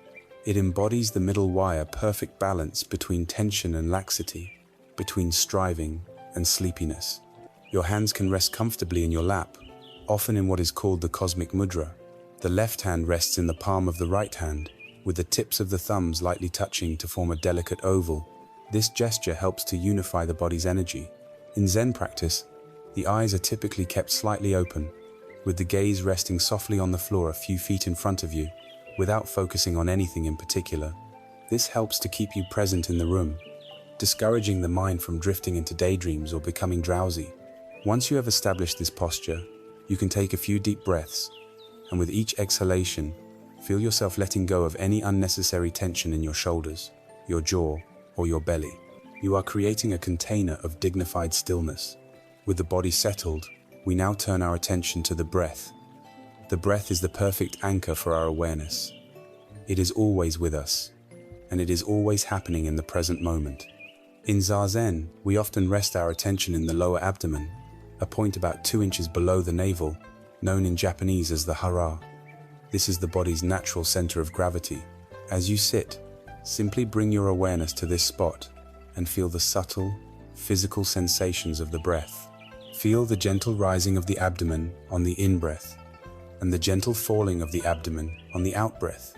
It embodies the middle wire perfect balance between tension and laxity, between striving and sleepiness. Your hands can rest comfortably in your lap, often in what is called the cosmic mudra. The left hand rests in the palm of the right hand, with the tips of the thumbs lightly touching to form a delicate oval. This gesture helps to unify the body's energy. In Zen practice, the eyes are typically kept slightly open, with the gaze resting softly on the floor a few feet in front of you, without focusing on anything in particular. This helps to keep you present in the room, discouraging the mind from drifting into daydreams or becoming drowsy. Once you have established this posture, you can take a few deep breaths, and with each exhalation, feel yourself letting go of any unnecessary tension in your shoulders, your jaw, or your belly. You are creating a container of dignified stillness. With the body settled, we now turn our attention to the breath. The breath is the perfect anchor for our awareness. It is always with us, and it is always happening in the present moment. In Zazen, we often rest our attention in the lower abdomen, a point about 2 inches below the navel, known in Japanese as the hara. This is the body's natural center of gravity. As you sit, simply bring your awareness to this spot and feel the subtle, physical sensations of the breath. Feel the gentle rising of the abdomen on the in-breath and the gentle falling of the abdomen on the out-breath.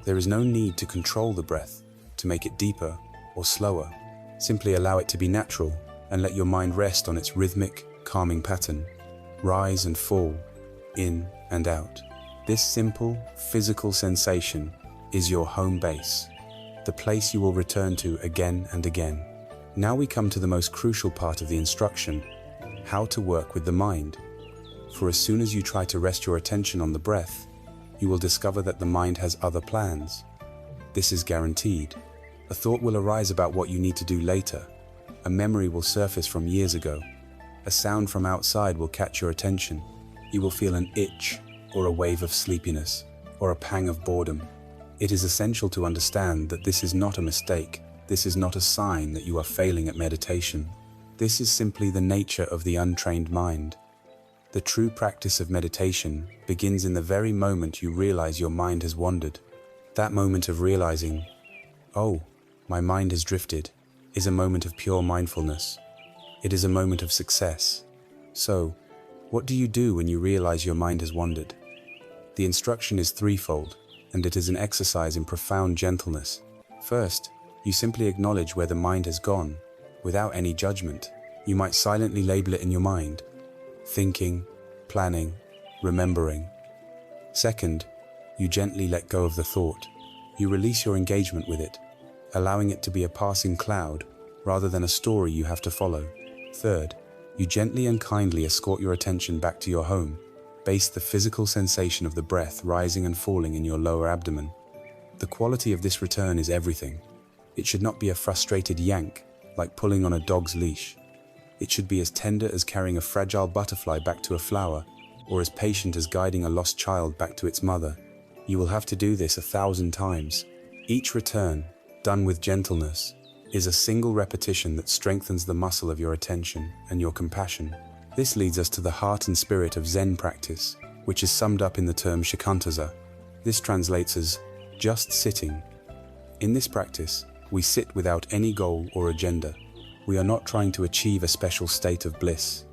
There is no need to control the breath, to make it deeper or slower. Simply allow it to be natural and let your mind rest on its rhythmic, calming pattern. Rise and fall, in and out. This simple, physical sensation is your home base, the place you will return to again and again. Now we come to the most crucial part of the instruction, how to work with the mind. For as soon as you try to rest your attention on the breath, you will discover that the mind has other plans. This is guaranteed. A thought will arise about what you need to do later. A memory will surface from years ago. A sound from outside will catch your attention. You will feel an itch, or a wave of sleepiness, or a pang of boredom. It is essential to understand that this is not a mistake. This is not a sign that you are failing at meditation. This is simply the nature of the untrained mind. The true practice of meditation begins in the very moment you realize your mind has wandered. That moment of realizing, oh, my mind has drifted, is a moment of pure mindfulness. It is a moment of success. So, what do you do when you realize your mind has wandered? The instruction is threefold, and it is an exercise in profound gentleness. First, you simply acknowledge where the mind has gone, without any judgment. You might silently label it in your mind, thinking, planning, remembering. Second, you gently let go of the thought. You release your engagement with it, allowing it to be a passing cloud rather than a story you have to follow. Third, you gently and kindly escort your attention back to your home, base the physical sensation of the breath rising and falling in your lower abdomen. The quality of this return is everything. It should not be a frustrated yank, like pulling on a dog's leash. It should be as tender as carrying a fragile butterfly back to a flower, or as patient as guiding a lost child back to its mother. You will have to do this 1,000 times. Each return, done with gentleness, is a single repetition that strengthens the muscle of your attention and your compassion. This leads us to the heart and spirit of Zen practice, which is summed up in the term shikantaza. This translates as just sitting. In this practice, we sit without any goal or agenda. We are not trying to achieve a special state of bliss.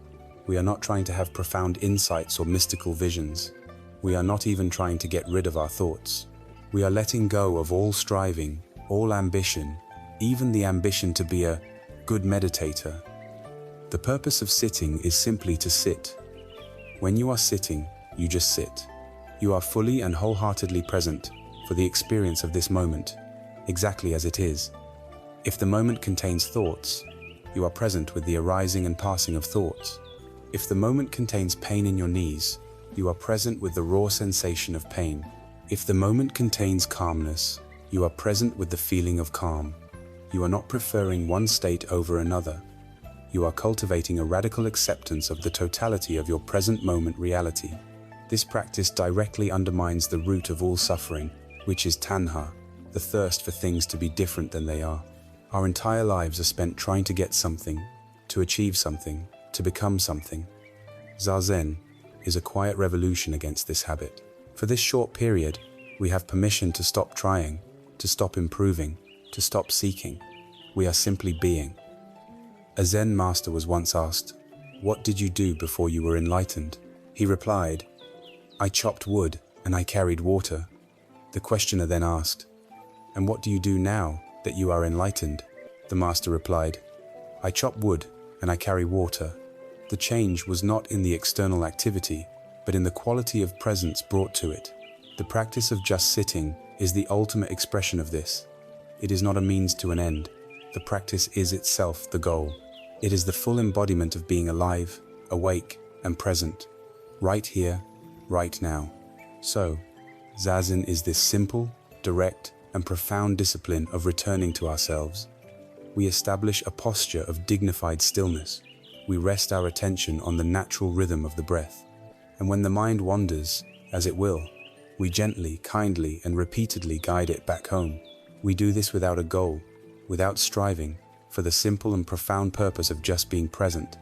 We are not trying to have profound insights or mystical visions. We are not even trying to get rid of our thoughts. We are letting go of all striving, all ambition, even the ambition to be a good meditator. The purpose of sitting is simply to sit. When you are sitting, you just sit. You are fully and wholeheartedly present for the experience of this moment, exactly as it is. If the moment contains thoughts, you are present with the arising and passing of thoughts. If the moment contains pain in your knees, you are present with the raw sensation of pain. If the moment contains calmness, you are present with the feeling of calm. You are not preferring one state over another. You are cultivating a radical acceptance of the totality of your present moment reality. This practice directly undermines the root of all suffering, which is tanha, the thirst for things to be different than they are. Our entire lives are spent trying to get something, to achieve something, to become something. Zazen is a quiet revolution against this habit. For this short period, we have permission to stop trying, to stop improving, to stop seeking. We are simply being. A Zen master was once asked, "What did you do before you were enlightened?" He replied, "I chopped wood and I carried water." The questioner then asked, "And what do you do now that you are enlightened?" The master replied, "I chop wood and I carry water." The change was not in the external activity, but in the quality of presence brought to it. The practice of just sitting is the ultimate expression of this. It is not a means to an end. The practice is itself the goal. It is the full embodiment of being alive, awake, and present, right here, right now. So, Zazen is this simple, direct, and profound discipline of returning to ourselves. We establish a posture of dignified stillness, we rest our attention on the natural rhythm of the breath. And when the mind wanders, as it will, we gently, kindly, and repeatedly guide it back home. We do this without a goal, without striving, for the simple and profound purpose of just being present.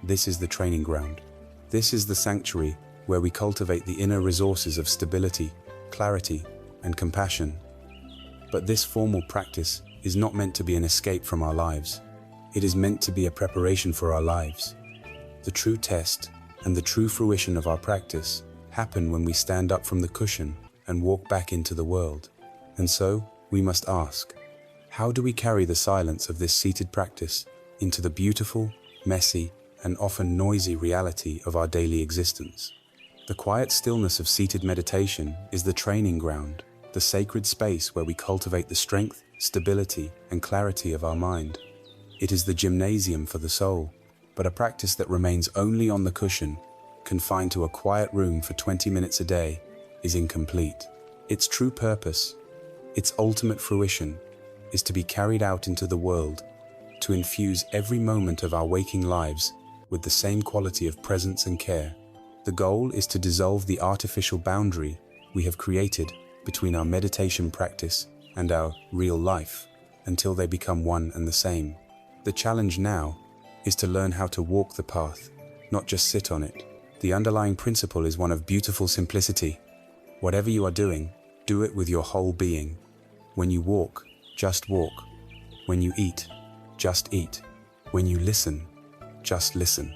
This is the training ground. This is the sanctuary where we cultivate the inner resources of stability, clarity, and compassion. But this formal practice is not meant to be an escape from our lives. It is meant to be a preparation for our lives. The true test and the true fruition of our practice happen when we stand up from the cushion and walk back into the world. And so, we must ask, how do we carry the silence of this seated practice into the beautiful, messy, and often noisy reality of our daily existence? The quiet stillness of seated meditation is the training ground, the sacred space where we cultivate the strength, stability, and clarity of our mind. It is the gymnasium for the soul, but a practice that remains only on the cushion, confined to a quiet room for 20 minutes a day, is incomplete. Its true purpose, its ultimate fruition, is to be carried out into the world, to infuse every moment of our waking lives with the same quality of presence and care. The goal is to dissolve the artificial boundary we have created between our meditation practice and our real life until they become one and the same. The challenge now is to learn how to walk the path, not just sit on it. The underlying principle is one of beautiful simplicity. Whatever you are doing, do it with your whole being. When you walk, just walk. When you eat, just eat. When you listen, just listen.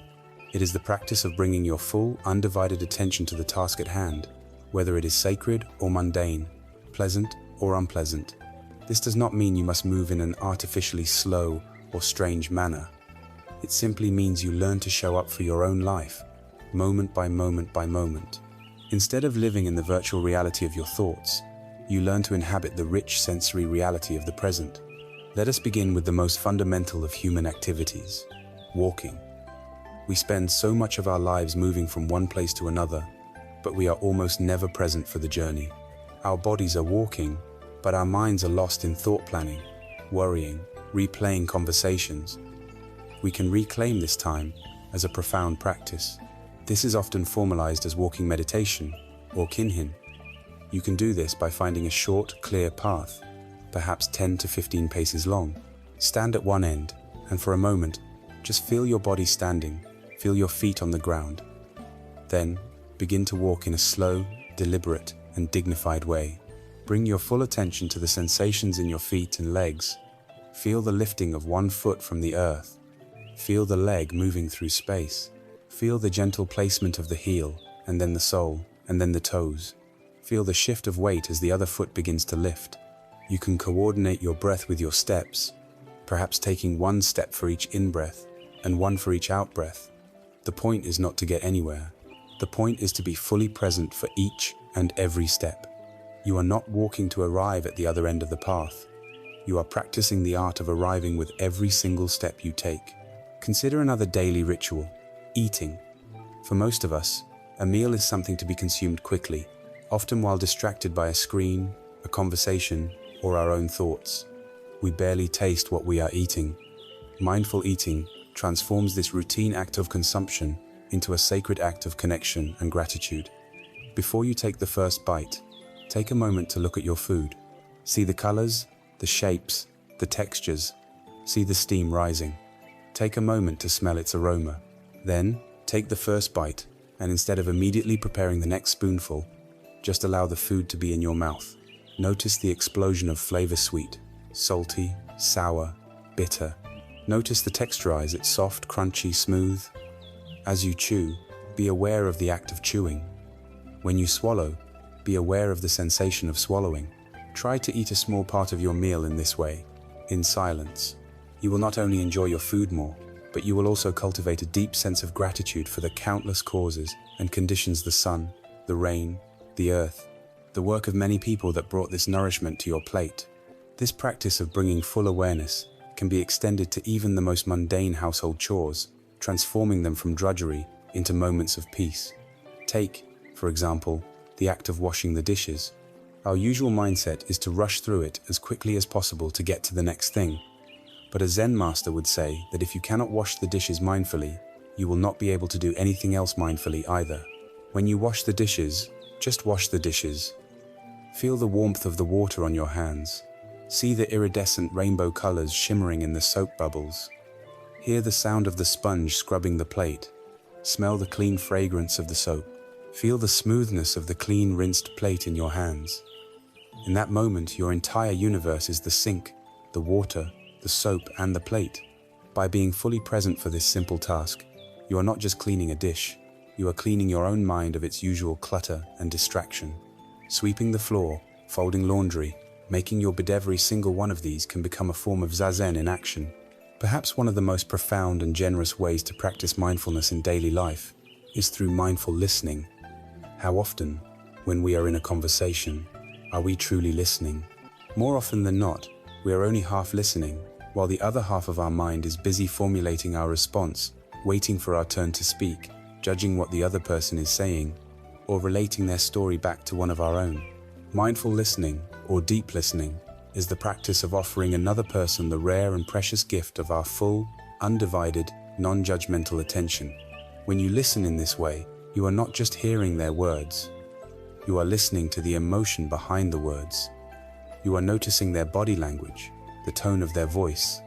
It is the practice of bringing your full, undivided attention to the task at hand, whether it is sacred or mundane, pleasant or unpleasant. This does not mean you must move in an artificially slow or strange manner. It simply means you learn to show up for your own life, moment by moment by moment. Instead of living in the virtual reality of your thoughts, you learn to inhabit the rich sensory reality of the present. Let us begin with the most fundamental of human activities, walking. We spend so much of our lives moving from one place to another, but we are almost never present for the journey. Our bodies are walking, but our minds are lost in thought planning, worrying, replaying conversations. We can reclaim this time as a profound practice. This is often formalized as walking meditation or kinhin. You can do this by finding a short, clear path, perhaps 10 to 15 paces long. Stand at one end, and for a moment, just feel your body standing, feel your feet on the ground. Then, begin to walk in a slow, deliberate, and dignified way. Bring your full attention to the sensations in your feet and legs. Feel the lifting of one foot from the earth. Feel the leg moving through space. Feel the gentle placement of the heel, and then the sole, and then the toes. Feel the shift of weight as the other foot begins to lift. You can coordinate your breath with your steps, perhaps taking one step for each in-breath and one for each out-breath. The point is not to get anywhere. The point is to be fully present for each and every step. You are not walking to arrive at the other end of the path. You are practicing the art of arriving with every single step you take. Consider another daily ritual, eating. For most of us, a meal is something to be consumed quickly, often while distracted by a screen, a conversation, or our own thoughts. We barely taste what we are eating. Mindful eating transforms this routine act of consumption into a sacred act of connection and gratitude. Before you take the first bite, take a moment to look at your food. See the colors, the shapes, the textures. See the steam rising. Take a moment to smell its aroma. Then, take the first bite, and instead of immediately preparing the next spoonful, just allow the food to be in your mouth. Notice the explosion of flavor: sweet, salty, sour, bitter. Notice the texture: is it soft, crunchy, smooth? As you chew, be aware of the act of chewing. When you swallow, be aware of the sensation of swallowing. Try to eat a small part of your meal in this way, in silence. You will not only enjoy your food more, but you will also cultivate a deep sense of gratitude for the countless causes and conditions: the sun, the rain, the earth, the work of many people that brought this nourishment to your plate. This practice of bringing full awareness can be extended to even the most mundane household chores, transforming them from drudgery into moments of peace. Take, for example, the act of washing the dishes. Our usual mindset is to rush through it as quickly as possible to get to the next thing. But a Zen master would say that if you cannot wash the dishes mindfully, you will not be able to do anything else mindfully either. When you wash the dishes, just wash the dishes. Feel the warmth of the water on your hands. See the iridescent rainbow colors shimmering in the soap bubbles. Hear the sound of the sponge scrubbing the plate. Smell the clean fragrance of the soap. Feel the smoothness of the clean rinsed plate in your hands. In that moment, your entire universe is the sink, the water, the soap, and the plate. By being fully present for this simple task, you are not just cleaning a dish, you are cleaning your own mind of its usual clutter and distraction. Sweeping the floor, folding laundry, making your bed, every single one of these can become a form of zazen in action. Perhaps one of the most profound and generous ways to practice mindfulness in daily life is through mindful listening. How often, when we are in a conversation, are we truly listening? More often than not, we are only half listening, while the other half of our mind is busy formulating our response, waiting for our turn to speak, judging what the other person is saying, or relating their story back to one of our own. Mindful listening, or deep listening, is the practice of offering another person the rare and precious gift of our full, undivided, non-judgmental attention. When you listen in this way, you are not just hearing their words. You are listening to the emotion behind the words. You are noticing their body language, the tone of their voice.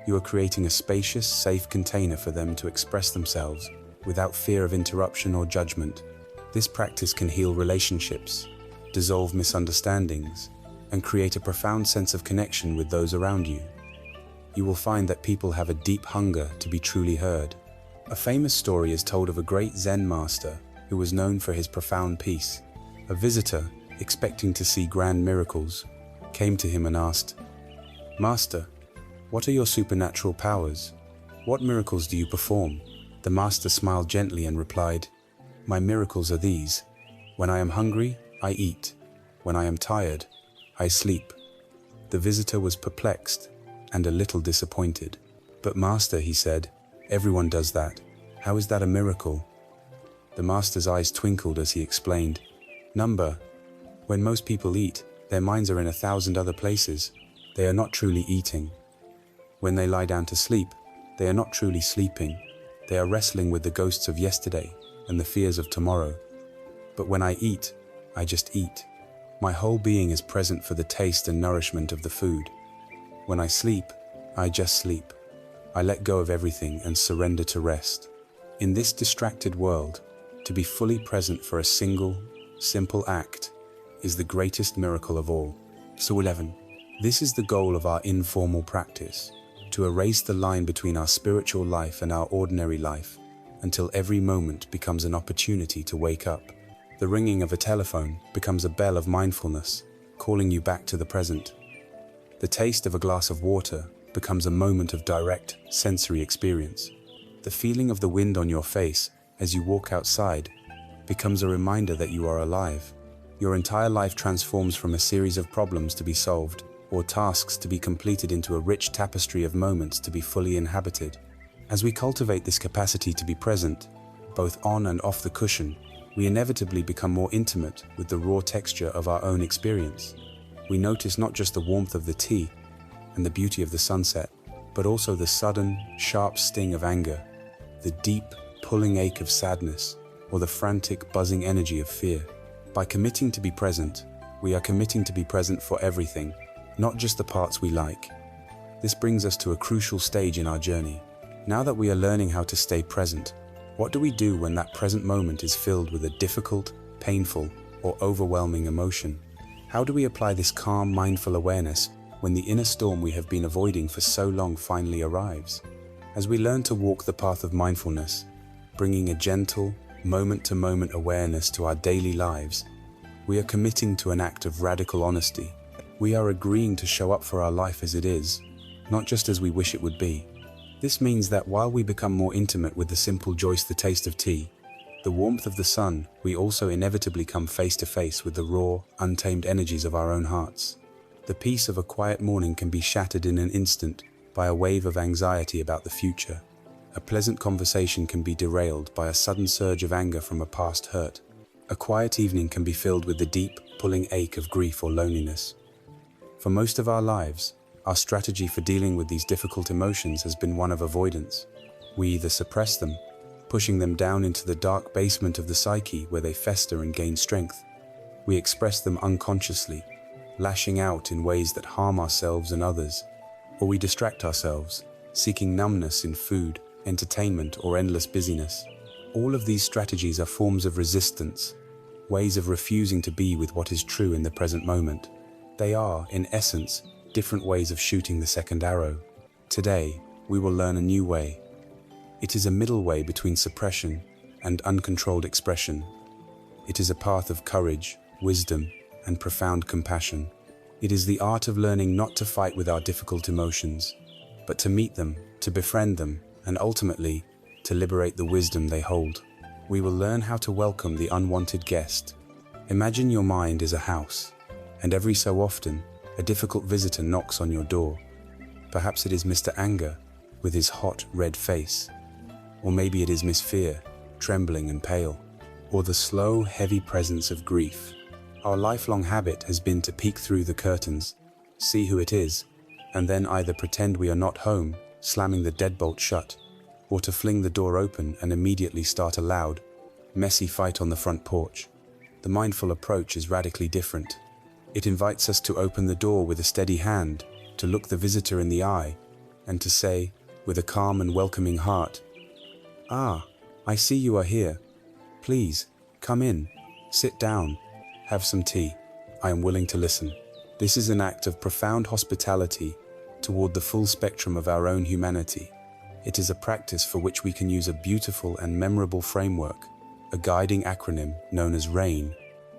You are creating a spacious, safe container for them to express themselves without fear of interruption or judgment. This practice can heal relationships, dissolve misunderstandings, and create a profound sense of connection with those around you. You will find that people have a deep hunger to be truly heard. A famous story is told of a great Zen master who was known for his profound peace. A visitor, expecting to see grand miracles, came to him and asked, "Master, what are your supernatural powers? What miracles do you perform?" The master smiled gently and replied, "My miracles are these. When I am hungry, I eat. When I am tired, I sleep." The visitor was perplexed and a little disappointed. "But master," he said, "everyone does that. How is that a miracle?" The master's eyes twinkled as he explained, "Number, when most people eat, their minds are in 1,000 other places. They are not truly eating. When they lie down to sleep, they are not truly sleeping. They are wrestling with the ghosts of yesterday and the fears of tomorrow. But when I eat, I just eat. My whole being is present for the taste and nourishment of the food. When I sleep, I just sleep. I let go of everything and surrender to rest." In this distracted world, to be fully present for a single, simple act is the greatest miracle of all. So 11. This is the goal of our informal practice, to erase the line between our spiritual life and our ordinary life, until every moment becomes an opportunity to wake up. The ringing of a telephone becomes a bell of mindfulness, calling you back to the present. The taste of a glass of water becomes a moment of direct sensory experience. The feeling of the wind on your face as you walk outside becomes a reminder that you are alive. Your entire life transforms from a series of problems to be solved, or tasks to be completed, into a rich tapestry of moments to be fully inhabited. As we cultivate this capacity to be present, both on and off the cushion, we inevitably become more intimate with the raw texture of our own experience. We notice not just the warmth of the tea and the beauty of the sunset, but also the sudden, sharp sting of anger, the deep, pulling ache of sadness, or the frantic, buzzing energy of fear. By committing to be present, we are committing to be present for everything, not just the parts we like. This brings us to a crucial stage in our journey. Now that we are learning how to stay present, what do we do when that present moment is filled with a difficult, painful, or overwhelming emotion? How do we apply this calm, mindful awareness when the inner storm we have been avoiding for so long finally arrives? As we learn to walk the path of mindfulness, bringing a gentle, moment-to-moment awareness to our daily lives, we are committing to an act of radical honesty. We are agreeing to show up for our life as it is, not just as we wish it would be. This means that while we become more intimate with the simple joys, the taste of tea, the warmth of the sun, we also inevitably come face to face with the raw, untamed energies of our own hearts. The peace of a quiet morning can be shattered in an instant by a wave of anxiety about the future. A pleasant conversation can be derailed by a sudden surge of anger from a past hurt. A quiet evening can be filled with the deep, pulling ache of grief or loneliness. For most of our lives, Our strategy for dealing with these difficult emotions has been one of avoidance. We either suppress them, pushing them down into the dark basement of the psyche where they fester and gain strength. We express them unconsciously, lashing out in ways that harm ourselves and others. Or we distract ourselves, seeking numbness in food, entertainment, or endless busyness. All of these strategies are forms of resistance, ways of refusing to be with what is true in the present moment. They are, in essence, different ways of shooting the second arrow. Today, we will learn a new way. It is a middle way between suppression and uncontrolled expression. It is a path of courage, wisdom, and profound compassion. It is the art of learning not to fight with our difficult emotions, but to meet them, to befriend them, and ultimately, to liberate the wisdom they hold. We will learn how to welcome the unwanted guest. Imagine your mind is a house, and every so often, a difficult visitor knocks on your door. Perhaps it is Mr. Anger, with his hot, red face. Or maybe it is Miss Fear, trembling and pale. Or the slow, heavy presence of grief. Our lifelong habit has been to peek through the curtains, see who it is, and then either pretend we are not home, slamming the deadbolt shut, or to fling the door open and immediately start a loud, messy fight on the front porch. The mindful approach is radically different. It invites us to open the door with a steady hand, to look the visitor in the eye, and to say, with a calm and welcoming heart, "Ah, I see you are here. Please, come in, sit down, have some tea. I am willing to listen." This is an act of profound hospitality toward the full spectrum of our own humanity. It is a practice for which we can use a beautiful and memorable framework, a guiding acronym known as RAIN.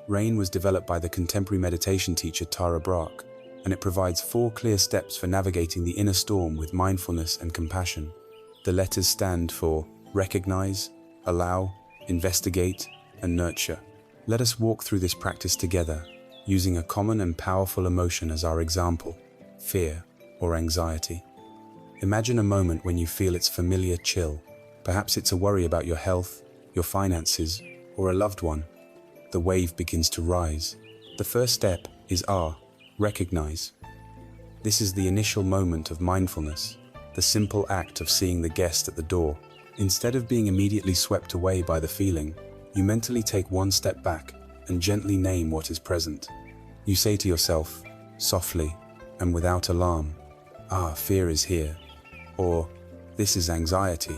RAIN was developed by the contemporary meditation teacher Tara Brach, and it provides 4 clear steps for navigating the inner storm with mindfulness and compassion. The letters stand for recognize, allow, investigate, and nurture. Let us walk through this practice together, using a common and powerful emotion as our example, fear or anxiety. Imagine a moment when you feel its familiar chill. Perhaps it's a worry about your health, your finances, or a loved one. The wave begins to rise. The first step is recognize. This is the initial moment of mindfulness, the simple act of seeing the guest at the door. Instead of being immediately swept away by the feeling, you mentally take one step back and gently name what is present. You say to yourself, softly and without alarm, fear is here, or this is anxiety.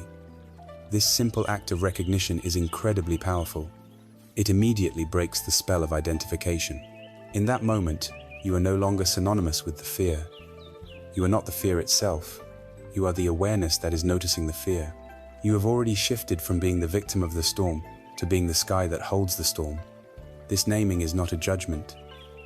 This simple act of recognition is incredibly powerful. It immediately breaks the spell of identification. In that moment, you are no longer synonymous with the fear. You are not the fear itself. You are the awareness that is noticing the fear. You have already shifted from being the victim of the storm to being the sky that holds the storm. This naming is not a judgment.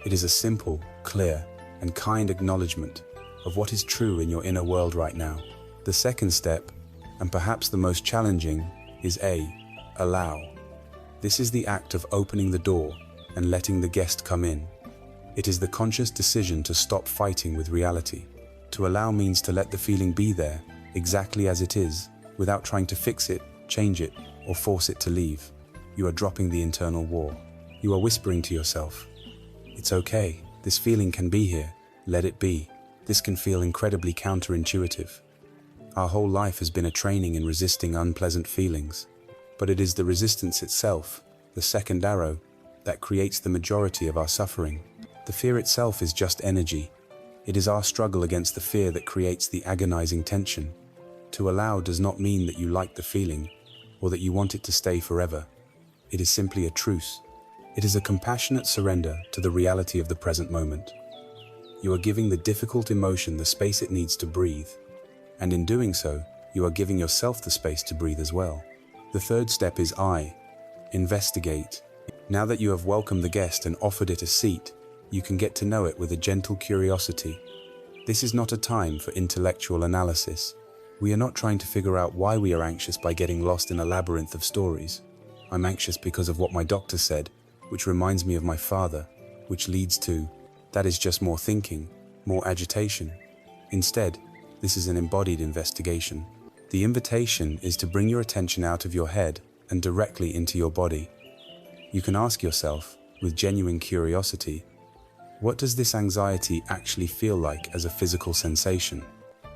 It is a simple, clear, and kind acknowledgement of what is true in your inner world right now. The second step, and perhaps the most challenging, is allow. This is the act of opening the door and letting the guest come in. It is the conscious decision to stop fighting with reality. To allow means to let the feeling be there, exactly as it is, without trying to fix it, change it, or force it to leave. You are dropping the internal war. You are whispering to yourself, "It's okay, this feeling can be here, let it be." This can feel incredibly counterintuitive. Our whole life has been a training in resisting unpleasant feelings, but it is the resistance itself, the second arrow, that creates the majority of our suffering. The fear itself is just energy. It is our struggle against the fear that creates the agonizing tension. To allow does not mean that you like the feeling, or that you want it to stay forever. It is simply a truce. It is a compassionate surrender to the reality of the present moment. You are giving the difficult emotion the space it needs to breathe, and in doing so, you are giving yourself the space to breathe as well. The third step is investigate. Now that you have welcomed the guest and offered it a seat, you can get to know it with a gentle curiosity. This is not a time for intellectual analysis. We are not trying to figure out why we are anxious by getting lost in a labyrinth of stories. I'm anxious because of what my doctor said, which reminds me of my father, which leads to, that is just more thinking, more agitation. Instead, this is an embodied investigation. The invitation is to bring your attention out of your head and directly into your body. You can ask yourself, with genuine curiosity, What does this anxiety actually feel like as a physical sensation?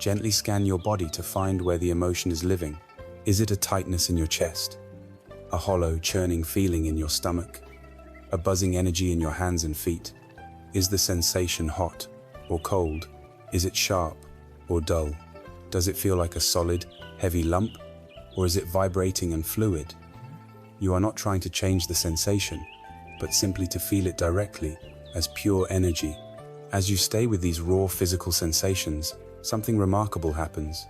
Gently scan your body to find where the emotion is living. Is it a tightness in your chest? A hollow, churning feeling in your stomach? A buzzing energy in your hands and feet? Is the sensation hot or cold? Is it sharp or dull? Does it feel like a solid, heavy lump? Or is it vibrating and fluid? You are not trying to change the sensation, but simply to feel it directly as pure energy. As you stay with these raw physical sensations, something remarkable happens.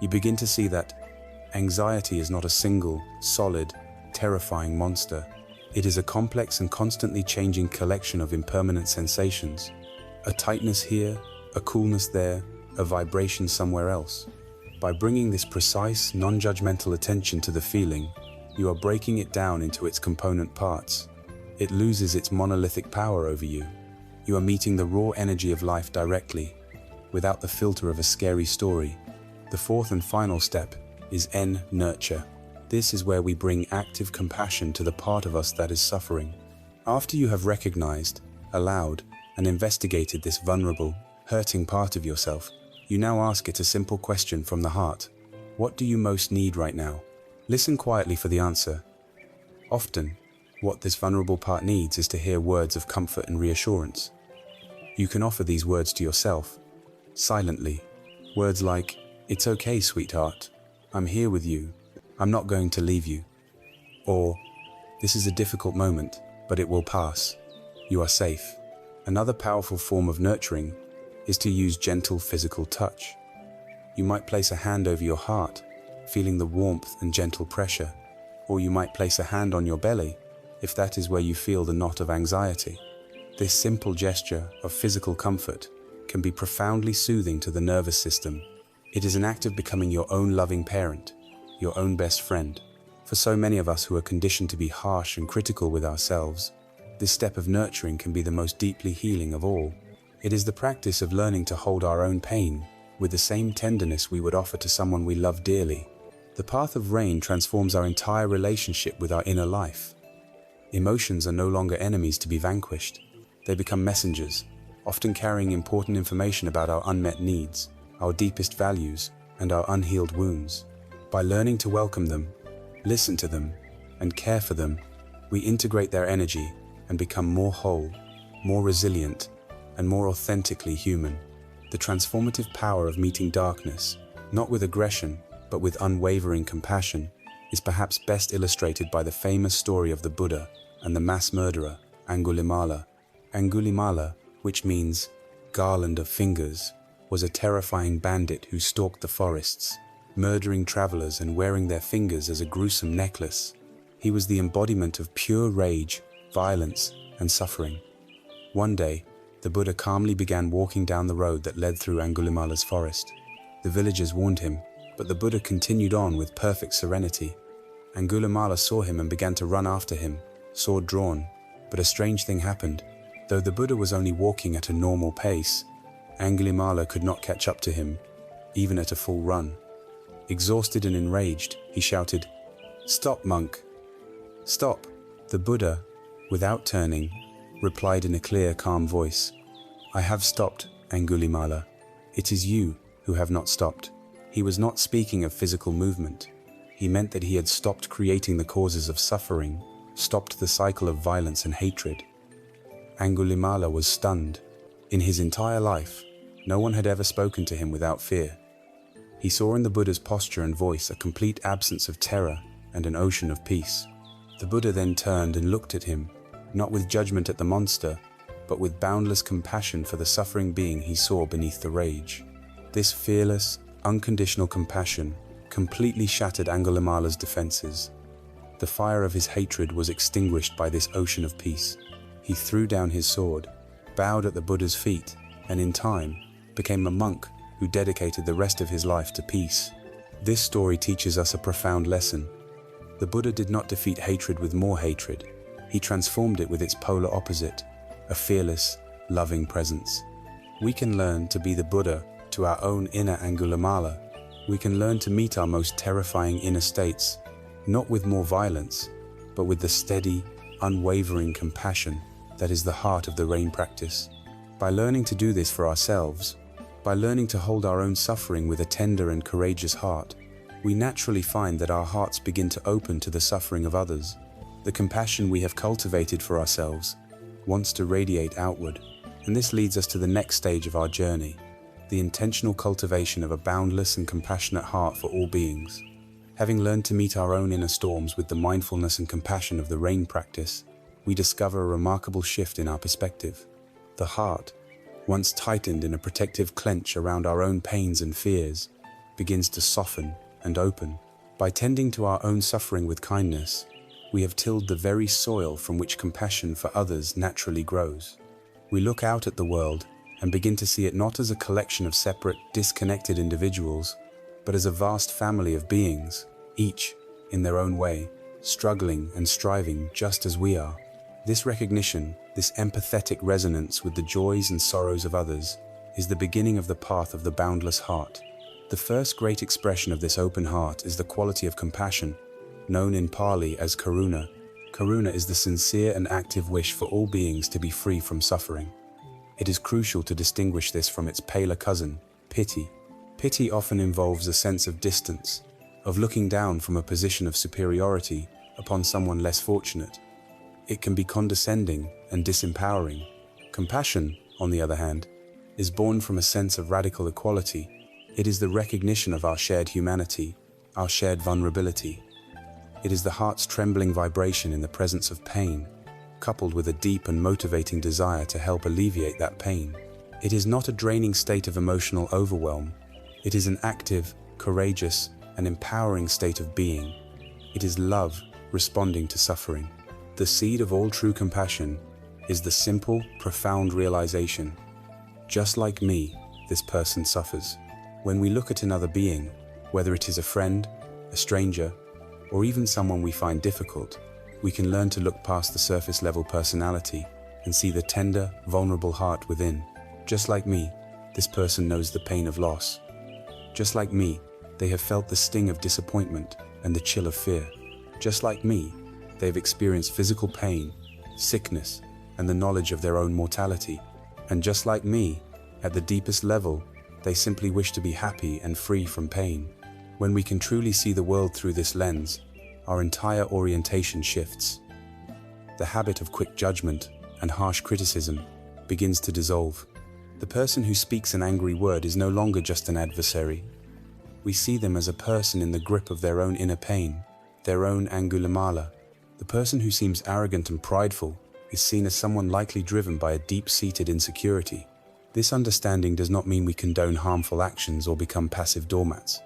You begin to see that anxiety is not a single, solid, terrifying monster. It is a complex and constantly changing collection of impermanent sensations. A tightness here, a coolness there, a vibration somewhere else. By bringing this precise, non-judgmental attention to the feeling, you are breaking it down into its component parts. It loses its monolithic power over you. You are meeting the raw energy of life directly, without the filter of a scary story. The fourth and final step is nurture. This is where we bring active compassion to the part of us that is suffering. After you have recognized, allowed, and investigated this vulnerable, hurting part of yourself, you now ask it a simple question from the heart. What do you most need right now? Listen quietly for the answer. Often, what this vulnerable part needs is to hear words of comfort and reassurance. You can offer these words to yourself, silently. Words like, "It's okay, sweetheart. I'm here with you. I'm not going to leave you." Or, "This is a difficult moment, but it will pass. You are safe." Another powerful form of nurturing is to use gentle physical touch. You might place a hand over your heart, feeling the warmth and gentle pressure. Or you might place a hand on your belly, if that is where you feel the knot of anxiety. This simple gesture of physical comfort can be profoundly soothing to the nervous system. It is an act of becoming your own loving parent, your own best friend. For so many of us who are conditioned to be harsh and critical with ourselves, this step of nurturing can be the most deeply healing of all. It is the practice of learning to hold our own pain with the same tenderness we would offer to someone we love dearly. The path of rain transforms our entire relationship with our inner life. Emotions are no longer enemies to be vanquished. They become messengers, often carrying important information about our unmet needs, our deepest values, and our unhealed wounds. By learning to welcome them, listen to them, and care for them, we integrate their energy and become more whole, more resilient, and more authentically human. The transformative power of meeting darkness, not with aggression, but with unwavering compassion, is perhaps best illustrated by the famous story of the Buddha and the mass murderer, Angulimala. Angulimala, which means garland of fingers, was a terrifying bandit who stalked the forests, murdering travelers and wearing their fingers as a gruesome necklace. He was the embodiment of pure rage, violence, and suffering. One day, the Buddha calmly began walking down the road that led through Angulimala's forest. The villagers warned him, but the Buddha continued on with perfect serenity. Angulimala saw him and began to run after him, sword drawn, but a strange thing happened. Though the Buddha was only walking at a normal pace, Angulimala could not catch up to him, even at a full run. Exhausted and enraged, he shouted, "Stop, monk! Stop!" The Buddha, without turning, replied in a clear, calm voice, "I have stopped, Angulimala. It is you who have not stopped." He was not speaking of physical movement. He meant that he had stopped creating the causes of suffering, stopped the cycle of violence and hatred. Angulimala was stunned. In his entire life, no one had ever spoken to him without fear. He saw in the Buddha's posture and voice a complete absence of terror and an ocean of peace. The Buddha then turned and looked at him, not with judgment at the monster, but with boundless compassion for the suffering being he saw beneath the rage. This fearless, unconditional compassion completely shattered Angulimala's defenses. The fire of his hatred was extinguished by this ocean of peace. He threw down his sword, bowed at the Buddha's feet, and in time became a monk who dedicated the rest of his life to peace. This story teaches us a profound lesson. The Buddha did not defeat hatred with more hatred. He transformed it with its polar opposite, a fearless, loving presence. We can learn to be the Buddha to our own inner Angulimala. We can learn to meet our most terrifying inner states, not with more violence, but with the steady, unwavering compassion that is the heart of the rain practice. By learning to do this for ourselves, by learning to hold our own suffering with a tender and courageous heart, we naturally find that our hearts begin to open to the suffering of others. The compassion we have cultivated for ourselves wants to radiate outward, and this leads us to the next stage of our journey, the intentional cultivation of a boundless and compassionate heart for all beings. Having learned to meet our own inner storms with the mindfulness and compassion of the rain practice, we discover a remarkable shift in our perspective. The heart, once tightened in a protective clench around our own pains and fears, begins to soften and open. By tending to our own suffering with kindness, we have tilled the very soil from which compassion for others naturally grows. We look out at the world and begin to see it not as a collection of separate, disconnected individuals, but as a vast family of beings, each, in their own way, struggling and striving just as we are. This recognition, this empathetic resonance with the joys and sorrows of others, is the beginning of the path of the boundless heart. The first great expression of this open heart is the quality of compassion, known in Pali as karuna. Karuna is the sincere and active wish for all beings to be free from suffering. It is crucial to distinguish this from its paler cousin, pity. Pity often involves a sense of distance, of looking down from a position of superiority upon someone less fortunate. It can be condescending and disempowering. Compassion, on the other hand, is born from a sense of radical equality. It is the recognition of our shared humanity, our shared vulnerability. It is the heart's trembling vibration in the presence of pain, coupled with a deep and motivating desire to help alleviate that pain. It is not a draining state of emotional overwhelm. It is an active, courageous, and empowering state of being. It is love responding to suffering. The seed of all true compassion is the simple, profound realization: just like me, this person suffers. When we look at another being, whether it is a friend, a stranger, or even someone we find difficult, we can learn to look past the surface-level personality and see the tender, vulnerable heart within. Just like me, this person knows the pain of loss. Just like me, they have felt the sting of disappointment and the chill of fear. Just like me, they have experienced physical pain, sickness, and the knowledge of their own mortality. And just like me, at the deepest level, they simply wish to be happy and free from pain. When we can truly see the world through this lens, our entire orientation shifts. The habit of quick judgment and harsh criticism begins to dissolve. The person who speaks an angry word is no longer just an adversary. We see them as a person in the grip of their own inner pain, their own angulimala. The person who seems arrogant and prideful is seen as someone likely driven by a deep-seated insecurity. This understanding does not mean we condone harmful actions or become passive doormats.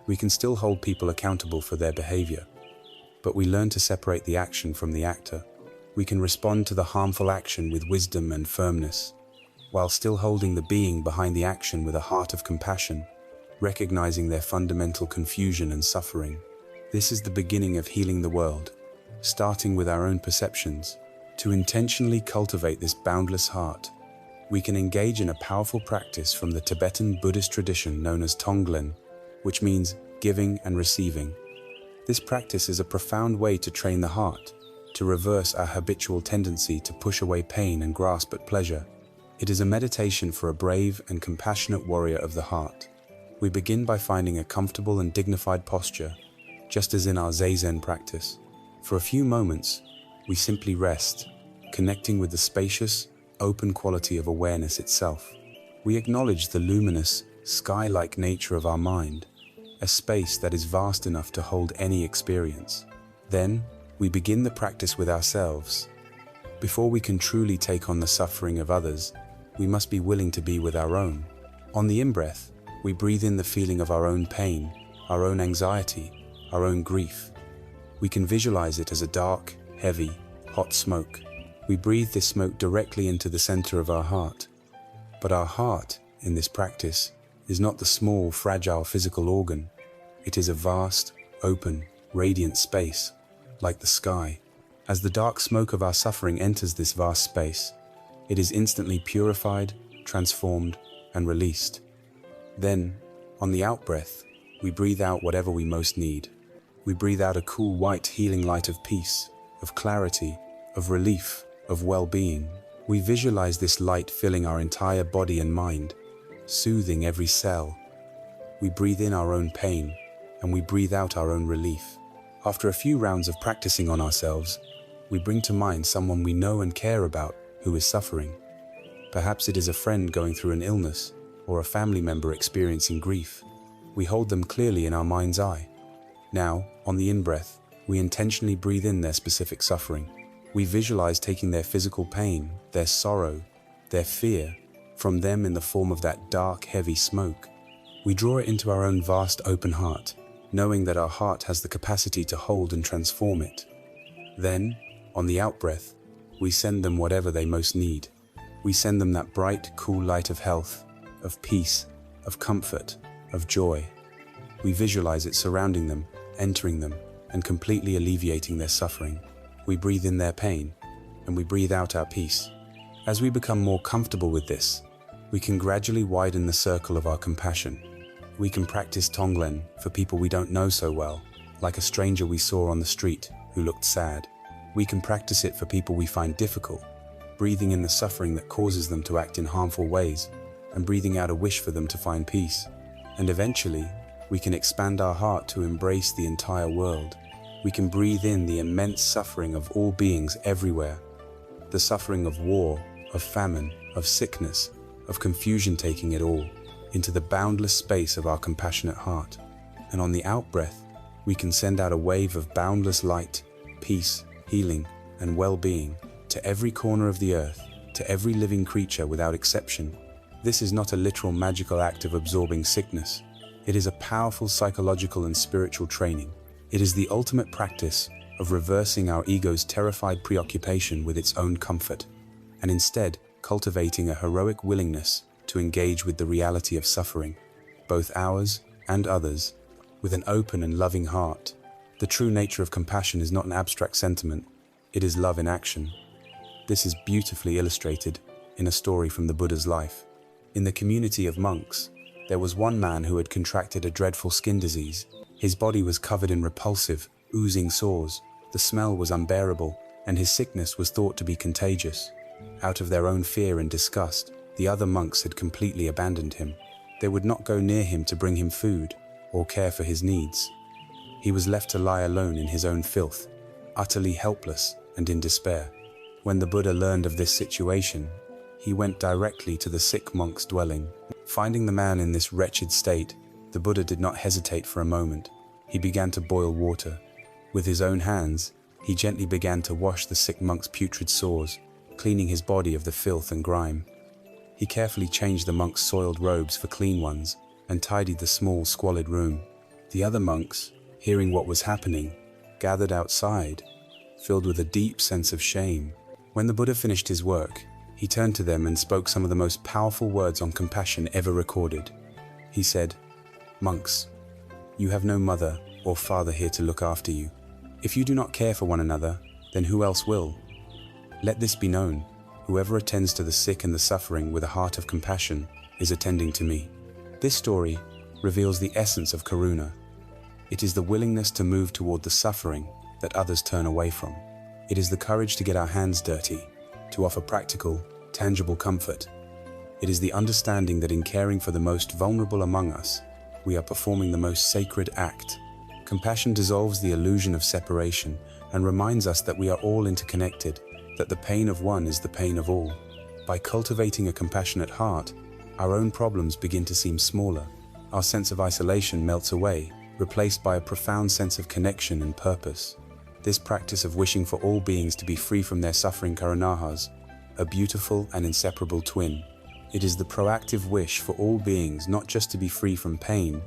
We can still hold people accountable for their behavior, but we learn to separate the action from the actor. We can respond to the harmful action with wisdom and firmness, while still holding the being behind the action with a heart of compassion, recognizing their fundamental confusion and suffering. This is the beginning of healing the world, starting with our own perceptions. To intentionally cultivate this boundless heart, we can engage in a powerful practice from the Tibetan Buddhist tradition known as Tonglen, which means giving and receiving. This practice is a profound way to train the heart, to reverse our habitual tendency to push away pain and grasp at pleasure. It is a meditation for a brave and compassionate warrior of the heart. We begin by finding a comfortable and dignified posture, just as in our Zazen practice. For a few moments, we simply rest, connecting with the spacious, open quality of awareness itself. We acknowledge the luminous, sky-like nature of our mind, a space that is vast enough to hold any experience. Then, we begin the practice with ourselves. Before we can truly take on the suffering of others, we must be willing to be with our own. On the in-breath, we breathe in the feeling of our own pain, our own anxiety, our own grief. We can visualize it as a dark, heavy, hot smoke. We breathe this smoke directly into the center of our heart. But our heart, in this practice, is not the small, fragile physical organ. It is a vast, open, radiant space, like the sky. As the dark smoke of our suffering enters this vast space, it is instantly purified, transformed, and released. Then, on the out-breath, we breathe out whatever we most need. We breathe out a cool, white, healing light of peace, of clarity, of relief, of well-being. We visualize this light filling our entire body and mind, soothing every cell. We breathe in our own pain, and we breathe out our own relief. After a few rounds of practicing on ourselves, we bring to mind someone we know and care about who is suffering. Perhaps it is a friend going through an illness, or a family member experiencing grief. We hold them clearly in our mind's eye. Now, on the in-breath, we intentionally breathe in their specific suffering. We visualize taking their physical pain, their sorrow, their fear, from them in the form of that dark, heavy smoke. We draw it into our own vast open heart, knowing that our heart has the capacity to hold and transform it. Then, on the out-breath, we send them whatever they most need. We send them that bright, cool light of health, of peace, of comfort, of joy. We visualize it surrounding them, entering them, and completely alleviating their suffering. We breathe in their pain, and we breathe out our peace. As we become more comfortable with this, we can gradually widen the circle of our compassion. We can practice Tonglen for people we don't know so well, like a stranger we saw on the street who looked sad. We can practice it for people we find difficult, breathing in the suffering that causes them to act in harmful ways, and breathing out a wish for them to find peace. And eventually, we can expand our heart to embrace the entire world. We can breathe in the immense suffering of all beings everywhere. The suffering of war, of famine, of sickness, of confusion, taking it all into the boundless space of our compassionate heart. And on the out-breath, we can send out a wave of boundless light, peace, healing, and well-being to every corner of the earth, to every living creature without exception. This is not a literal magical act of absorbing sickness. It is a powerful psychological and spiritual training. It is the ultimate practice of reversing our ego's terrified preoccupation with its own comfort, and instead cultivating a heroic willingness to engage with the reality of suffering, both ours and others, with an open and loving heart. The true nature of compassion is not an abstract sentiment, it is love in action. This is beautifully illustrated in a story from the Buddha's life. In the community of monks, there was one man who had contracted a dreadful skin disease. His body was covered in repulsive, oozing sores. The smell was unbearable, and his sickness was thought to be contagious. Out of their own fear and disgust, the other monks had completely abandoned him. They would not go near him to bring him food or care for his needs. He was left to lie alone in his own filth, utterly helpless and in despair. When the Buddha learned of this situation, he went directly to the sick monk's dwelling. Finding the man in this wretched state, the Buddha did not hesitate for a moment. He began to boil water. With his own hands, he gently began to wash the sick monk's putrid sores, cleaning his body of the filth and grime. He carefully changed the monk's soiled robes for clean ones and tidied the small, squalid room. The other monks, hearing what was happening, gathered outside, filled with a deep sense of shame. When the Buddha finished his work, he turned to them and spoke some of the most powerful words on compassion ever recorded. He said, "Monks, you have no mother or father here to look after you. If you do not care for one another, then who else will? Let this be known, whoever attends to the sick and the suffering with a heart of compassion is attending to me." This story reveals the essence of karuna. It is the willingness to move toward the suffering that others turn away from. It is the courage to get our hands dirty, to offer practical, tangible comfort. It is the understanding that in caring for the most vulnerable among us, we are performing the most sacred act. Compassion dissolves the illusion of separation and reminds us that we are all interconnected, that the pain of one is the pain of all. By cultivating a compassionate heart, our own problems begin to seem smaller. Our sense of isolation melts away, replaced by a profound sense of connection and purpose. This practice of wishing for all beings to be free from their suffering karunahas, a beautiful and inseparable twin. It is the proactive wish for all beings not just to be free from pain,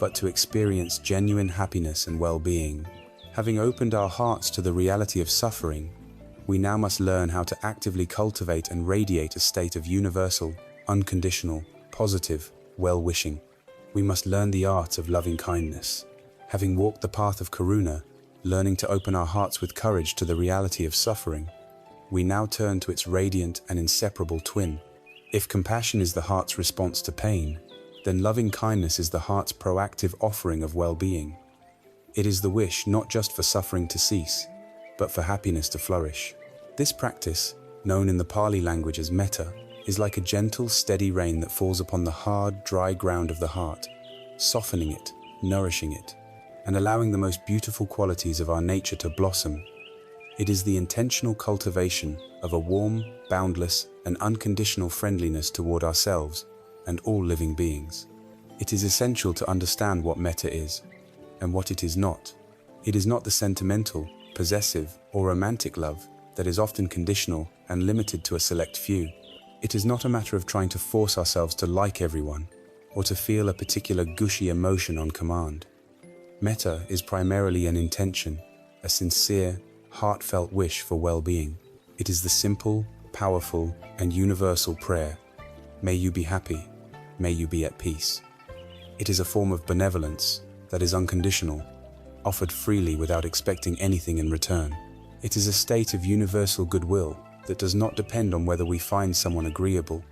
but to experience genuine happiness and well-being. Having opened our hearts to the reality of suffering, we now must learn how to actively cultivate and radiate a state of universal, unconditional, positive, well-wishing. We must learn the art of loving kindness. Having walked the path of karuna, learning to open our hearts with courage to the reality of suffering, we now turn to its radiant and inseparable twin. If compassion is the heart's response to pain, then loving kindness is the heart's proactive offering of well-being. It is the wish not just for suffering to cease, but for happiness to flourish. This practice known in the Pali language as metta, is like a gentle, steady rain that falls upon the hard, dry ground of the heart, softening it, nourishing it, and allowing the most beautiful qualities of our nature to blossom. It is the intentional cultivation of a warm, boundless, and unconditional friendliness toward ourselves and all living beings. It is essential to understand what metta is and what it is not. It is not the sentimental, possessive, or romantic love that is often conditional and limited to a select few. It is not a matter of trying to force ourselves to like everyone or to feel a particular gushy emotion on command. Metta is primarily an intention, a sincere, heartfelt wish for well-being. It is the simple, powerful, and universal prayer, "May you be happy, may you be at peace." It is a form of benevolence that is unconditional, offered freely without expecting anything in return. It is a state of universal goodwill that does not depend on whether we find someone agreeable,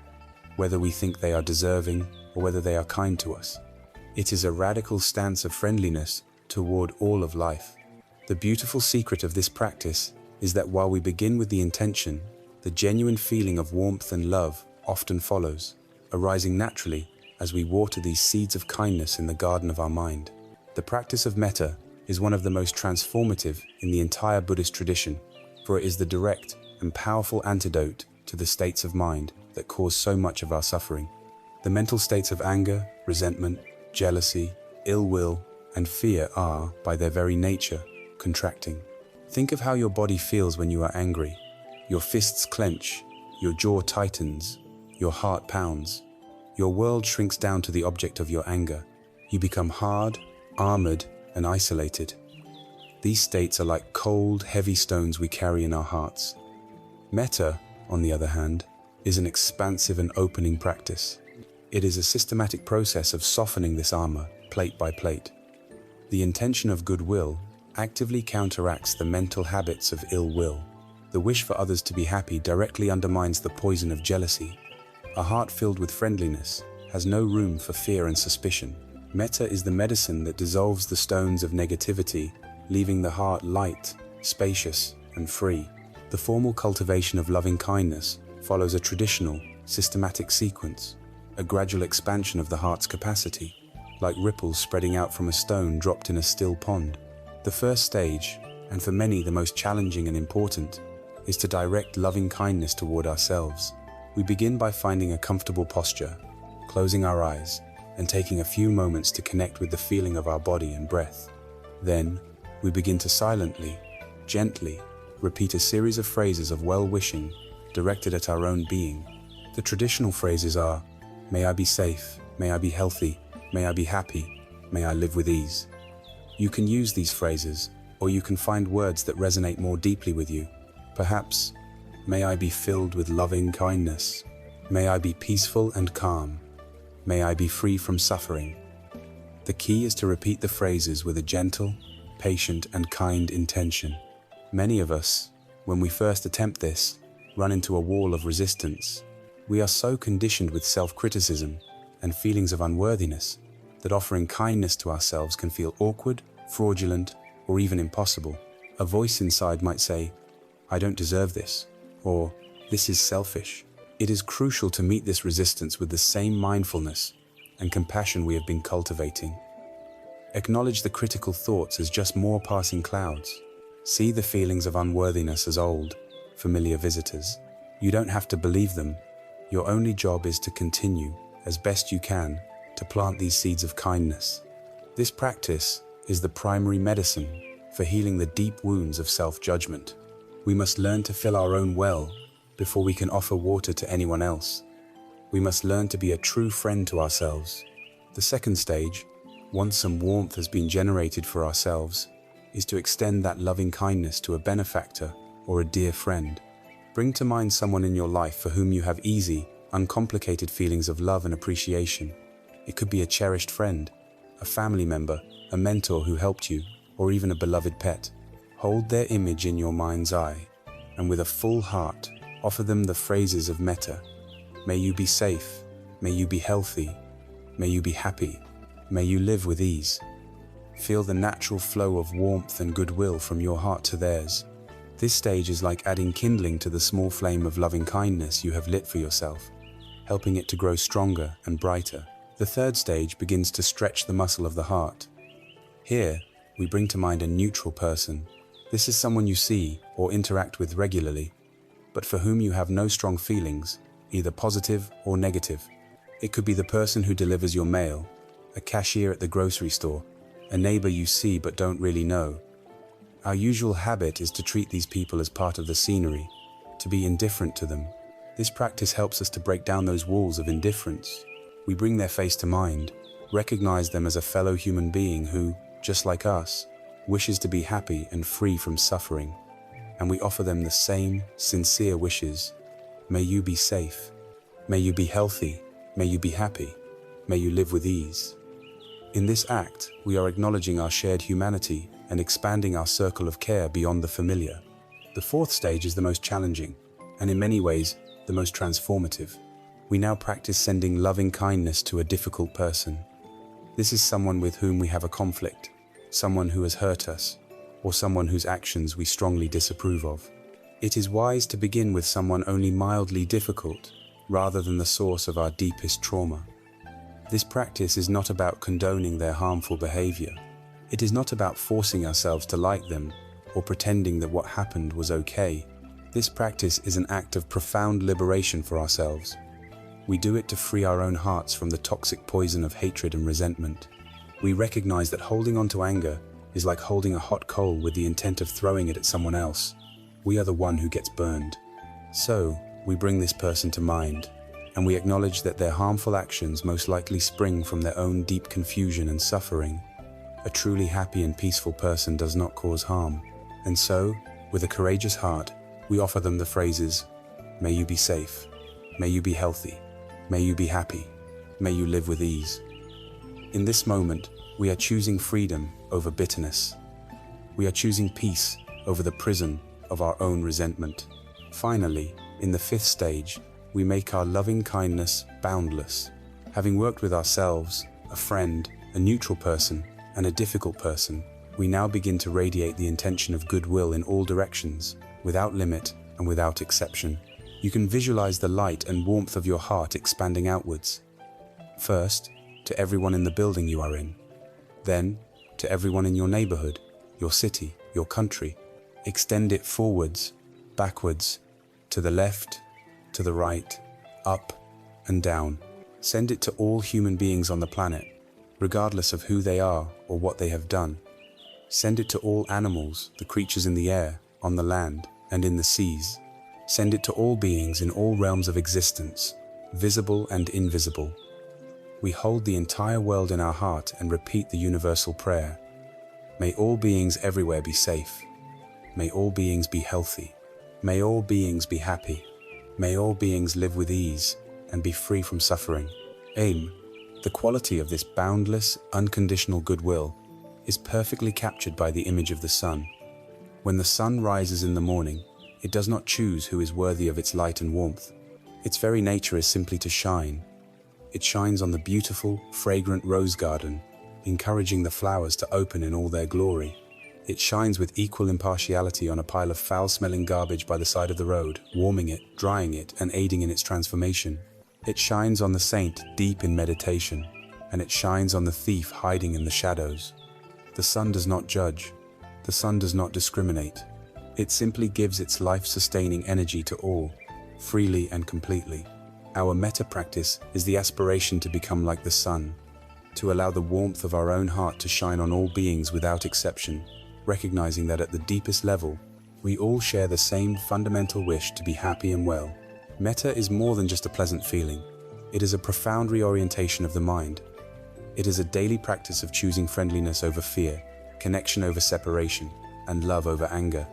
whether we think they are deserving, or whether they are kind to us. It is a radical stance of friendliness toward all of life. The beautiful secret of this practice is that while we begin with the intention, the genuine feeling of warmth and love often follows, arising naturally as we water these seeds of kindness in the garden of our mind. The practice of metta is one of the most transformative in the entire Buddhist tradition, for it is the direct and powerful antidote to the states of mind that cause so much of our suffering. The mental states of anger, resentment, jealousy, ill will, and fear are, by their very nature, contracting. Think of how your body feels when you are angry. Your fists clench, your jaw tightens, your heart pounds. Your world shrinks down to the object of your anger. You become hard, armored, and isolated. These states are like cold, heavy stones we carry in our hearts. Metta, on the other hand, is an expansive and opening practice. It is a systematic process of softening this armor, plate by plate. The intention of goodwill actively counteracts the mental habits of ill will. The wish for others to be happy directly undermines the poison of jealousy. A heart filled with friendliness has no room for fear and suspicion. Metta is the medicine that dissolves the stones of negativity, leaving the heart light, spacious, and free. The formal cultivation of loving kindness follows a traditional, systematic sequence, a gradual expansion of the heart's capacity, like ripples spreading out from a stone dropped in a still pond. The first stage, and for many the most challenging and important, is to direct loving kindness toward ourselves. We begin by finding a comfortable posture, closing our eyes, and taking a few moments to connect with the feeling of our body and breath. Then, we begin to silently, gently, repeat a series of phrases of well-wishing directed at our own being. The traditional phrases are, "May I be safe, may I be healthy, may I be happy, may I live with ease." You can use these phrases, or you can find words that resonate more deeply with you. Perhaps, "May I be filled with loving kindness. May I be peaceful and calm. May I be free from suffering." The key is to repeat the phrases with a gentle, patient, and kind intention. Many of us, when we first attempt this, run into a wall of resistance. We are so conditioned with self-criticism and feelings of unworthiness that offering kindness to ourselves can feel awkward, fraudulent, or even impossible. A voice inside might say, "I don't deserve this," or "This is selfish." It is crucial to meet this resistance with the same mindfulness and compassion we have been cultivating. Acknowledge the critical thoughts as just more passing clouds. See the feelings of unworthiness as old, familiar visitors. You don't have to believe them. Your only job is to continue, as best you can, to plant these seeds of kindness. This practice is the primary medicine for healing the deep wounds of self-judgment. We must learn to fill our own well before we can offer water to anyone else. We must learn to be a true friend to ourselves. The second stage, once some warmth has been generated for ourselves, is to extend that loving kindness to a benefactor or a dear friend. Bring to mind someone in your life for whom you have easy, uncomplicated feelings of love and appreciation. It could be a cherished friend, a family member, a mentor who helped you, or even a beloved pet. Hold their image in your mind's eye, and with a full heart, offer them the phrases of metta. May you be safe, may you be healthy, may you be happy, may you live with ease. Feel the natural flow of warmth and goodwill from your heart to theirs. This stage is like adding kindling to the small flame of loving kindness you have lit for yourself, helping it to grow stronger and brighter. The third stage begins to stretch the muscle of the heart. Here, we bring to mind a neutral person. This is someone you see or interact with regularly, but for whom you have no strong feelings, either positive or negative. It could be the person who delivers your mail, a cashier at the grocery store, a neighbor you see but don't really know. Our usual habit is to treat these people as part of the scenery, to be indifferent to them. This practice helps us to break down those walls of indifference. We bring their face to mind, recognize them as a fellow human being who, just like us, wishes to be happy and free from suffering. And we offer them the same sincere wishes. May you be safe. May you be healthy. May you be happy. May you live with ease. In this act, we are acknowledging our shared humanity and expanding our circle of care beyond the familiar. The fourth stage is the most challenging, and in many ways, the most transformative. We now practice sending loving kindness to a difficult person. This is someone with whom we have a conflict, someone who has hurt us, or someone whose actions we strongly disapprove of. It is wise to begin with someone only mildly difficult, rather than the source of our deepest trauma. This practice is not about condoning their harmful behavior. It is not about forcing ourselves to like them or pretending that what happened was okay. This practice is an act of profound liberation for ourselves. We do it to free our own hearts from the toxic poison of hatred and resentment. We recognize that holding on to anger is like holding a hot coal with the intent of throwing it at someone else. We are the one who gets burned. So, we bring this person to mind, and we acknowledge that their harmful actions most likely spring from their own deep confusion and suffering. A truly happy and peaceful person does not cause harm. And so, with a courageous heart, we offer them the phrases, "May you be safe. May you be healthy. May you be happy. May you live with ease." In this moment, we are choosing freedom over bitterness. We are choosing peace over the prison of our own resentment. Finally, in the fifth stage, we make our loving kindness boundless. Having worked with ourselves, a friend, a neutral person, and a difficult person, we now begin to radiate the intention of goodwill in all directions, without limit and without exception. You can visualize the light and warmth of your heart expanding outwards. First, to everyone in the building you are in. Then, to everyone in your neighborhood, your city, your country. Extend it forwards, backwards, to the left, to the right, up and down. Send it to all human beings on the planet, regardless of who they are or what they have done. Send it to all animals, the creatures in the air, on the land, and in the seas. Send it to all beings in all realms of existence, visible and invisible. We hold the entire world in our heart and repeat the universal prayer. May all beings everywhere be safe. May all beings be healthy. May all beings be happy. May all beings live with ease and be free from suffering. Aim. The quality of this boundless, unconditional goodwill is perfectly captured by the image of the sun. When the sun rises in the morning, it does not choose who is worthy of its light and warmth. Its very nature is simply to shine. It shines on the beautiful, fragrant rose garden, encouraging the flowers to open in all their glory. It shines with equal impartiality on a pile of foul-smelling garbage by the side of the road, warming it, drying it, and aiding in its transformation. It shines on the saint deep in meditation, and it shines on the thief hiding in the shadows. The sun does not judge. The sun does not discriminate. It simply gives its life-sustaining energy to all, freely and completely. Our metta practice is the aspiration to become like the sun, to allow the warmth of our own heart to shine on all beings without exception, recognizing that at the deepest level, we all share the same fundamental wish to be happy and well. Metta is more than just a pleasant feeling. It is a profound reorientation of the mind. It is a daily practice of choosing friendliness over fear, connection over separation, and love over anger.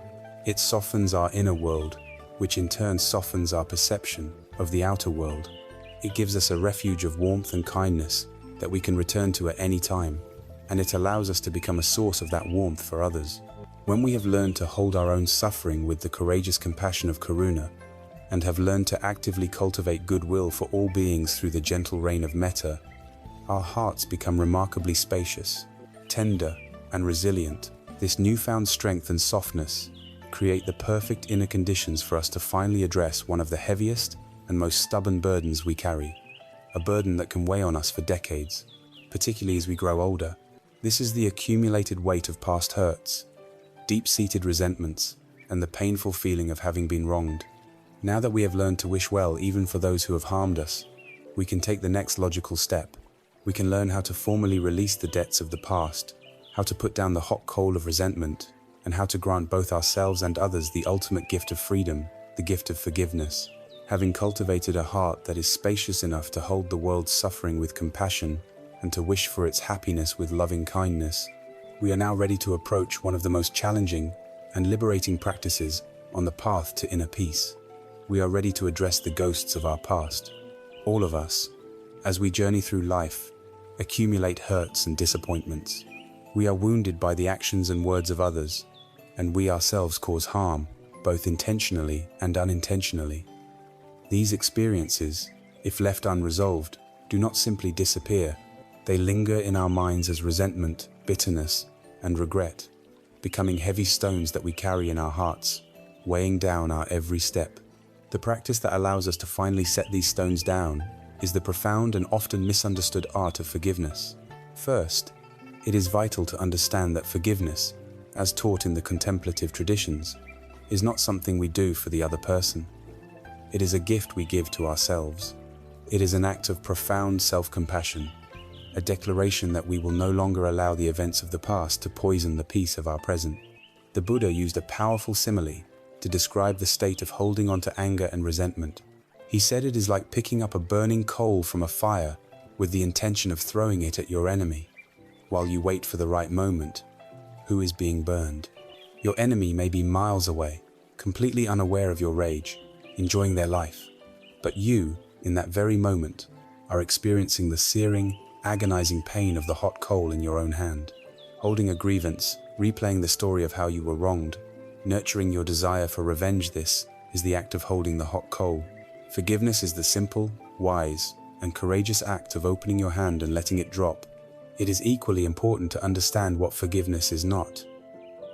It softens our inner world, which in turn softens our perception of the outer world. It gives us a refuge of warmth and kindness that we can return to at any time, and it allows us to become a source of that warmth for others. When we have learned to hold our own suffering with the courageous compassion of karuna, and have learned to actively cultivate goodwill for all beings through the gentle rain of metta, our hearts become remarkably spacious, tender, and resilient. This newfound strength and softness create the perfect inner conditions for us to finally address one of the heaviest and most stubborn burdens we carry, a burden that can weigh on us for decades, particularly as we grow older. This is the accumulated weight of past hurts, deep-seated resentments, and the painful feeling of having been wronged. Now that we have learned to wish well even for those who have harmed us, we can take the next logical step. We can learn how to formally release the debts of the past, how to put down the hot coal of resentment, and how to grant both ourselves and others the ultimate gift of freedom, the gift of forgiveness. Having cultivated a heart that is spacious enough to hold the world's suffering with compassion and to wish for its happiness with loving kindness, we are now ready to approach one of the most challenging and liberating practices on the path to inner peace. We are ready to address the ghosts of our past. All of us, as we journey through life, accumulate hurts and disappointments. We are wounded by the actions and words of others, and we ourselves cause harm, both intentionally and unintentionally. These experiences, if left unresolved, do not simply disappear. They linger in our minds as resentment, bitterness, and regret, becoming heavy stones that we carry in our hearts, weighing down our every step. The practice that allows us to finally set these stones down is the profound and often misunderstood art of forgiveness. First, it is vital to understand that forgiveness, as taught in the contemplative traditions, is not something we do for the other person. It is a gift we give to ourselves. It is an act of profound self-compassion, a declaration that we will no longer allow the events of the past to poison the peace of our present. The Buddha used a powerful simile to describe the state of holding on to anger and resentment. He said it is like picking up a burning coal from a fire with the intention of throwing it at your enemy. While you wait for the right moment, who is being burned? Your enemy may be miles away, completely unaware of your rage, enjoying their life. But you, in that very moment, are experiencing the searing, agonizing pain of the hot coal in your own hand. Holding a grievance, replaying the story of how you were wronged, nurturing your desire for revenge. This is the act of holding the hot coal. Forgiveness is the simple, wise, and courageous act of opening your hand and letting it drop. It is equally important to understand what forgiveness is not.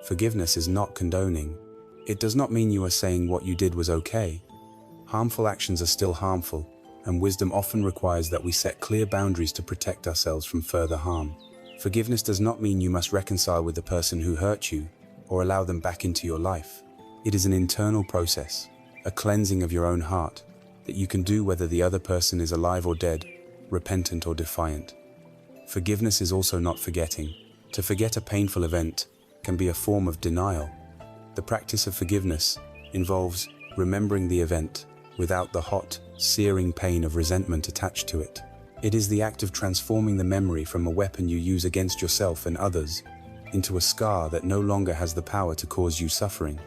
Forgiveness is not condoning. It does not mean you are saying what you did was okay. Harmful actions are still harmful, and wisdom often requires that we set clear boundaries to protect ourselves from further harm. Forgiveness does not mean you must reconcile with the person who hurt you or allow them back into your life. It is an internal process, a cleansing of your own heart, that you can do whether the other person is alive or dead, repentant or defiant. Forgiveness is also not forgetting. To forget a painful event can be a form of denial. The practice of forgiveness involves remembering the event without the hot, searing pain of resentment attached to it. It is the act of transforming the memory from a weapon you use against yourself and others into a scar that no longer has the power to cause you suffering.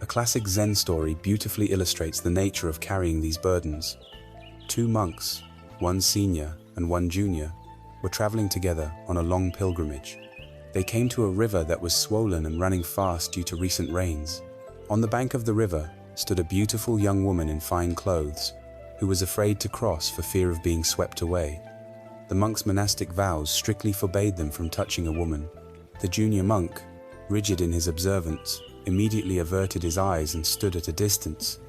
A classic Zen story beautifully illustrates the nature of carrying these burdens. Two monks, one senior and one junior, were traveling together on a long pilgrimage. They came to a river that was swollen and running fast due to recent rains. On the bank of the river stood a beautiful young woman in fine clothes, who was afraid to cross for fear of being swept away. The monks' monastic vows strictly forbade them from touching a woman. The junior monk, rigid in his observance, immediately averted his eyes and stood at a distance.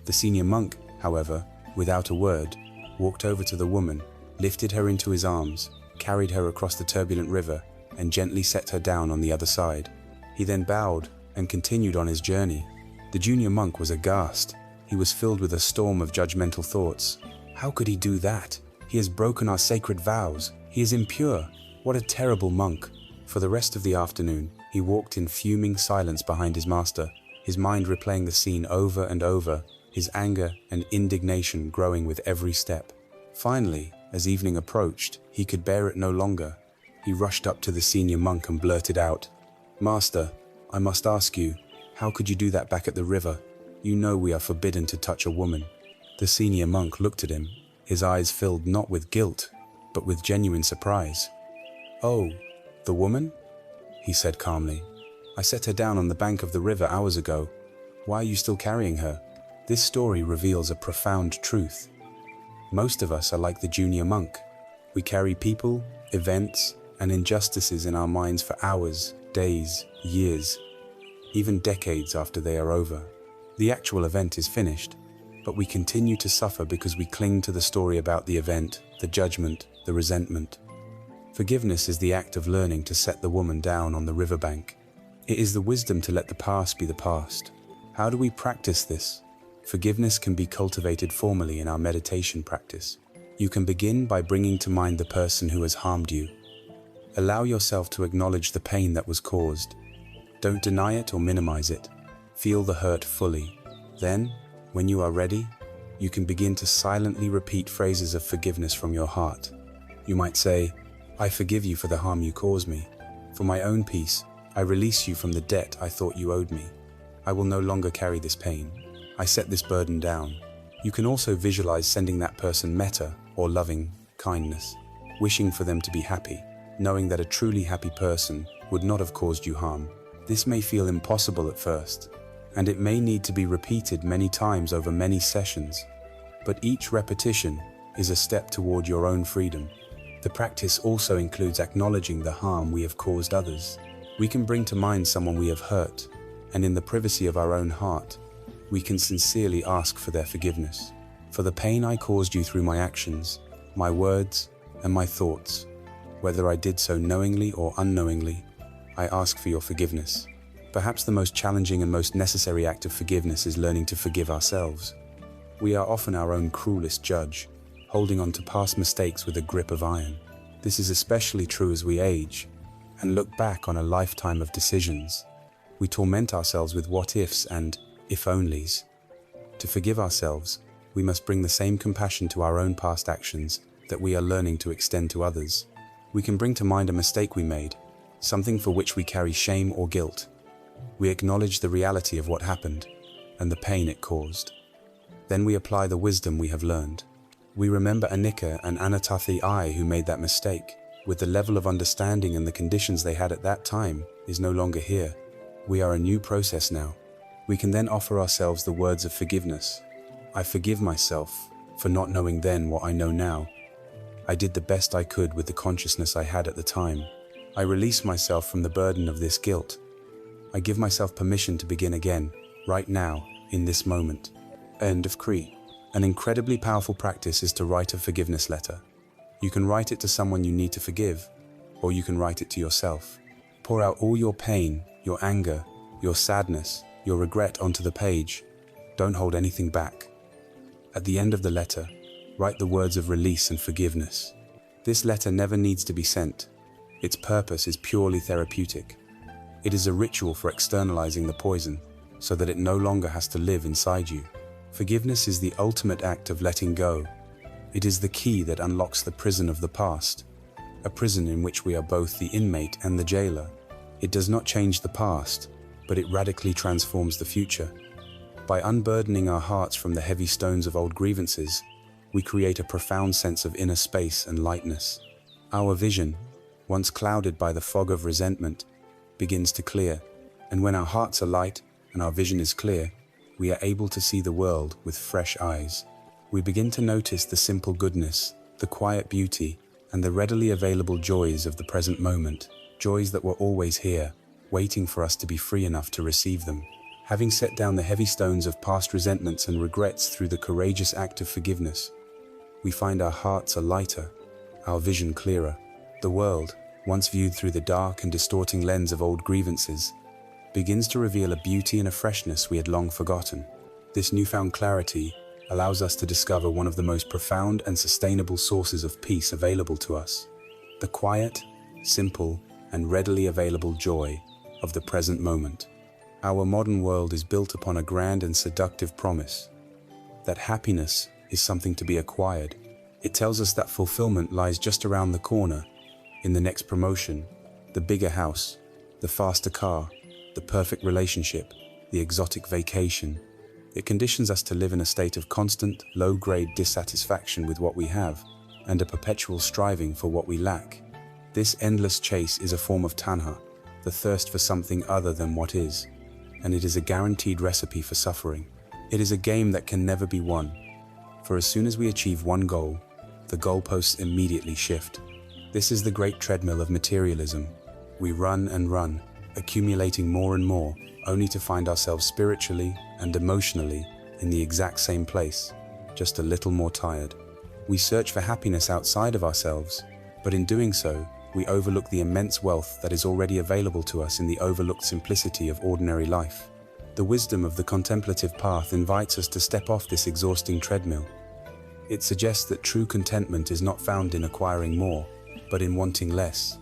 The senior monk, however, without a word, walked over to the woman, lifted her into his arms, carried her across the turbulent river, and gently set her down on the other side. He then bowed and continued on his journey. The junior monk was aghast. He was filled with a storm of judgmental thoughts. How could he do that? He has broken our sacred vows. He is impure. What a terrible monk. For the rest of the afternoon, he walked in fuming silence behind his master, his mind replaying the scene over and over, his anger and indignation growing with every step. Finally, as evening approached, he could bear it no longer. He rushed up to the senior monk and blurted out, "Master, I must ask you, how could you do that back at the river? You know we are forbidden to touch a woman." The senior monk looked at him, his eyes filled not with guilt, but with genuine surprise. "Oh, the woman?" he said calmly. "I set her down on the bank of the river hours ago. Why are you still carrying her?" This story reveals a profound truth. Most of us are like the junior monk. We carry people, events, and injustices in our minds for hours, days, years. even decades after they are over. The actual event is finished, but we continue to suffer because we cling to the story about the event, the judgment, the resentment. Forgiveness is the act of learning to set the woman down on the riverbank. It is the wisdom to let the past be the past. How do we practice this? Forgiveness can be cultivated formally in our meditation practice. You can begin by bringing to mind the person who has harmed you. Allow yourself to acknowledge the pain that was caused. Don't deny it or minimize it. Feel the hurt fully. Then, when you are ready, you can begin to silently repeat phrases of forgiveness from your heart. You might say, "I forgive you for the harm you caused me. For my own peace, I release you from the debt I thought you owed me. I will no longer carry this pain. I set this burden down." You can also visualize sending that person metta, or loving kindness, wishing for them to be happy, knowing that a truly happy person would not have caused you harm. This may feel impossible at first, and it may need to be repeated many times over many sessions, but each repetition is a step toward your own freedom. The practice also includes acknowledging the harm we have caused others. We can bring to mind someone we have hurt, and in the privacy of our own heart, we can sincerely ask for their forgiveness. For the pain I caused you through my actions, my words, and my thoughts, whether I did so knowingly or unknowingly, I ask for your forgiveness. Perhaps the most challenging and most necessary act of forgiveness is learning to forgive ourselves. We are often our own cruelest judge, holding on to past mistakes with a grip of iron. This is especially true as we age and look back on a lifetime of decisions. We torment ourselves with what-ifs and if-onlys. To forgive ourselves, we must bring the same compassion to our own past actions that we are learning to extend to others. We can bring to mind a mistake we made, something for which we carry shame or guilt. We acknowledge the reality of what happened and the pain it caused. Then we apply the wisdom we have learned. We remember Anika and Anatathi I who made that mistake, with the level of understanding and the conditions they had at that time is no longer here. We are a new process now. We can then offer ourselves the words of forgiveness. I forgive myself for not knowing then what I know now. I did the best I could with the consciousness I had at the time. I release myself from the burden of this guilt. I give myself permission to begin again, right now, in this moment. End of Cree. An incredibly powerful practice is to write a forgiveness letter. You can write it to someone you need to forgive, or you can write it to yourself. Pour out all your pain, your anger, your sadness, your regret onto the page. Don't hold anything back. At the end of the letter, write the words of release and forgiveness. This letter never needs to be sent. Its purpose is purely therapeutic. It is a ritual for externalizing the poison, so that it no longer has to live inside you. Forgiveness is the ultimate act of letting go. It is the key that unlocks the prison of the past, a prison in which we are both the inmate and the jailer. It does not change the past, but it radically transforms the future. By unburdening our hearts from the heavy stones of old grievances, we create a profound sense of inner space and lightness. Our vision, once clouded by the fog of resentment, begins to clear, and when our hearts are light and our vision is clear, we are able to see the world with fresh eyes. We begin to notice the simple goodness, the quiet beauty, and the readily available joys of the present moment, joys that were always here, waiting for us to be free enough to receive them. Having set down the heavy stones of past resentments and regrets through the courageous act of forgiveness, we find our hearts are lighter, our vision clearer. The world, once viewed through the dark and distorting lens of old grievances, begins to reveal a beauty and a freshness we had long forgotten. This newfound clarity allows us to discover one of the most profound and sustainable sources of peace available to us: the quiet, simple, and readily available joy of the present moment. Our modern world is built upon a grand and seductive promise that happiness is something to be acquired. It tells us that fulfillment lies just around the corner, in the next promotion, the bigger house, the faster car, the perfect relationship, the exotic vacation. It conditions us to live in a state of constant, low-grade dissatisfaction with what we have, and a perpetual striving for what we lack. This endless chase is a form of tanha, the thirst for something other than what is, and it is a guaranteed recipe for suffering. It is a game that can never be won, for as soon as we achieve one goal, the goalposts immediately shift. This is the great treadmill of materialism. We run and run, accumulating more and more, only to find ourselves spiritually and emotionally in the exact same place, just a little more tired. We search for happiness outside of ourselves, but in doing so, we overlook the immense wealth that is already available to us in the overlooked simplicity of ordinary life. The wisdom of the contemplative path invites us to step off this exhausting treadmill. It suggests that true contentment is not found in acquiring more, but in wanting less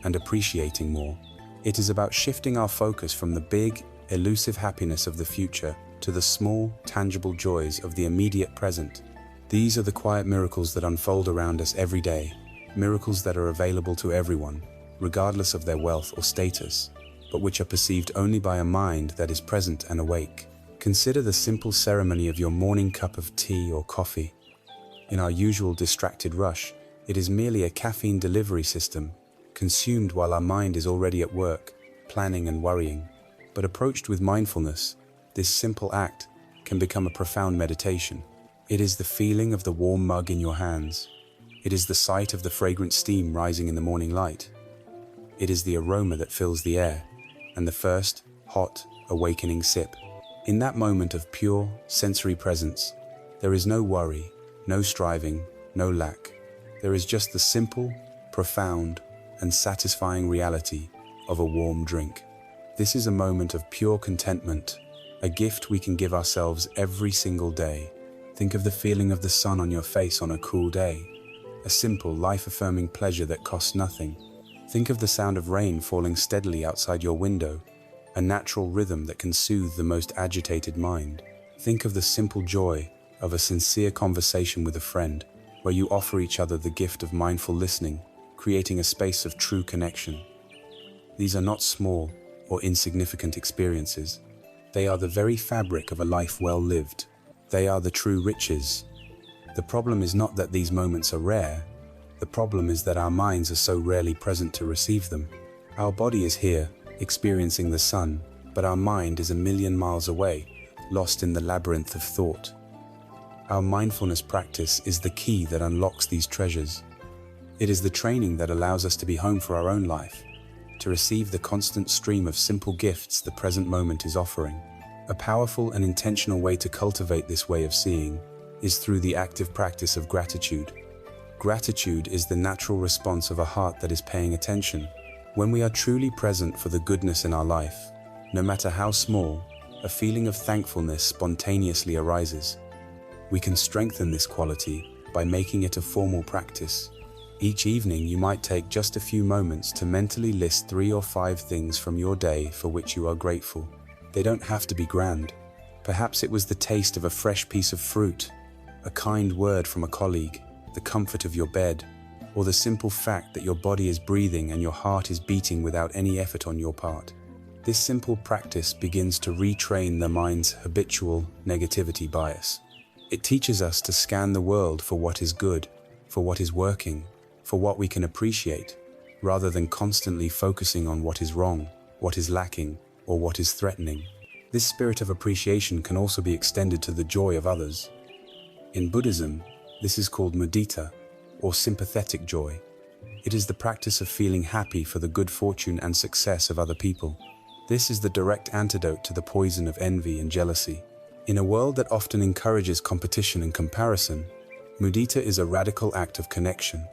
and appreciating more. It is about shifting our focus from the big, elusive happiness of the future to the small, tangible joys of the immediate present. These are the quiet miracles that unfold around us every day, miracles that are available to everyone, regardless of their wealth or status, but which are perceived only by a mind that is present and awake. Consider the simple ceremony of your morning cup of tea or coffee. In our usual distracted rush, it is merely a caffeine delivery system, consumed while our mind is already at work, planning and worrying. But approached with mindfulness, this simple act can become a profound meditation. It is the feeling of the warm mug in your hands. It is the sight of the fragrant steam rising in the morning light. It is the aroma that fills the air, and the first, hot, awakening sip. In that moment of pure, sensory presence, there is no worry, no striving, no lack. There is just the simple, profound, and satisfying reality of a warm drink. This is a moment of pure contentment, a gift we can give ourselves every single day. Think of the feeling of the sun on your face on a cool day, a simple, life-affirming pleasure that costs nothing. Think of the sound of rain falling steadily outside your window, a natural rhythm that can soothe the most agitated mind. Think of the simple joy of a sincere conversation with a friend, where you offer each other the gift of mindful listening, creating a space of true connection. These are not small or insignificant experiences. They are the very fabric of a life well lived. They are the true riches. The problem is not that these moments are rare. The problem is that our minds are so rarely present to receive them. Our body is here, experiencing the sun, but our mind is a million miles away, lost in the labyrinth of thought. Our mindfulness practice is the key that unlocks these treasures. It is the training that allows us to be home for our own life, to receive the constant stream of simple gifts the present moment is offering. A powerful and intentional way to cultivate this way of seeing is through the active practice of gratitude. Gratitude is the natural response of a heart that is paying attention. When we are truly present for the goodness in our life, no matter how small, a feeling of thankfulness spontaneously arises. We can strengthen this quality by making it a formal practice. Each evening you might take just a few moments to mentally list 3 or 5 things from your day for which you are grateful. They don't have to be grand. Perhaps it was the taste of a fresh piece of fruit, a kind word from a colleague, the comfort of your bed, or the simple fact that your body is breathing and your heart is beating without any effort on your part. This simple practice begins to retrain the mind's habitual negativity bias. It teaches us to scan the world for what is good, for what is working, for what we can appreciate, rather than constantly focusing on what is wrong, what is lacking, or what is threatening. This spirit of appreciation can also be extended to the joy of others. In Buddhism, this is called mudita, or sympathetic joy. It is the practice of feeling happy for the good fortune and success of other people. This is the direct antidote to the poison of envy and jealousy. In a world that often encourages competition and comparison, mudita is a radical act of connection.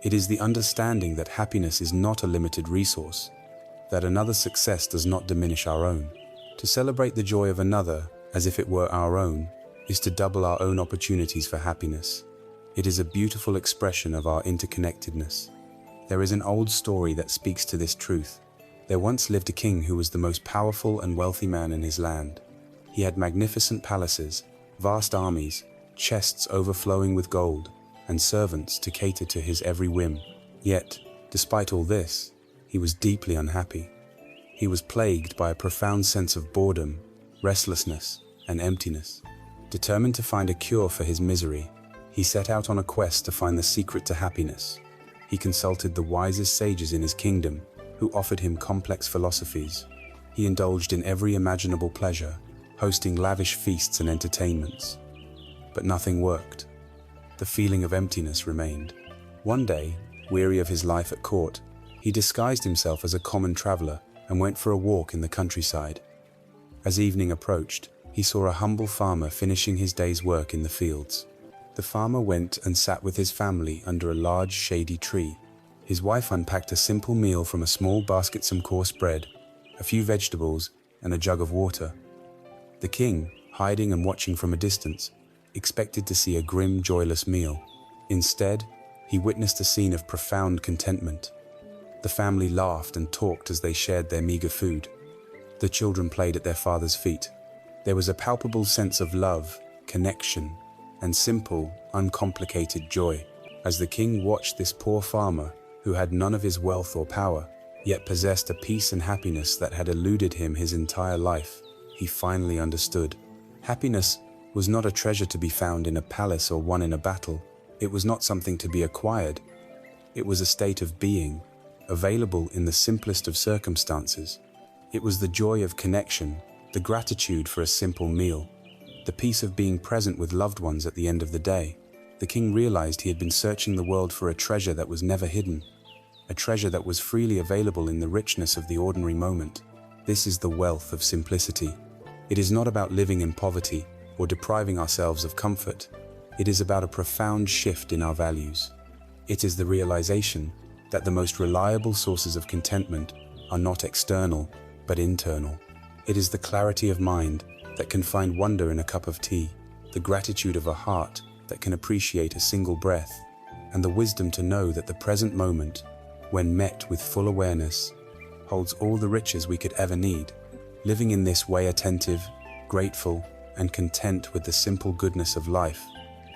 It is the understanding that happiness is not a limited resource, that another's success does not diminish our own. To celebrate the joy of another as if it were our own is to double our own opportunities for happiness. It is a beautiful expression of our interconnectedness. There is an old story that speaks to this truth. There once lived a king who was the most powerful and wealthy man in his land. He had magnificent palaces, vast armies, chests overflowing with gold, and servants to cater to his every whim. Yet, despite all this, he was deeply unhappy. He was plagued by a profound sense of boredom, restlessness, and emptiness. Determined to find a cure for his misery, he set out on a quest to find the secret to happiness. He consulted the wisest sages in his kingdom, who offered him complex philosophies. He indulged in every imaginable pleasure, hosting lavish feasts and entertainments. But nothing worked. The feeling of emptiness remained. One day, weary of his life at court, he disguised himself as a common traveler and went for a walk in the countryside. As evening approached, he saw a humble farmer finishing his day's work in the fields. The farmer went and sat with his family under a large shady tree. His wife unpacked a simple meal from a small basket: some coarse bread, a few vegetables, and a jug of water. The king, hiding and watching from a distance, expected to see a grim, joyless meal. Instead, he witnessed a scene of profound contentment. The family laughed and talked as they shared their meager food. The children played at their father's feet. There was a palpable sense of love, connection, and simple, uncomplicated joy. As the king watched this poor farmer, who had none of his wealth or power, yet possessed a peace and happiness that had eluded him his entire life, he finally understood. Happiness was not a treasure to be found in a palace or won in a battle. It was not something to be acquired. It was a state of being, available in the simplest of circumstances. It was the joy of connection, the gratitude for a simple meal, the peace of being present with loved ones at the end of the day. The king realized he had been searching the world for a treasure that was never hidden, a treasure that was freely available in the richness of the ordinary moment. This is the wealth of simplicity. It is not about living in poverty or depriving ourselves of comfort. It is about a profound shift in our values. It is the realization that the most reliable sources of contentment are not external, but internal. It is the clarity of mind that can find wonder in a cup of tea, the gratitude of a heart that can appreciate a single breath, and the wisdom to know that the present moment, when met with full awareness, holds all the riches we could ever need. Living in this way, attentive, grateful, and content with the simple goodness of life,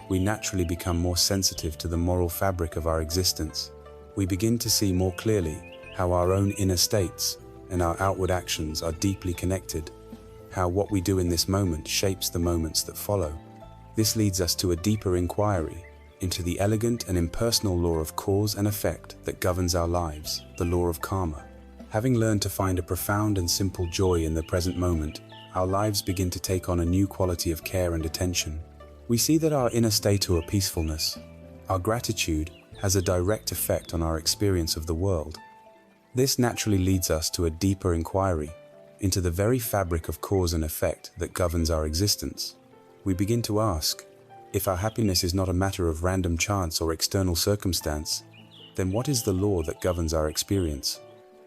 we naturally become more sensitive to the moral fabric of our existence. We begin to see more clearly how our own inner states and our outward actions are deeply connected, how what we do in this moment shapes the moments that follow. This leads us to a deeper inquiry into the elegant and impersonal law of cause and effect that governs our lives, the law of karma. Having learned to find a profound and simple joy in the present moment, our lives begin to take on a new quality of care and attention. We see that our inner state or peacefulness, our gratitude, has a direct effect on our experience of the world. This naturally leads us to a deeper inquiry into the very fabric of cause and effect that governs our existence. We begin to ask, if our happiness is not a matter of random chance or external circumstance, then what is the law that governs our experience?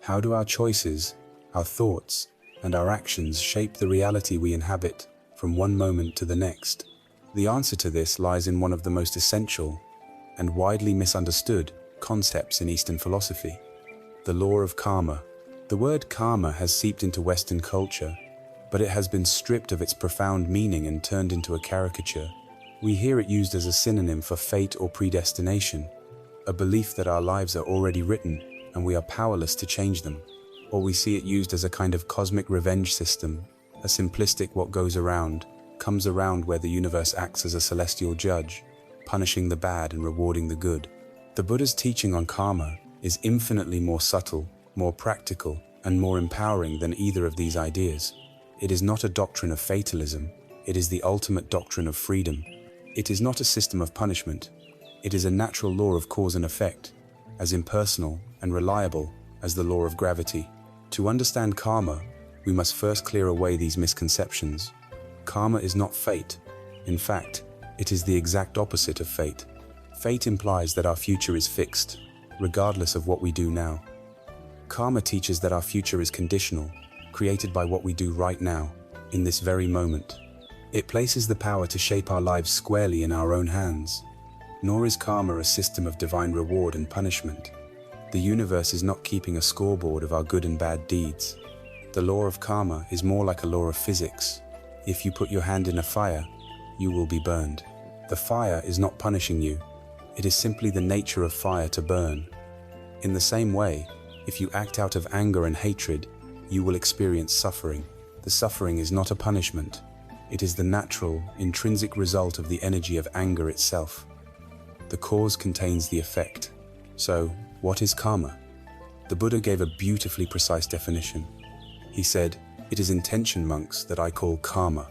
How do our choices, our thoughts, and our actions shape the reality we inhabit from one moment to the next? The answer to this lies in one of the most essential and widely misunderstood concepts in Eastern philosophy, the law of karma. The word karma has seeped into Western culture, but it has been stripped of its profound meaning and turned into a caricature. We hear it used as a synonym for fate or predestination, a belief that our lives are already written and we are powerless to change them. Or we see it used as a kind of cosmic revenge system, a simplistic what goes around comes around, where the universe acts as a celestial judge, punishing the bad and rewarding the good. The Buddha's teaching on karma is infinitely more subtle, more practical, and more empowering than either of these ideas. It is not a doctrine of fatalism, it is the ultimate doctrine of freedom. It is not a system of punishment, it is a natural law of cause and effect, as impersonal and reliable as the law of gravity. To understand karma, we must first clear away these misconceptions. Karma is not fate. In fact, it is the exact opposite of fate. Fate implies that our future is fixed, regardless of what we do now. Karma teaches that our future is conditional, created by what we do right now, in this very moment. It places the power to shape our lives squarely in our own hands. Nor is karma a system of divine reward and punishment. The universe is not keeping a scoreboard of our good and bad deeds. The law of karma is more like a law of physics. If you put your hand in a fire, you will be burned. The fire is not punishing you. It is simply the nature of fire to burn. In the same way, if you act out of anger and hatred, you will experience suffering. The suffering is not a punishment. It is the natural, intrinsic result of the energy of anger itself. The cause contains the effect. So, what is karma? The Buddha gave a beautifully precise definition. He said, "It is intention, monks, that I call karma.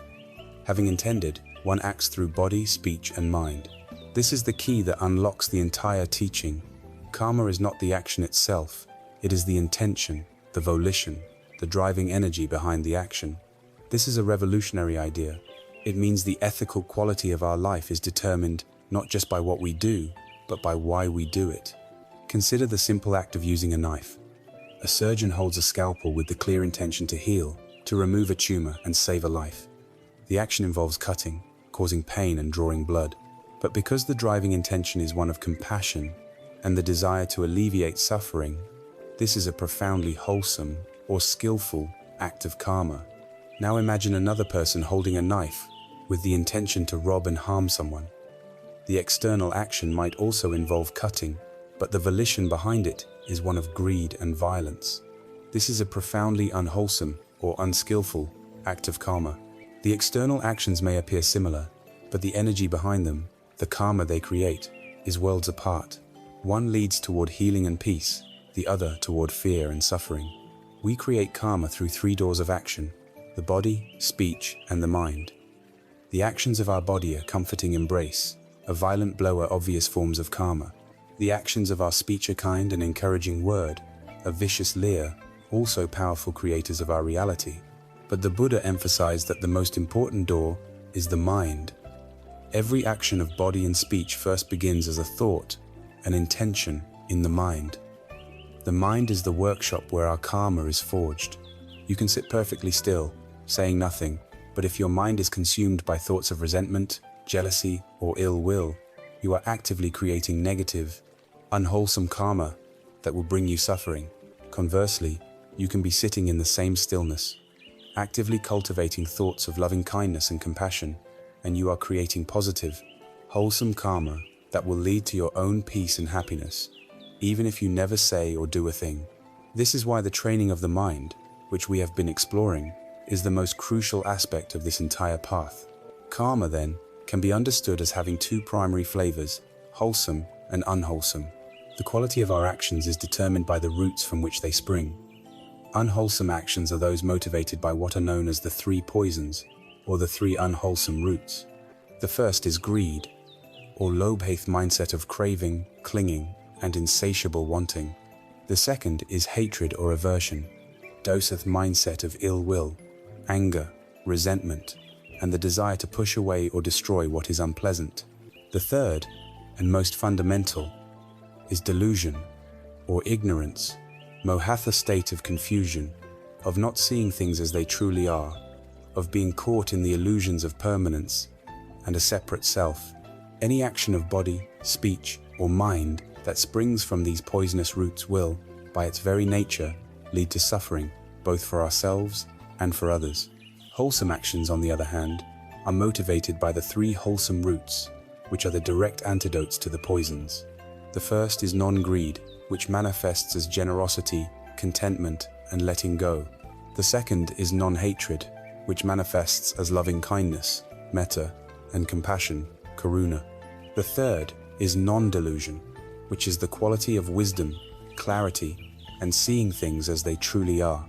Having intended, one acts through body, speech, and mind." This is the key that unlocks the entire teaching. Karma is not the action itself, it is the intention, the volition, the driving energy behind the action. This is a revolutionary idea. It means the ethical quality of our life is determined not just by what we do, but by why we do it. Consider the simple act of using a knife. A surgeon holds a scalpel with the clear intention to heal, to remove a tumor and save a life. The action involves cutting, causing pain and drawing blood. But because the driving intention is one of compassion and the desire to alleviate suffering, this is a profoundly wholesome or skillful act of karma. Now imagine another person holding a knife with the intention to rob and harm someone. The external action might also involve cutting, but the volition behind it is one of greed and violence. This is a profoundly unwholesome or unskillful act of karma. The external actions may appear similar, but the energy behind them, the karma they create, is worlds apart. One leads toward healing and peace, the other toward fear and suffering. We create karma through three doors of action: the body, speech, and the mind. The actions of our body are comforting embrace, a violent blow are obvious forms of karma. The actions of our speech are kind and encouraging word, a vicious leer, also powerful creators of our reality. But the Buddha emphasized that the most important door is the mind. Every action of body and speech first begins as a thought, an intention in the mind. The mind is the workshop where our karma is forged. You can sit perfectly still, saying nothing, but if your mind is consumed by thoughts of resentment, jealousy, or ill will, you are actively creating negative, unwholesome karma that will bring you suffering. Conversely, you can be sitting in the same stillness, actively cultivating thoughts of loving kindness and compassion, and you are creating positive, wholesome karma that will lead to your own peace and happiness, even if you never say or do a thing. This is why the training of the mind, which we have been exploring, is the most crucial aspect of this entire path. Karma, then, can be understood as having two primary flavors: wholesome and unwholesome. The quality of our actions is determined by the roots from which they spring. Unwholesome actions are those motivated by what are known as the three poisons, or the three unwholesome roots. The first is greed, or lobhaith mindset of craving, clinging, and insatiable wanting. The second is hatred or aversion, doseth mindset of ill will, anger, resentment, and the desire to push away or destroy what is unpleasant. The third, and most fundamental, is delusion, or ignorance, mohatha state of confusion, of not seeing things as they truly are, of being caught in the illusions of permanence and a separate self. Any action of body, speech, or mind that springs from these poisonous roots will, by its very nature, lead to suffering, both for ourselves and for others. Wholesome actions, on the other hand, are motivated by the three wholesome roots, which are the direct antidotes to the poisons. The first is non-greed, which manifests as generosity, contentment, and letting go. The second is non-hatred, which manifests as loving kindness, metta, and compassion, karuna. The third is non-delusion, which is the quality of wisdom, clarity, and seeing things as they truly are.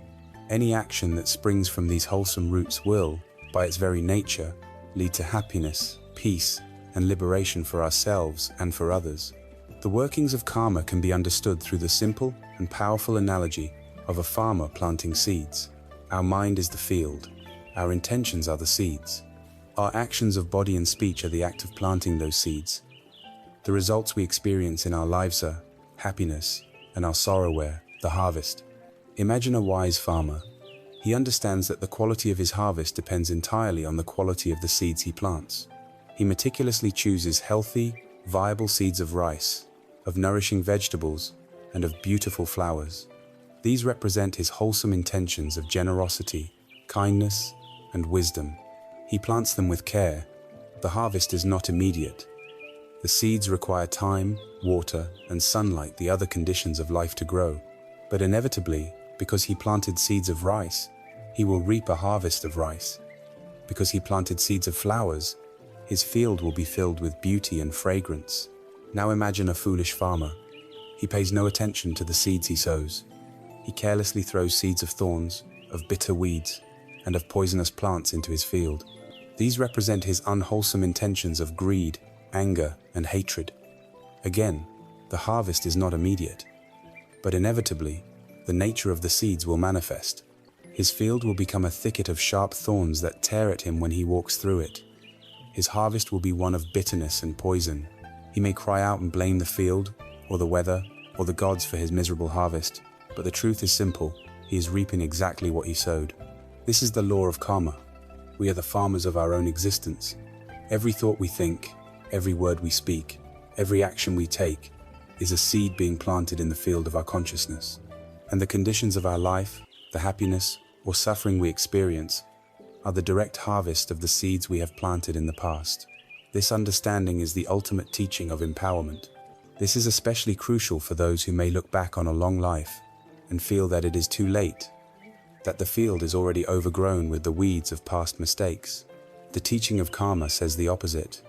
Any action that springs from these wholesome roots will, by its very nature, lead to happiness, peace, and liberation for ourselves and for others. The workings of karma can be understood through the simple and powerful analogy of a farmer planting seeds. Our mind is the field. Our intentions are the seeds. Our actions of body and speech are the act of planting those seeds. The results we experience in our lives are happiness, and our sorrow where the harvest. Imagine a wise farmer. He understands that the quality of his harvest depends entirely on the quality of the seeds he plants. He meticulously chooses healthy, viable seeds of rice, of nourishing vegetables, and of beautiful flowers. These represent his wholesome intentions of generosity, kindness, and wisdom. He plants them with care. The harvest is not immediate. The seeds require time, water, and sunlight, the other conditions of life, to grow. But inevitably, because he planted seeds of rice, he will reap a harvest of rice. Because he planted seeds of flowers, his field will be filled with beauty and fragrance. Now imagine a foolish farmer. He pays no attention to the seeds he sows. He carelessly throws seeds of thorns, of bitter weeds, and of poisonous plants into his field. These represent his unwholesome intentions of greed, anger, and hatred. Again, the harvest is not immediate, but inevitably, the nature of the seeds will manifest. His field will become a thicket of sharp thorns that tear at him when he walks through it. His harvest will be one of bitterness and poison. He may cry out and blame the field, or the weather, or the gods for his miserable harvest, but the truth is simple: he is reaping exactly what he sowed. This is the law of karma. We are the farmers of our own existence. Every thought we think, every word we speak, every action we take, is a seed being planted in the field of our consciousness. And the conditions of our life, the happiness or suffering we experience, are the direct harvest of the seeds we have planted in the past. This understanding is the ultimate teaching of empowerment. This is especially crucial for those who may look back on a long life and feel that it is too late, that the field is already overgrown with the weeds of past mistakes. The teaching of karma says the opposite.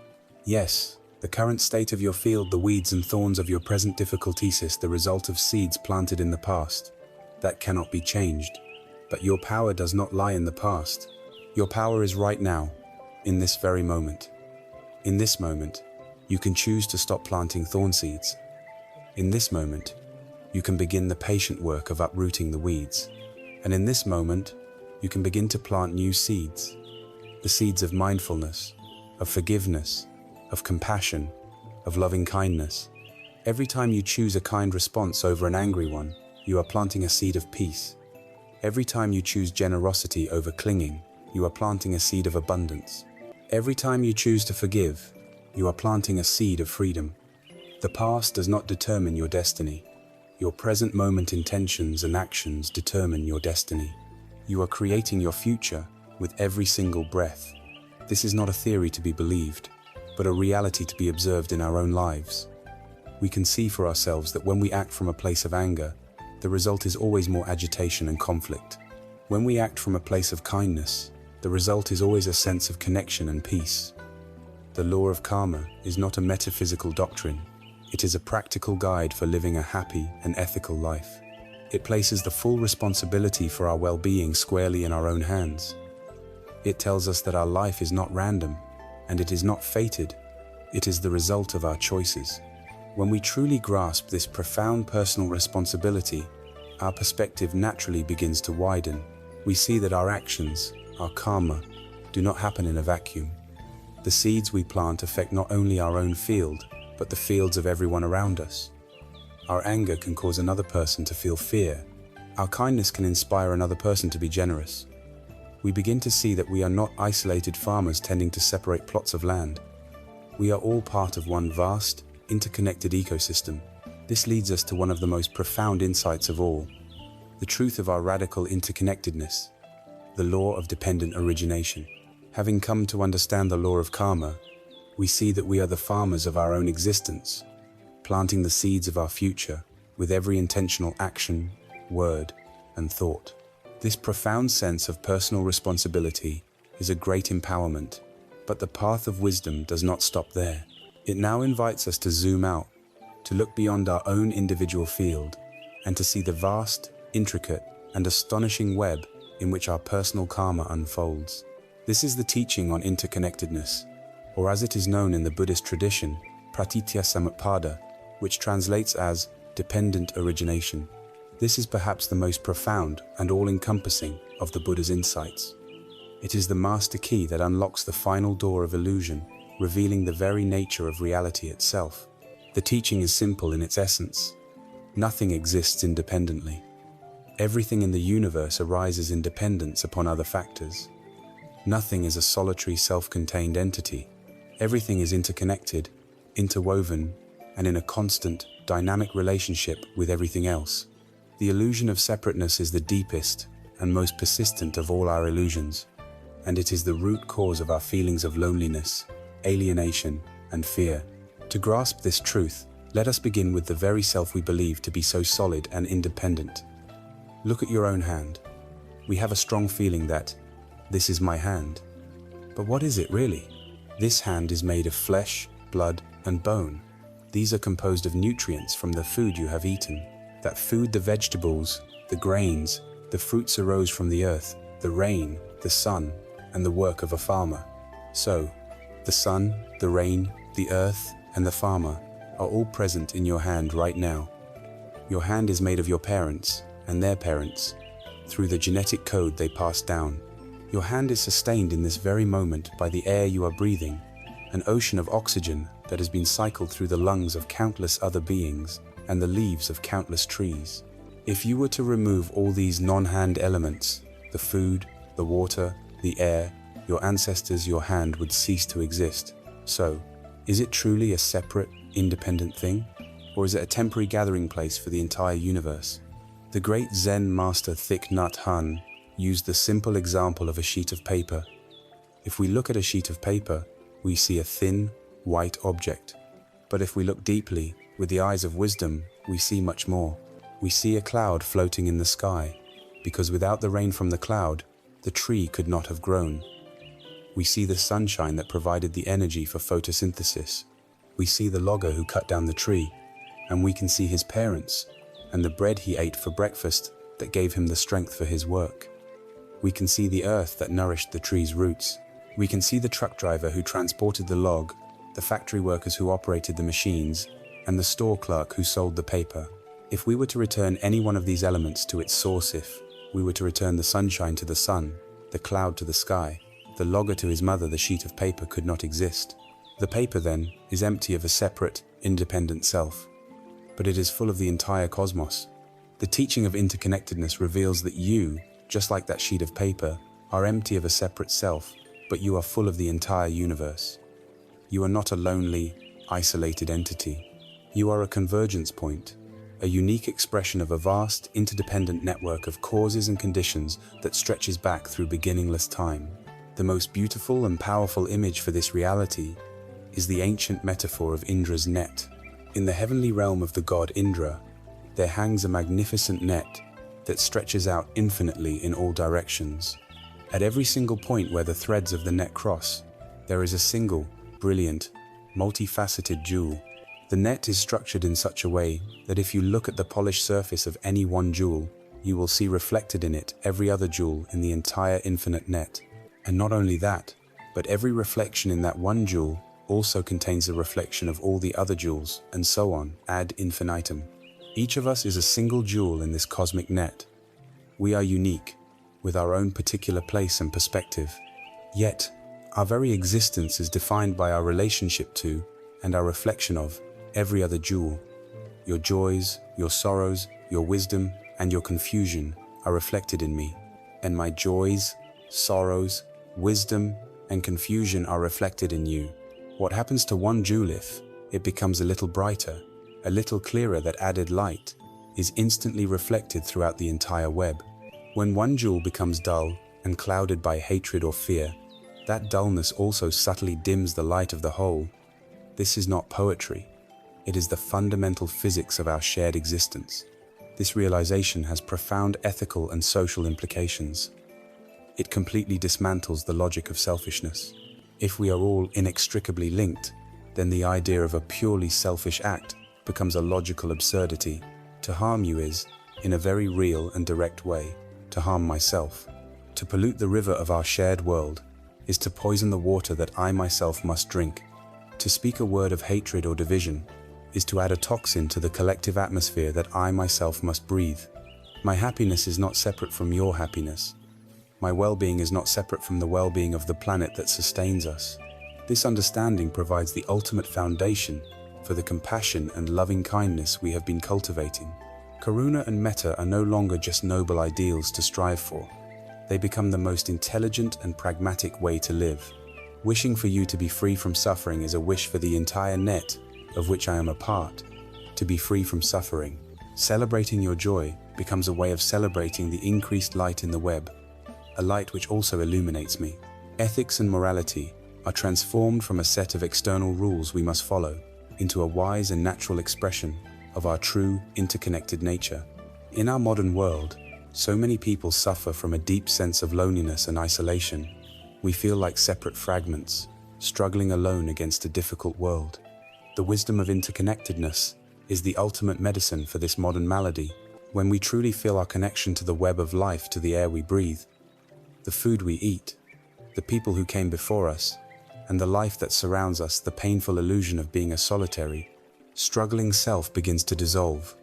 Yes, the current state of your field, the weeds and thorns of your present difficulties, is the result of seeds planted in the past. That cannot be changed. But your power does not lie in the past. Your power is right now, in this very moment. In this moment, you can choose to stop planting thorn seeds. In this moment, you can begin the patient work of uprooting the weeds. And in this moment, you can begin to plant new seeds. The seeds of mindfulness, of forgiveness, of compassion, of loving kindness. Every time you choose a kind response over an angry one, you are planting a seed of peace. Every time you choose generosity over clinging, you are planting a seed of abundance. Every time you choose to forgive, you are planting a seed of freedom. The past does not determine your destiny. Your present moment intentions and actions determine your destiny. You are creating your future with every single breath. This is not a theory to be believed, but a reality to be observed in our own lives. We can see for ourselves that when we act from a place of anger, the result is always more agitation and conflict. When we act from a place of kindness, the result is always a sense of connection and peace. The law of karma is not a metaphysical doctrine. It is a practical guide for living a happy and ethical life. It places the full responsibility for our well-being squarely in our own hands. It tells us that our life is not random, and it is not fated. It is the result of our choices. When we truly grasp this profound personal responsibility, our perspective naturally begins to widen. We see that our actions, our karma, do not happen in a vacuum. The seeds we plant affect not only our own field, but the fields of everyone around us. Our anger can cause another person to feel fear. Our kindness can inspire another person to be generous. We begin to see that we are not isolated farmers tending to separate plots of land. We are all part of one vast, interconnected ecosystem. This leads us to one of the most profound insights of all: the truth of our radical interconnectedness, the law of dependent origination. Having come to understand the law of karma, we see that we are the farmers of our own existence, planting the seeds of our future with every intentional action, word, and thought. This profound sense of personal responsibility is a great empowerment, but the path of wisdom does not stop there. It now invites us to zoom out, to look beyond our own individual field, and to see the vast, intricate, and astonishing web in which our personal karma unfolds. This is the teaching on interconnectedness, or as it is known in the Buddhist tradition, pratitya samutpada, which translates as dependent origination. This is perhaps the most profound and all-encompassing of the Buddha's insights. It is the master key that unlocks the final door of illusion, revealing the very nature of reality itself. The teaching is simple in its essence. Nothing exists independently. Everything in the universe arises in dependence upon other factors. Nothing is a solitary, self-contained entity. Everything is interconnected, interwoven, and in a constant, dynamic relationship with everything else. The illusion of separateness is the deepest and most persistent of all our illusions, and it is the root cause of our feelings of loneliness, alienation, and fear. To grasp this truth, let us begin with the very self we believe to be so solid and independent. Look at your own hand. We have a strong feeling that, this is my hand. But what is it really? This hand is made of flesh, blood, and bone. These are composed of nutrients from the food you have eaten. That food, the vegetables, the grains, the fruits arose from the earth, the rain, the sun, and the work of a farmer. So, the sun, the rain, the earth, and the farmer are all present in your hand right now. Your hand is made of your parents and their parents, through the genetic code they passed down. Your hand is sustained in this very moment by the air you are breathing, an ocean of oxygen that has been cycled through the lungs of countless other beings and the leaves of countless trees. If you were to remove all these non-hand elements, the food, the water, the air, your ancestors, your hand would cease to exist. So, is it truly a separate, independent thing? Or is it a temporary gathering place for the entire universe? The great Zen master Thich Nhat Hanh used the simple example of a sheet of paper. If we look at a sheet of paper, we see a thin, white object. But if we look deeply, with the eyes of wisdom, we see much more. We see a cloud floating in the sky, because without the rain from the cloud, the tree could not have grown. We see the sunshine that provided the energy for photosynthesis. We see the logger who cut down the tree, and we can see his parents, and the bread he ate for breakfast that gave him the strength for his work. We can see the earth that nourished the tree's roots. We can see the truck driver who transported the log, the factory workers who operated the machines, and the store clerk who sold the paper. If we were to return any one of these elements to its source, if we were to return the sunshine to the sun, the cloud to the sky, the logger to his mother, the sheet of paper could not exist. The paper, then, is empty of a separate, independent self. But it is full of the entire cosmos. The teaching of interconnectedness reveals that you, just like that sheet of paper, are empty of a separate self, but you are full of the entire universe. You are not a lonely, isolated entity. You are a convergence point, a unique expression of a vast, interdependent network of causes and conditions that stretches back through beginningless time. The most beautiful and powerful image for this reality is the ancient metaphor of Indra's net. In the heavenly realm of the god Indra, there hangs a magnificent net that stretches out infinitely in all directions. At every single point where the threads of the net cross, there is a single, brilliant, multifaceted jewel. The net is structured in such a way that if you look at the polished surface of any one jewel, you will see reflected in it every other jewel in the entire infinite net. And not only that, but every reflection in that one jewel also contains a reflection of all the other jewels, and so on, ad infinitum. Each of us is a single jewel in this cosmic net. We are unique, with our own particular place and perspective. Yet, our very existence is defined by our relationship to, and our reflection of, every other jewel. Your joys, your sorrows, your wisdom, and your confusion are reflected in me, and my joys, sorrows, wisdom, and confusion are reflected in you. What happens to one jewel if it becomes a little brighter, a little clearer? That added light is instantly reflected throughout the entire web. When one jewel becomes dull and clouded by hatred or fear, that dullness also subtly dims the light of the whole. This is not poetry. It is the fundamental physics of our shared existence. This realization has profound ethical and social implications. It completely dismantles the logic of selfishness. If we are all inextricably linked, then the idea of a purely selfish act becomes a logical absurdity. To harm you is, in a very real and direct way, to harm myself. To pollute the river of our shared world is to poison the water that I myself must drink. To speak a word of hatred or division is to add a toxin to the collective atmosphere that I myself must breathe. My happiness is not separate from your happiness. My well-being is not separate from the well-being of the planet that sustains us. This understanding provides the ultimate foundation for the compassion and loving kindness we have been cultivating. Karuna and metta are no longer just noble ideals to strive for. They become the most intelligent and pragmatic way to live. Wishing for you to be free from suffering is a wish for the entire net of which I am a part, to be free from suffering. Celebrating your joy becomes a way of celebrating the increased light in the web, a light which also illuminates me. Ethics and morality are transformed from a set of external rules we must follow into a wise and natural expression of our true, interconnected nature. In our modern world, so many people suffer from a deep sense of loneliness and isolation. We feel like separate fragments, struggling alone against a difficult world. The wisdom of interconnectedness is the ultimate medicine for this modern malady. When we truly feel our connection to the web of life, to the air we breathe, the food we eat, the people who came before us, and the life that surrounds us, the painful illusion of being a solitary, struggling self begins to dissolve.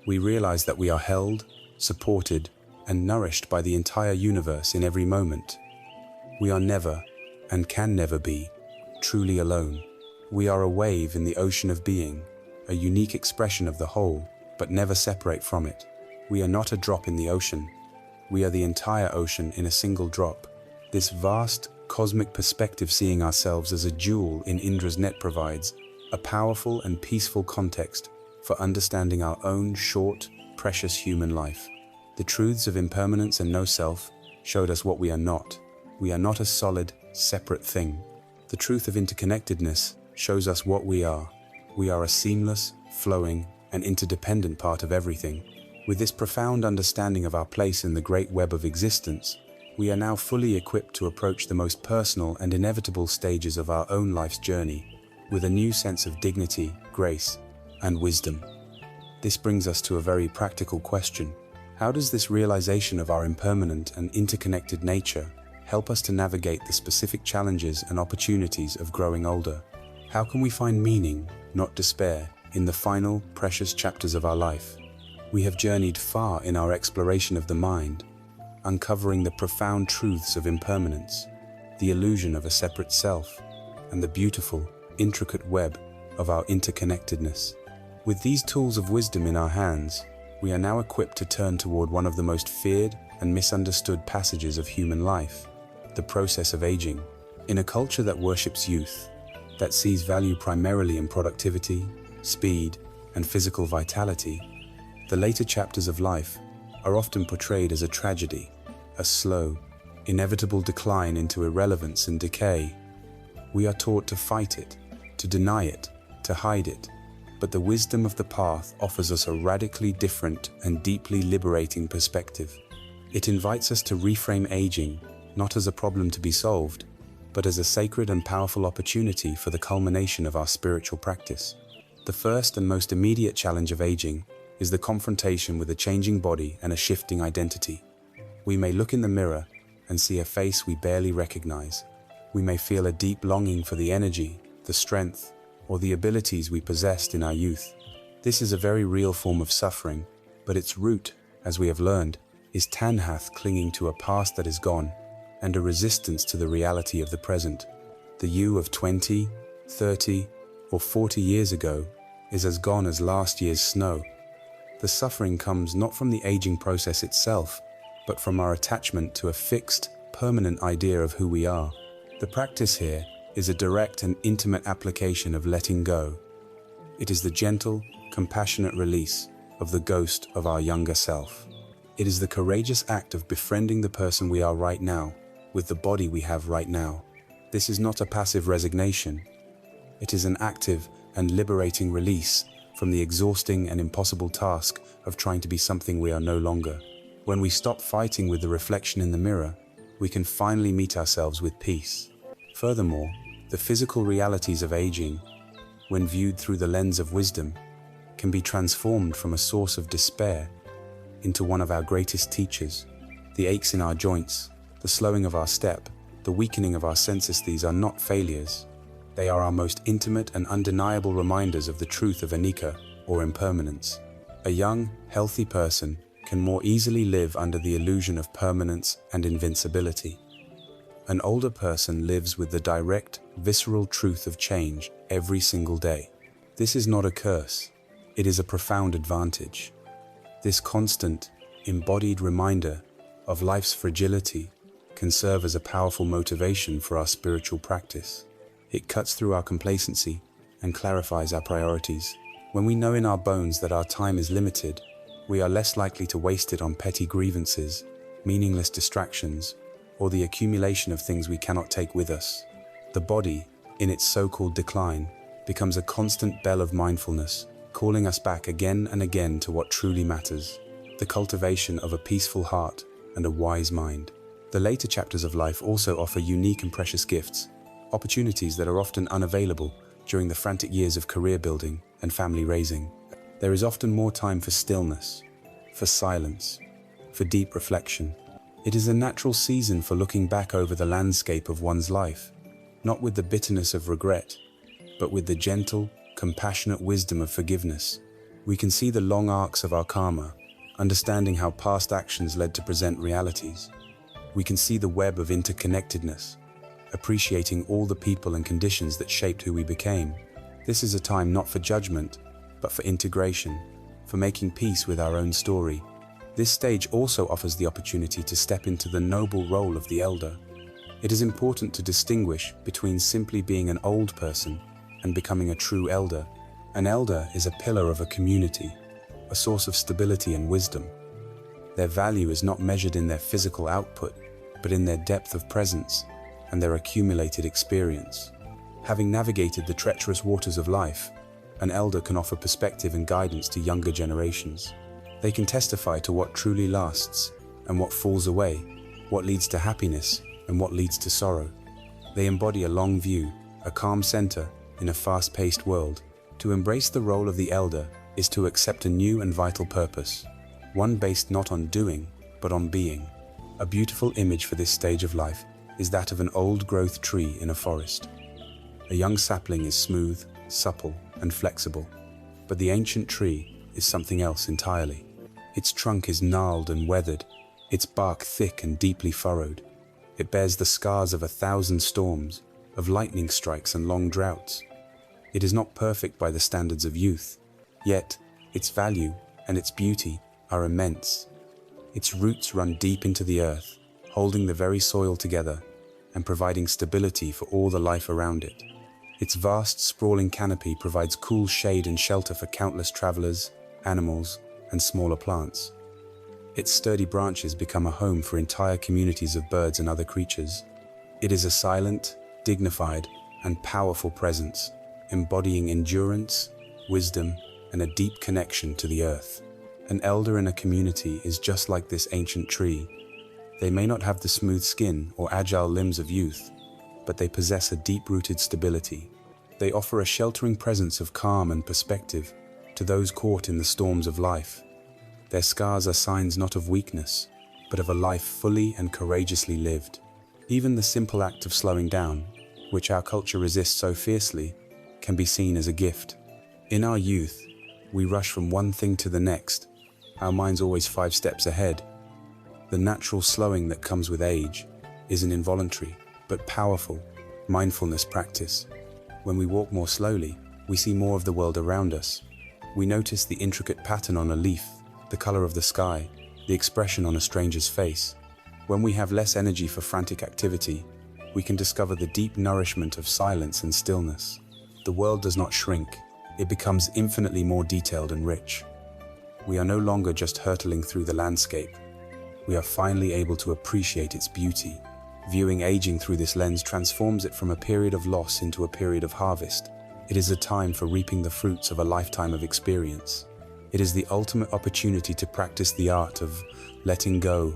We realize that we are held, supported, and nourished by the entire universe in every moment. We are never, and can never be, truly alone. We are a wave in the ocean of being, a unique expression of the whole, but never separate from it. We are not a drop in the ocean. We are the entire ocean in a single drop. This vast, cosmic perspective, seeing ourselves as a jewel in Indra's net, provides a powerful and peaceful context for understanding our own short, precious human life. The truths of impermanence and no self showed us what we are not. We are not a solid, separate thing. The truth of interconnectedness shows us what we are. We are a seamless, flowing, and interdependent part of everything. With this profound understanding of our place in the great web of existence, we are now fully equipped to approach the most personal and inevitable stages of our own life's journey with a new sense of dignity, grace, and wisdom. This brings us to a very practical question. How does this realization of our impermanent and interconnected nature help us to navigate the specific challenges and opportunities of growing older? How can we find meaning, not despair, in the final, precious chapters of our life? We have journeyed far in our exploration of the mind, uncovering the profound truths of impermanence, the illusion of a separate self, and the beautiful, intricate web of our interconnectedness. With these tools of wisdom in our hands, we are now equipped to turn toward one of the most feared and misunderstood passages of human life, the process of aging. In a culture that worships youth, that sees value primarily in productivity, speed, and physical vitality, the later chapters of life are often portrayed as a tragedy, a slow, inevitable decline into irrelevance and decay. We are taught to fight it, to deny it, to hide it, but the wisdom of the path offers us a radically different and deeply liberating perspective. It invites us to reframe aging not as a problem to be solved, but as a sacred and powerful opportunity for the culmination of our spiritual practice. The first and most immediate challenge of aging is the confrontation with a changing body and a shifting identity. We may look in the mirror and see a face we barely recognize. We may feel a deep longing for the energy, the strength, or the abilities we possessed in our youth. This is a very real form of suffering, but its root, as we have learned, is tanhath, clinging to a past that is gone, and a resistance to the reality of the present. The you of 20, 30, or 40 years ago is as gone as last year's snow. The suffering comes not from the aging process itself, but from our attachment to a fixed, permanent idea of who we are. The practice here is a direct and intimate application of letting go. It is the gentle, compassionate release of the ghost of our younger self. It is the courageous act of befriending the person we are right now with the body we have right now. This is not a passive resignation. It is an active and liberating release from the exhausting and impossible task of trying to be something we are no longer. When we stop fighting with the reflection in the mirror, we can finally meet ourselves with peace. Furthermore, the physical realities of aging, when viewed through the lens of wisdom, can be transformed from a source of despair into one of our greatest teachers. The aches in our joints, the slowing of our step, the weakening of our senses, these are not failures. They are our most intimate and undeniable reminders of the truth of anicca, or impermanence. A young, healthy person can more easily live under the illusion of permanence and invincibility. An older person lives with the direct, visceral truth of change every single day. This is not a curse. It is a profound advantage. This constant, embodied reminder of life's fragility can serve as a powerful motivation for our spiritual practice. It cuts through our complacency and clarifies our priorities. When we know in our bones that our time is limited, we are less likely to waste it on petty grievances, meaningless distractions, or the accumulation of things we cannot take with us. The body, in its so-called decline, becomes a constant bell of mindfulness, calling us back again and again to what truly matters, the cultivation of a peaceful heart and a wise mind. The later chapters of life also offer unique and precious gifts, opportunities that are often unavailable during the frantic years of career building and family raising. There is often more time for stillness, for silence, for deep reflection. It is a natural season for looking back over the landscape of one's life, not with the bitterness of regret, but with the gentle, compassionate wisdom of forgiveness. We can see the long arcs of our karma, understanding how past actions led to present realities. We can see the web of interconnectedness, appreciating all the people and conditions that shaped who we became. This is a time not for judgment, but for integration, for making peace with our own story. This stage also offers the opportunity to step into the noble role of the elder. It is important to distinguish between simply being an old person and becoming a true elder. An elder is a pillar of a community, a source of stability and wisdom. Their value is not measured in their physical output, but in their depth of presence and their accumulated experience. Having navigated the treacherous waters of life, an elder can offer perspective and guidance to younger generations. They can testify to what truly lasts and what falls away, what leads to happiness and what leads to sorrow. They embody a long view, a calm center in a fast-paced world. To embrace the role of the elder is to accept a new and vital purpose, one based not on doing, but on being. A beautiful image for this stage of life is that of an old-growth tree in a forest. A young sapling is smooth, supple, and flexible, but the ancient tree is something else entirely. Its trunk is gnarled and weathered, its bark thick and deeply furrowed. It bears the scars of 1,000 storms, of lightning strikes and long droughts. It is not perfect by the standards of youth, yet its value and its beauty are immense. Its roots run deep into the earth, holding the very soil together and providing stability for all the life around it. Its vast, sprawling canopy provides cool shade and shelter for countless travelers, animals, and smaller plants. Its sturdy branches become a home for entire communities of birds and other creatures. It is a silent, dignified, and powerful presence, embodying endurance, wisdom, and a deep connection to the earth. An elder in a community is just like this ancient tree. They may not have the smooth skin or agile limbs of youth, but they possess a deep-rooted stability. They offer a sheltering presence of calm and perspective to those caught in the storms of life. Their scars are signs not of weakness, but of a life fully and courageously lived. Even the simple act of slowing down, which our culture resists so fiercely, can be seen as a gift. In our youth, we rush from one thing to the next, our minds always 5 steps ahead. The natural slowing that comes with age is an involuntary, but powerful, mindfulness practice. When we walk more slowly, we see more of the world around us. We notice the intricate pattern on a leaf, the color of the sky, the expression on a stranger's face. When we have less energy for frantic activity, we can discover the deep nourishment of silence and stillness. The world does not shrink, it becomes infinitely more detailed and rich. We are no longer just hurtling through the landscape. We are finally able to appreciate its beauty. Viewing aging through this lens transforms it from a period of loss into a period of harvest. It is a time for reaping the fruits of a lifetime of experience. It is the ultimate opportunity to practice the art of letting go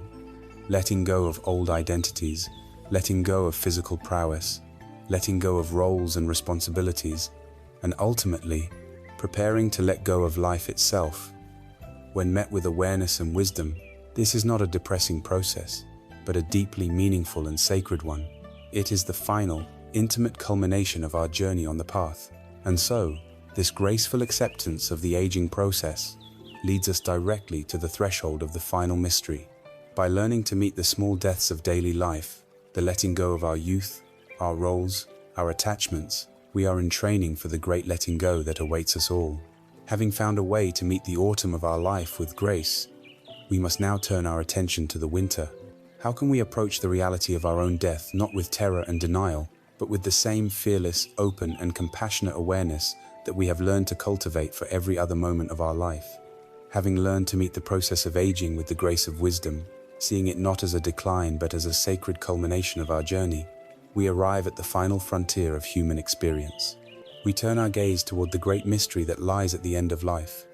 of old identities, letting go of physical prowess, letting go of roles and responsibilities, and ultimately, preparing to let go of life itself. When met with awareness and wisdom, this is not a depressing process, but a deeply meaningful and sacred one. It is the final, intimate culmination of our journey on the path. And so, this graceful acceptance of the aging process leads us directly to the threshold of the final mystery. By learning to meet the small deaths of daily life, the letting go of our youth, our roles, our attachments, we are in training for the great letting go that awaits us all. Having found a way to meet the autumn of our life with grace, we must now turn our attention to the winter. How can we approach the reality of our own death not with terror and denial, but with the same fearless, open, and compassionate awareness that we have learned to cultivate for every other moment of our life? Having learned to meet the process of aging with the grace of wisdom, seeing it not as a decline but as a sacred culmination of our journey, we arrive at the final frontier of human experience. We turn our gaze toward the great mystery that lies at the end of life,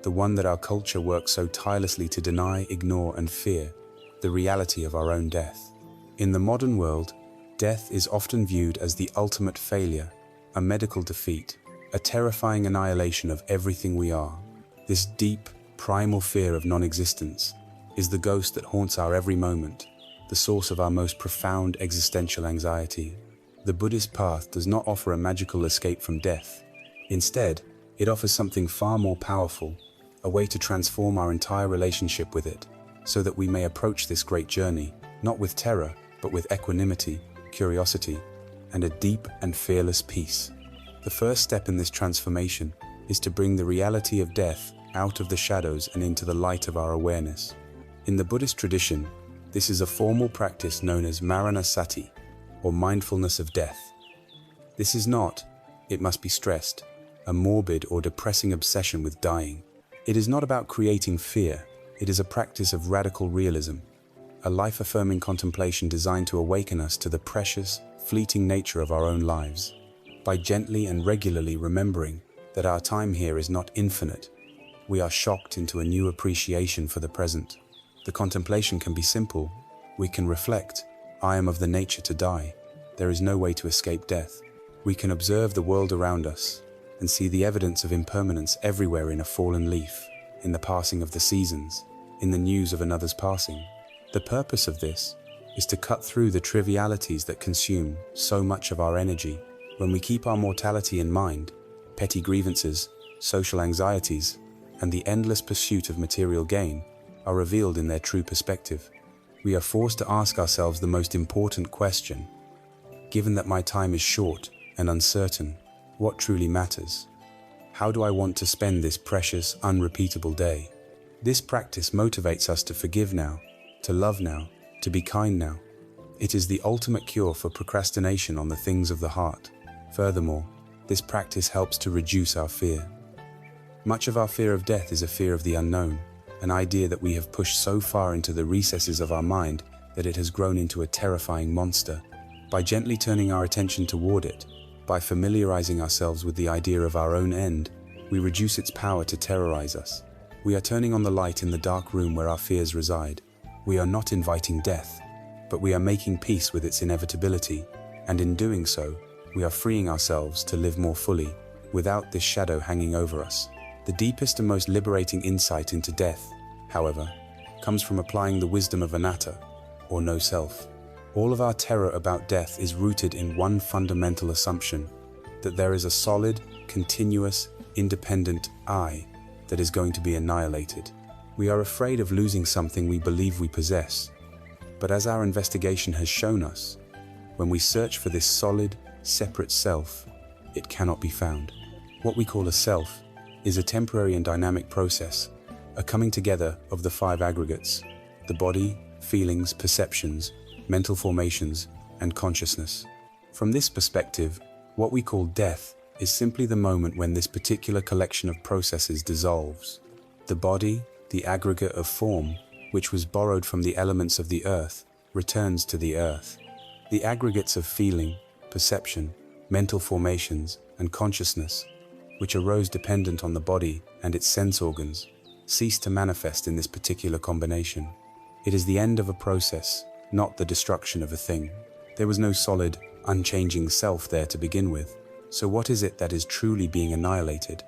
the one that our culture works so tirelessly to deny, ignore, and fear, the reality of our own death. In the modern world, death is often viewed as the ultimate failure, a medical defeat, a terrifying annihilation of everything we are. This deep, primal fear of non-existence is the ghost that haunts our every moment, the source of our most profound existential anxiety. The Buddhist path does not offer a magical escape from death. Instead, it offers something far more powerful, a way to transform our entire relationship with it, so that we may approach this great journey, not with terror, but with equanimity, curiosity, and a deep and fearless peace. The first step in this transformation is to bring the reality of death out of the shadows and into the light of our awareness. In the Buddhist tradition, this is a formal practice known as maranasati, or mindfulness of death. This is not, it must be stressed, a morbid or depressing obsession with dying. It is not about creating fear, it is a practice of radical realism, a life-affirming contemplation designed to awaken us to the precious, fleeting nature of our own lives. By gently and regularly remembering that our time here is not infinite, we are shocked into a new appreciation for the present. The contemplation can be simple. We can reflect, I am of the nature to die. There is no way to escape death. We can observe the world around us and see the evidence of impermanence everywhere, in a fallen leaf, in the passing of the seasons, in the news of another's passing. The purpose of this is to cut through the trivialities that consume so much of our energy. When we keep our mortality in mind, petty grievances, social anxieties, and the endless pursuit of material gain are revealed in their true perspective. We are forced to ask ourselves the most important question: given that my time is short and uncertain, what truly matters? How do I want to spend this precious, unrepeatable day? This practice motivates us to forgive now, to love now, to be kind now. It is the ultimate cure for procrastination on the things of the heart. Furthermore, this practice helps to reduce our fear. Much of our fear of death is a fear of the unknown, an idea that we have pushed so far into the recesses of our mind that it has grown into a terrifying monster. By gently turning our attention toward it, by familiarizing ourselves with the idea of our own end, we reduce its power to terrorize us. We are turning on the light in the dark room where our fears reside. We are not inviting death, but we are making peace with its inevitability, and in doing so, we are freeing ourselves to live more fully, without this shadow hanging over us. The deepest and most liberating insight into death, however, comes from applying the wisdom of anatta, or no self. All of our terror about death is rooted in one fundamental assumption: that there is a solid, continuous, independent I that is going to be annihilated. We are afraid of losing something we believe we possess. But as our investigation has shown us, when we search for this solid, separate self, it cannot be found. What we call a self is a temporary and dynamic process, a coming together of the 5 aggregates: the body, feelings, perceptions, mental formations, and consciousness. From this perspective, what we call death is simply the moment when this particular collection of processes dissolves. The body, the aggregate of form, which was borrowed from the elements of the earth, returns to the earth. The aggregates of feeling, perception, mental formations, and consciousness, which arose dependent on the body and its sense organs, cease to manifest in this particular combination. It is the end of a process, not the destruction of a thing. There was no solid, unchanging self there to begin with. So what is it that is truly being annihilated?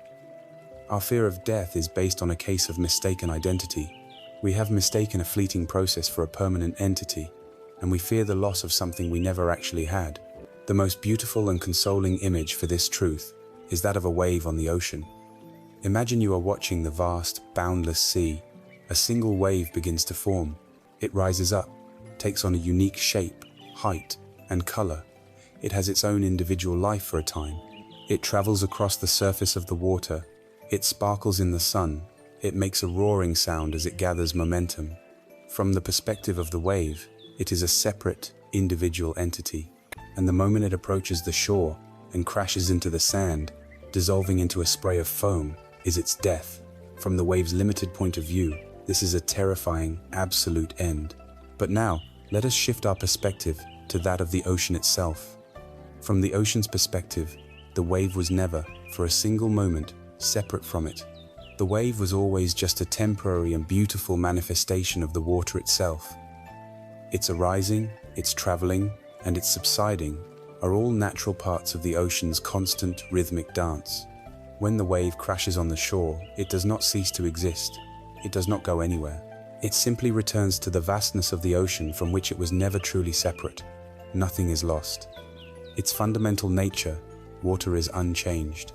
Our fear of death is based on a case of mistaken identity. We have mistaken a fleeting process for a permanent entity, and we fear the loss of something we never actually had. The most beautiful and consoling image for this truth is that of a wave on the ocean. Imagine you are watching the vast, boundless sea. A single wave begins to form. It rises up, takes on a unique shape, height, and color. It has its own individual life for a time. It travels across the surface of the water. It sparkles in the sun. It makes a roaring sound as it gathers momentum. From the perspective of the wave, it is a separate, individual entity. And the moment it approaches the shore and crashes into the sand, dissolving into a spray of foam, is its death. From the wave's limited point of view, this is a terrifying, absolute end. But now, let us shift our perspective to that of the ocean itself. From the ocean's perspective, the wave was never, for a single moment, separate from it. The wave was always just a temporary and beautiful manifestation of the water itself. Its arising, its traveling, and its subsiding are all natural parts of the ocean's constant rhythmic dance. When the wave crashes on the shore, it does not cease to exist. It does not go anywhere. It simply returns to the vastness of the ocean from which it was never truly separate. Nothing is lost. Its fundamental nature, water, is unchanged.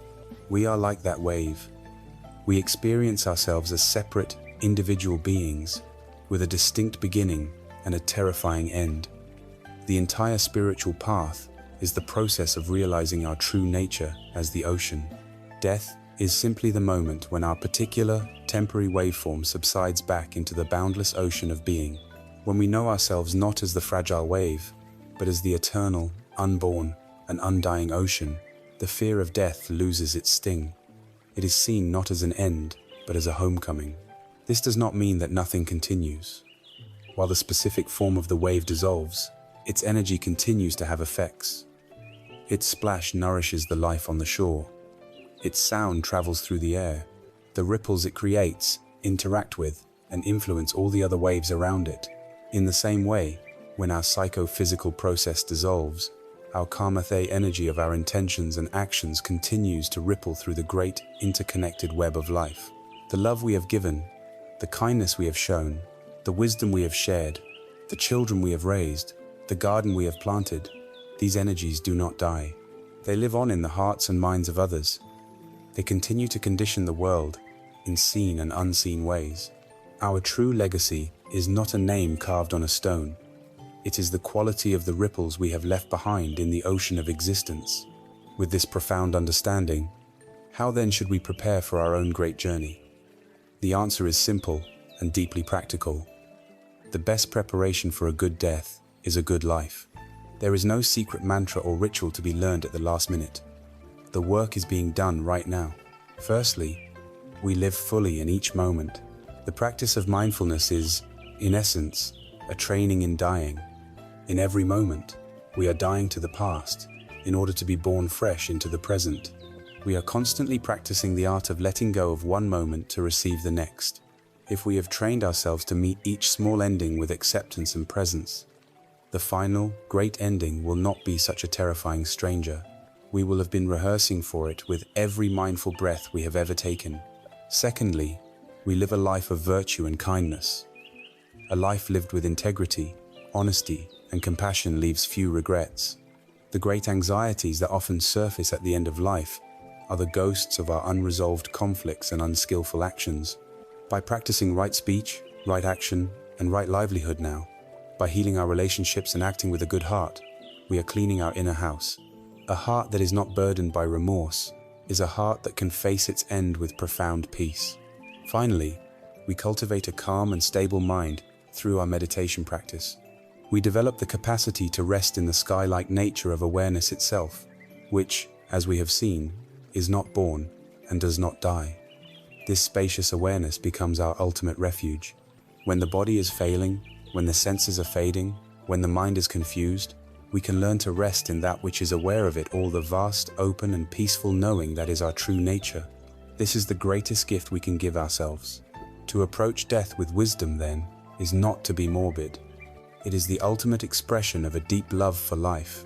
We are like that wave. We experience ourselves as separate, individual beings with a distinct beginning and a terrifying end. The entire spiritual path is the process of realizing our true nature as the ocean. Death is simply the moment when our particular, temporary waveform subsides back into the boundless ocean of being. When we know ourselves not as the fragile wave, but as the eternal, unborn, and undying ocean, the fear of death loses its sting. It is seen not as an end, but as a homecoming. This does not mean that nothing continues. While the specific form of the wave dissolves, its energy continues to have effects. Its splash nourishes the life on the shore. Its sound travels through the air. The ripples it creates interact with and influence all the other waves around it. In the same way, when our psychophysical process dissolves, our karmathe energy of our intentions and actions continues to ripple through the great interconnected web of life. The love we have given, the kindness we have shown, the wisdom we have shared, the children we have raised, the garden we have planted, these energies do not die. They live on in the hearts and minds of others. They continue to condition the world in seen and unseen ways. Our true legacy is not a name carved on a stone. It is the quality of the ripples we have left behind in the ocean of existence. With this profound understanding, how then should we prepare for our own great journey? The answer is simple and deeply practical. The best preparation for a good death is a good life. There is no secret mantra or ritual to be learned at the last minute. The work is being done right now. Firstly, we live fully in each moment. The practice of mindfulness is, in essence, a training in dying. In every moment, we are dying to the past in order to be born fresh into the present. We are constantly practicing the art of letting go of one moment to receive the next. If we have trained ourselves to meet each small ending with acceptance and presence, the final, great ending will not be such a terrifying stranger. We will have been rehearsing for it with every mindful breath we have ever taken. Secondly, we live a life of virtue and kindness. A life lived with integrity, honesty, and compassion leaves few regrets. The great anxieties that often surface at the end of life are the ghosts of our unresolved conflicts and unskillful actions. By practicing right speech, right action, and right livelihood now, by healing our relationships and acting with a good heart, we are cleaning our inner house. A heart that is not burdened by remorse is a heart that can face its end with profound peace. Finally, we cultivate a calm and stable mind through our meditation practice. We develop the capacity to rest in the sky-like nature of awareness itself, which, as we have seen, is not born and does not die. This spacious awareness becomes our ultimate refuge. When the body is failing, when the senses are fading, when the mind is confused, we can learn to rest in that which is aware of it all, the vast, open, and peaceful knowing that is our true nature. This is the greatest gift we can give ourselves. To approach death with wisdom, then, is not to be morbid. It is the ultimate expression of a deep love for life.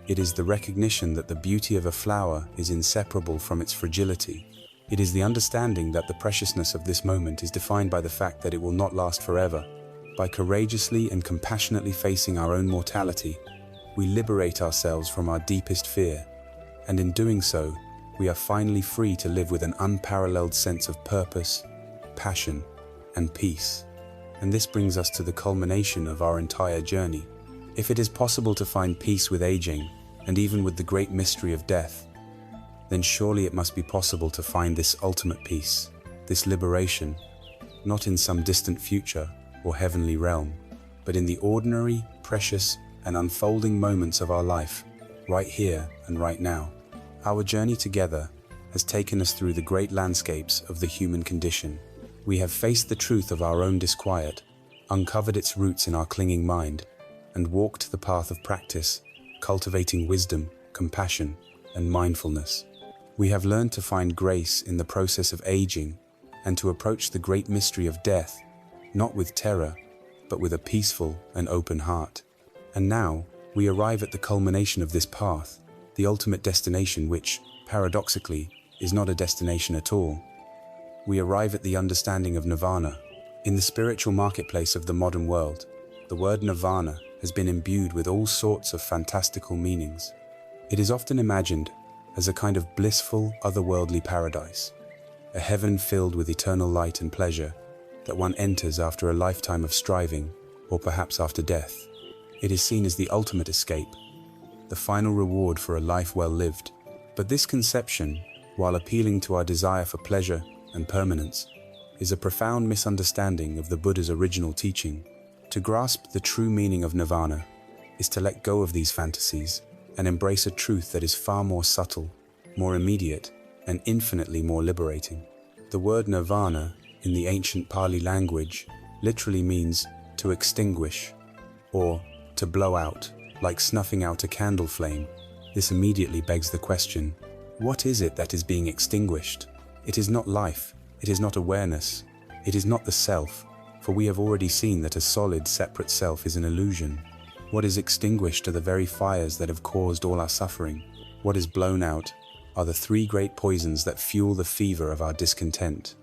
It is the recognition that the beauty of a flower is inseparable from its fragility. It is the understanding that the preciousness of this moment is defined by the fact that it will not last forever. By courageously and compassionately facing our own mortality, we liberate ourselves from our deepest fear, and in doing so, we are finally free to live with an unparalleled sense of purpose, passion, and peace. And this brings us to the culmination of our entire journey. If it is possible to find peace with aging, and even with the great mystery of death, then surely it must be possible to find this ultimate peace, this liberation, not in some distant future or heavenly realm, but in the ordinary, precious, and unfolding moments of our life, right here and right now. Our journey together has taken us through the great landscapes of the human condition. We have faced the truth of our own disquiet, uncovered its roots in our clinging mind, and walked the path of practice, cultivating wisdom, compassion, and mindfulness. We have learned to find grace in the process of aging and to approach the great mystery of death, not with terror, but with a peaceful and open heart. And now, we arrive at the culmination of this path, the ultimate destination which, paradoxically, is not a destination at all. We arrive at the understanding of nirvana. In the spiritual marketplace of the modern world, the word nirvana has been imbued with all sorts of fantastical meanings. It is often imagined as a kind of blissful, otherworldly paradise. a heaven filled with eternal light and pleasure that one enters after a lifetime of striving, or perhaps after death. It is seen as the ultimate escape, the final reward for a life well lived. But this conception, while appealing to our desire for pleasure and permanence, is a profound misunderstanding of the Buddha's original teaching. To grasp the true meaning of nirvana is to let go of these fantasies and embrace a truth that is far more subtle, more immediate, and infinitely more liberating. The word nirvana in the ancient Pali language literally means to extinguish, or to blow out, like snuffing out a candle flame. This immediately begs the question, what is it that is being extinguished? It is not life, it is not awareness, it is not the self, for we have already seen that a solid, separate self is an illusion. What is extinguished are the very fires that have caused all our suffering. What is blown out are the three great poisons that fuel the fever of our discontent.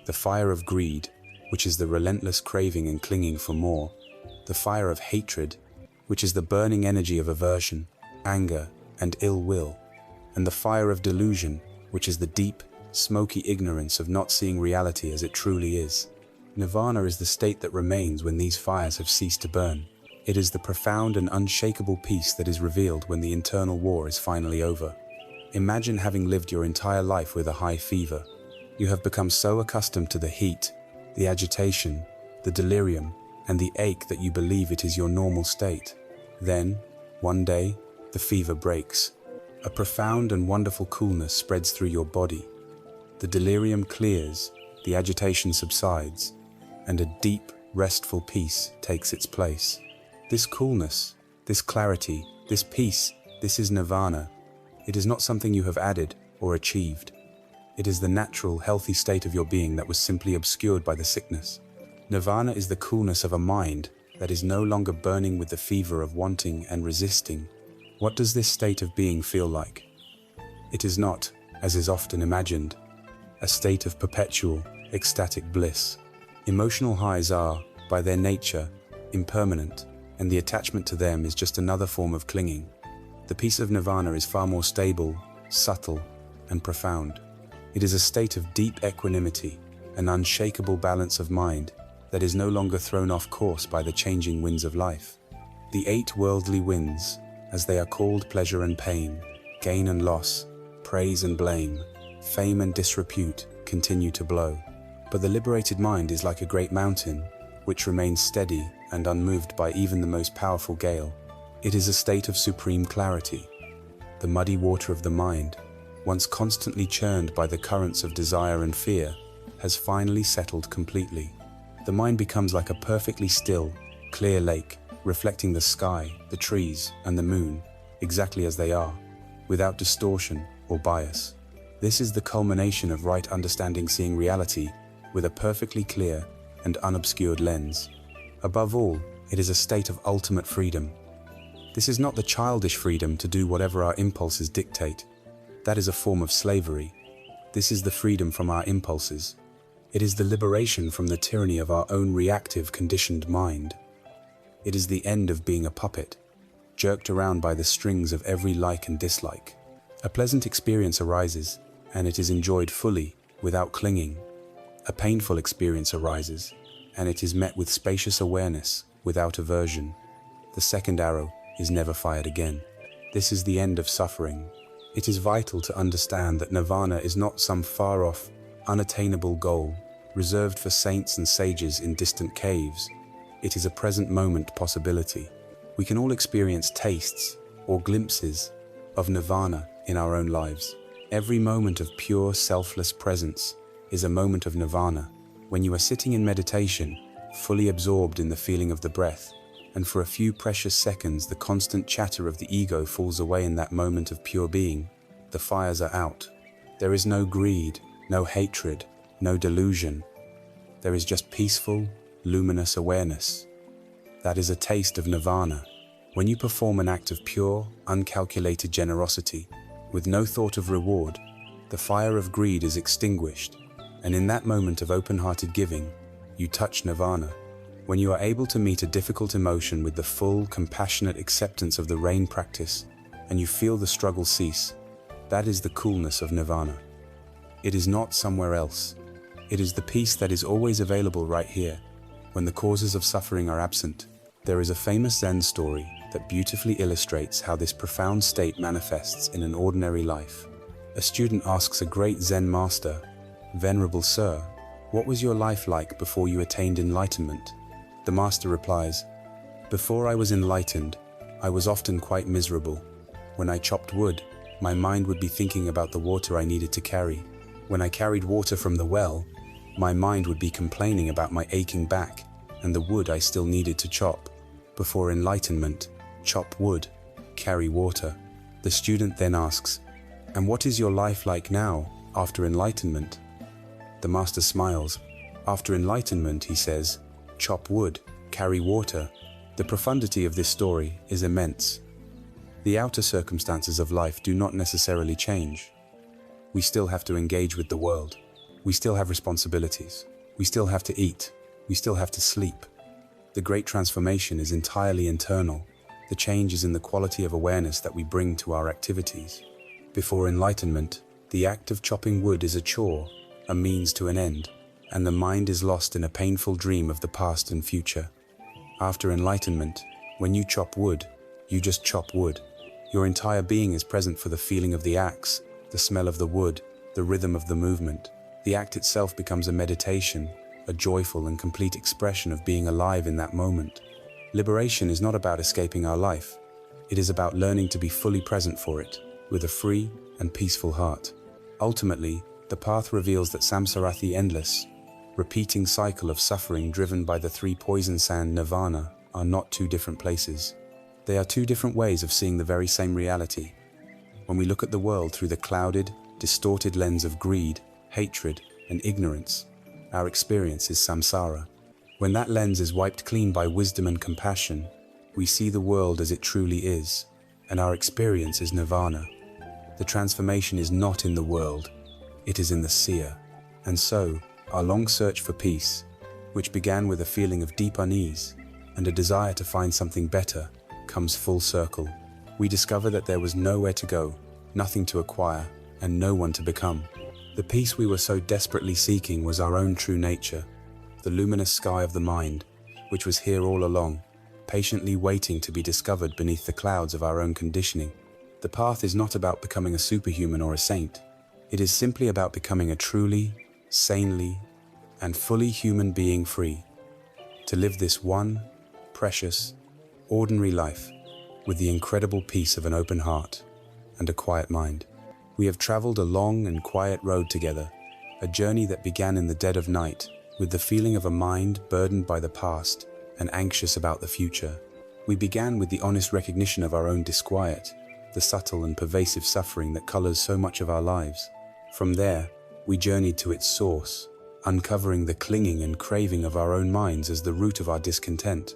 The fire of greed, which is the relentless craving and clinging for more. The fire of hatred, which is the burning energy of aversion, anger, and ill will. And the fire of delusion, which is the deep, smoky ignorance of not seeing reality as it truly is. Nirvana is the state that remains when these fires have ceased to burn. It is the profound and unshakable peace that is revealed when the internal war is finally over. Imagine having lived your entire life with a high fever. You have become so accustomed to the heat, the agitation, the delirium, and the ache that you believe it is your normal state. Then, one day, the fever breaks. A profound and wonderful coolness spreads through your body. The delirium clears, the agitation subsides, and a deep, restful peace takes its place. This coolness, this clarity, this peace, this is nirvana. It is not something you have added or achieved. It is the natural, healthy state of your being that was simply obscured by the sickness. Nirvana is the coolness of a mind that is no longer burning with the fever of wanting and resisting. What does this state of being feel like? It is not, as is often imagined, a state of perpetual, ecstatic bliss. Emotional highs are, by their nature, impermanent, and the attachment to them is just another form of clinging. The peace of nirvana is far more stable, subtle, and profound. It is a state of deep equanimity, an unshakable balance of mind that is no longer thrown off course by the changing winds of life. The 8 worldly winds, as they are called, pleasure and pain, gain and loss, praise and blame, fame and disrepute, continue to blow. But the liberated mind is like a great mountain, which remains steady and unmoved by even the most powerful gale. It is a state of supreme clarity. The muddy water of the mind, once constantly churned by the currents of desire and fear, has finally settled completely. The mind becomes like a perfectly still, clear lake, reflecting the sky, the trees, and the moon, exactly as they are, without distortion or bias. This is the culmination of right understanding, seeing reality with a perfectly clear and unobscured lens. Above all, it is a state of ultimate freedom. This is not the childish freedom to do whatever our impulses dictate. That is a form of slavery. This is the freedom from our impulses. It is the liberation from the tyranny of our own reactive, conditioned mind. It is the end of being a puppet, jerked around by the strings of every like and dislike. A pleasant experience arises, and it is enjoyed fully, without clinging. A painful experience arises, and it is met with spacious awareness, without aversion. The second arrow is never fired again. This is the end of suffering. It is vital to understand that nirvana is not some far-off, unattainable goal, reserved for saints and sages in distant caves. It is a present moment possibility. We can all experience tastes or glimpses of nirvana in our own lives. Every moment of pure, selfless presence is a moment of nirvana. When you are sitting in meditation, fully absorbed in the feeling of the breath, and for a few precious seconds the constant chatter of the ego falls away in that moment of pure being, the fires are out. There is no greed, no hatred, no delusion. There is just peaceful, luminous awareness. That is a taste of nirvana. When you perform an act of pure, uncalculated generosity, with no thought of reward, the fire of greed is extinguished, and in that moment of open-hearted giving, you touch nirvana. When you are able to meet a difficult emotion with the full, compassionate acceptance of the rain practice, and you feel the struggle cease, that is the coolness of nirvana. It is not somewhere else. It is the peace that is always available right here, when the causes of suffering are absent. There is a famous Zen story that beautifully illustrates how this profound state manifests in an ordinary life. A student asks a great Zen master, "Venerable Sir, what was your life like before you attained enlightenment?" The master replies, "Before I was enlightened, I was often quite miserable. When I chopped wood, my mind would be thinking about the water I needed to carry. When I carried water from the well, my mind would be complaining about my aching back and the wood I still needed to chop. Before enlightenment, chop wood, carry water." The student then asks, "And what is your life like now, after enlightenment?" The master smiles. After enlightenment, he says, "Chop wood, carry water." The profundity of this story is immense. The outer circumstances of life do not necessarily change. We still have to engage with the world. We still have responsibilities. We still have to eat. We still have to sleep. The great transformation is entirely internal. The change is in the quality of awareness that we bring to our activities. Before enlightenment, the act of chopping wood is a chore, a means to an end, and the mind is lost in a painful dream of the past and future. After enlightenment, when you chop wood, you just chop wood. Your entire being is present for the feeling of the axe, the smell of the wood, the rhythm of the movement. The act itself becomes a meditation, a joyful and complete expression of being alive in that moment. Liberation is not about escaping our life. It is about learning to be fully present for it, with a free and peaceful heart. Ultimately, the path reveals that samsara, the endless, repeating cycle of suffering driven by the three poison sand nirvana, are not two different places. They are two different ways of seeing the very same reality. When we look at the world through the clouded, distorted lens of greed, hatred, and ignorance, our experience is samsara. When that lens is wiped clean by wisdom and compassion, we see the world as it truly is, and our experience is nirvana. The transformation is not in the world, it is in the seer. And so, our long search for peace, which began with a feeling of deep unease and a desire to find something better, comes full circle. We discover that there was nowhere to go, nothing to acquire, and no one to become. The peace we were so desperately seeking was our own true nature, the luminous sky of the mind, which was here all along, patiently waiting to be discovered beneath the clouds of our own conditioning. The path is not about becoming a superhuman or a saint. It is simply about becoming a truly, sanely, and fully human being free, to live this one, precious, ordinary life with the incredible peace of an open heart and a quiet mind. We have traveled a long and quiet road together, a journey that began in the dead of night with the feeling of a mind burdened by the past and anxious about the future. We began with the honest recognition of our own disquiet, the subtle and pervasive suffering that colors so much of our lives. From there, we journeyed to its source, uncovering the clinging and craving of our own minds as the root of our discontent.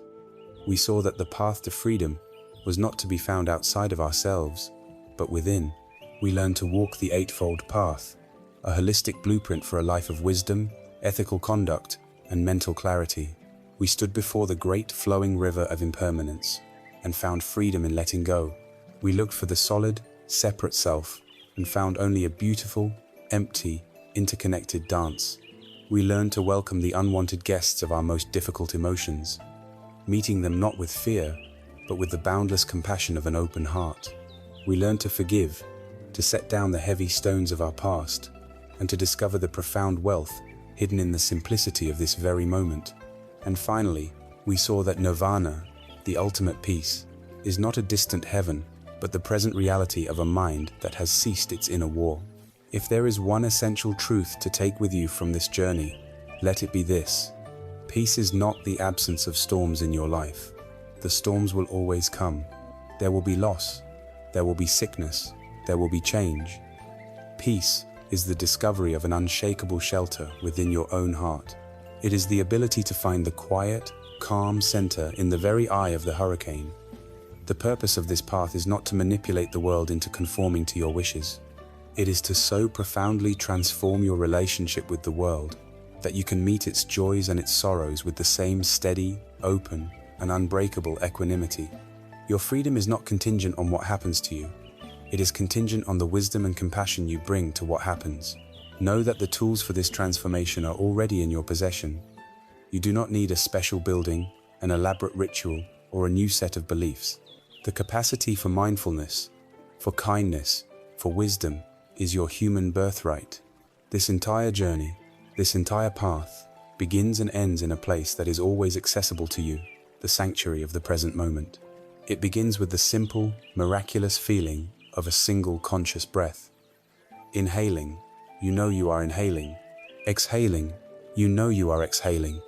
We saw that the path to freedom was not to be found outside of ourselves, but within. We learned to walk the eightfold path, a holistic blueprint for a life of wisdom, ethical conduct, and mental clarity. We stood before the great flowing river of impermanence and found freedom in letting go. We looked for the solid, separate self and found only a beautiful, empty, interconnected dance. We learned to welcome the unwanted guests of our most difficult emotions, meeting them not with fear, but with the boundless compassion of an open heart. We learned to forgive, to set down the heavy stones of our past, and to discover the profound wealth hidden in the simplicity of this very moment. And finally, we saw that nirvana, the ultimate peace, is not a distant heaven, but the present reality of a mind that has ceased its inner war. If there is one essential truth to take with you from this journey, let it be this: peace is not the absence of storms in your life. The storms will always come. There will be loss, there will be sickness, there will be change. Peace is the discovery of an unshakable shelter within your own heart. It is the ability to find the quiet, calm center in the very eye of the hurricane. The purpose of this path is not to manipulate the world into conforming to your wishes. It is to so profoundly transform your relationship with the world that you can meet its joys and its sorrows with the same steady, open, and unbreakable equanimity. Your freedom is not contingent on what happens to you. It is contingent on the wisdom and compassion you bring to what happens. Know that the tools for this transformation are already in your possession. You do not need a special building, an elaborate ritual, or a new set of beliefs. The capacity for mindfulness, for kindness, for wisdom is your human birthright. This entire journey, this entire path, begins and ends in a place that is always accessible to you, the sanctuary of the present moment. It begins with the simple, miraculous feeling of a single conscious breath. Inhaling, you know you are inhaling. Exhaling, you know you are exhaling.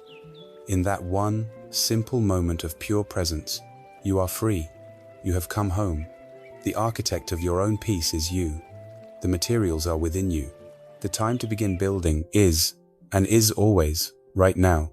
In that one simple moment of pure presence, you are free. You have come home. The architect of your own peace is you. The materials are within you. The time to begin building is, and is always, right now.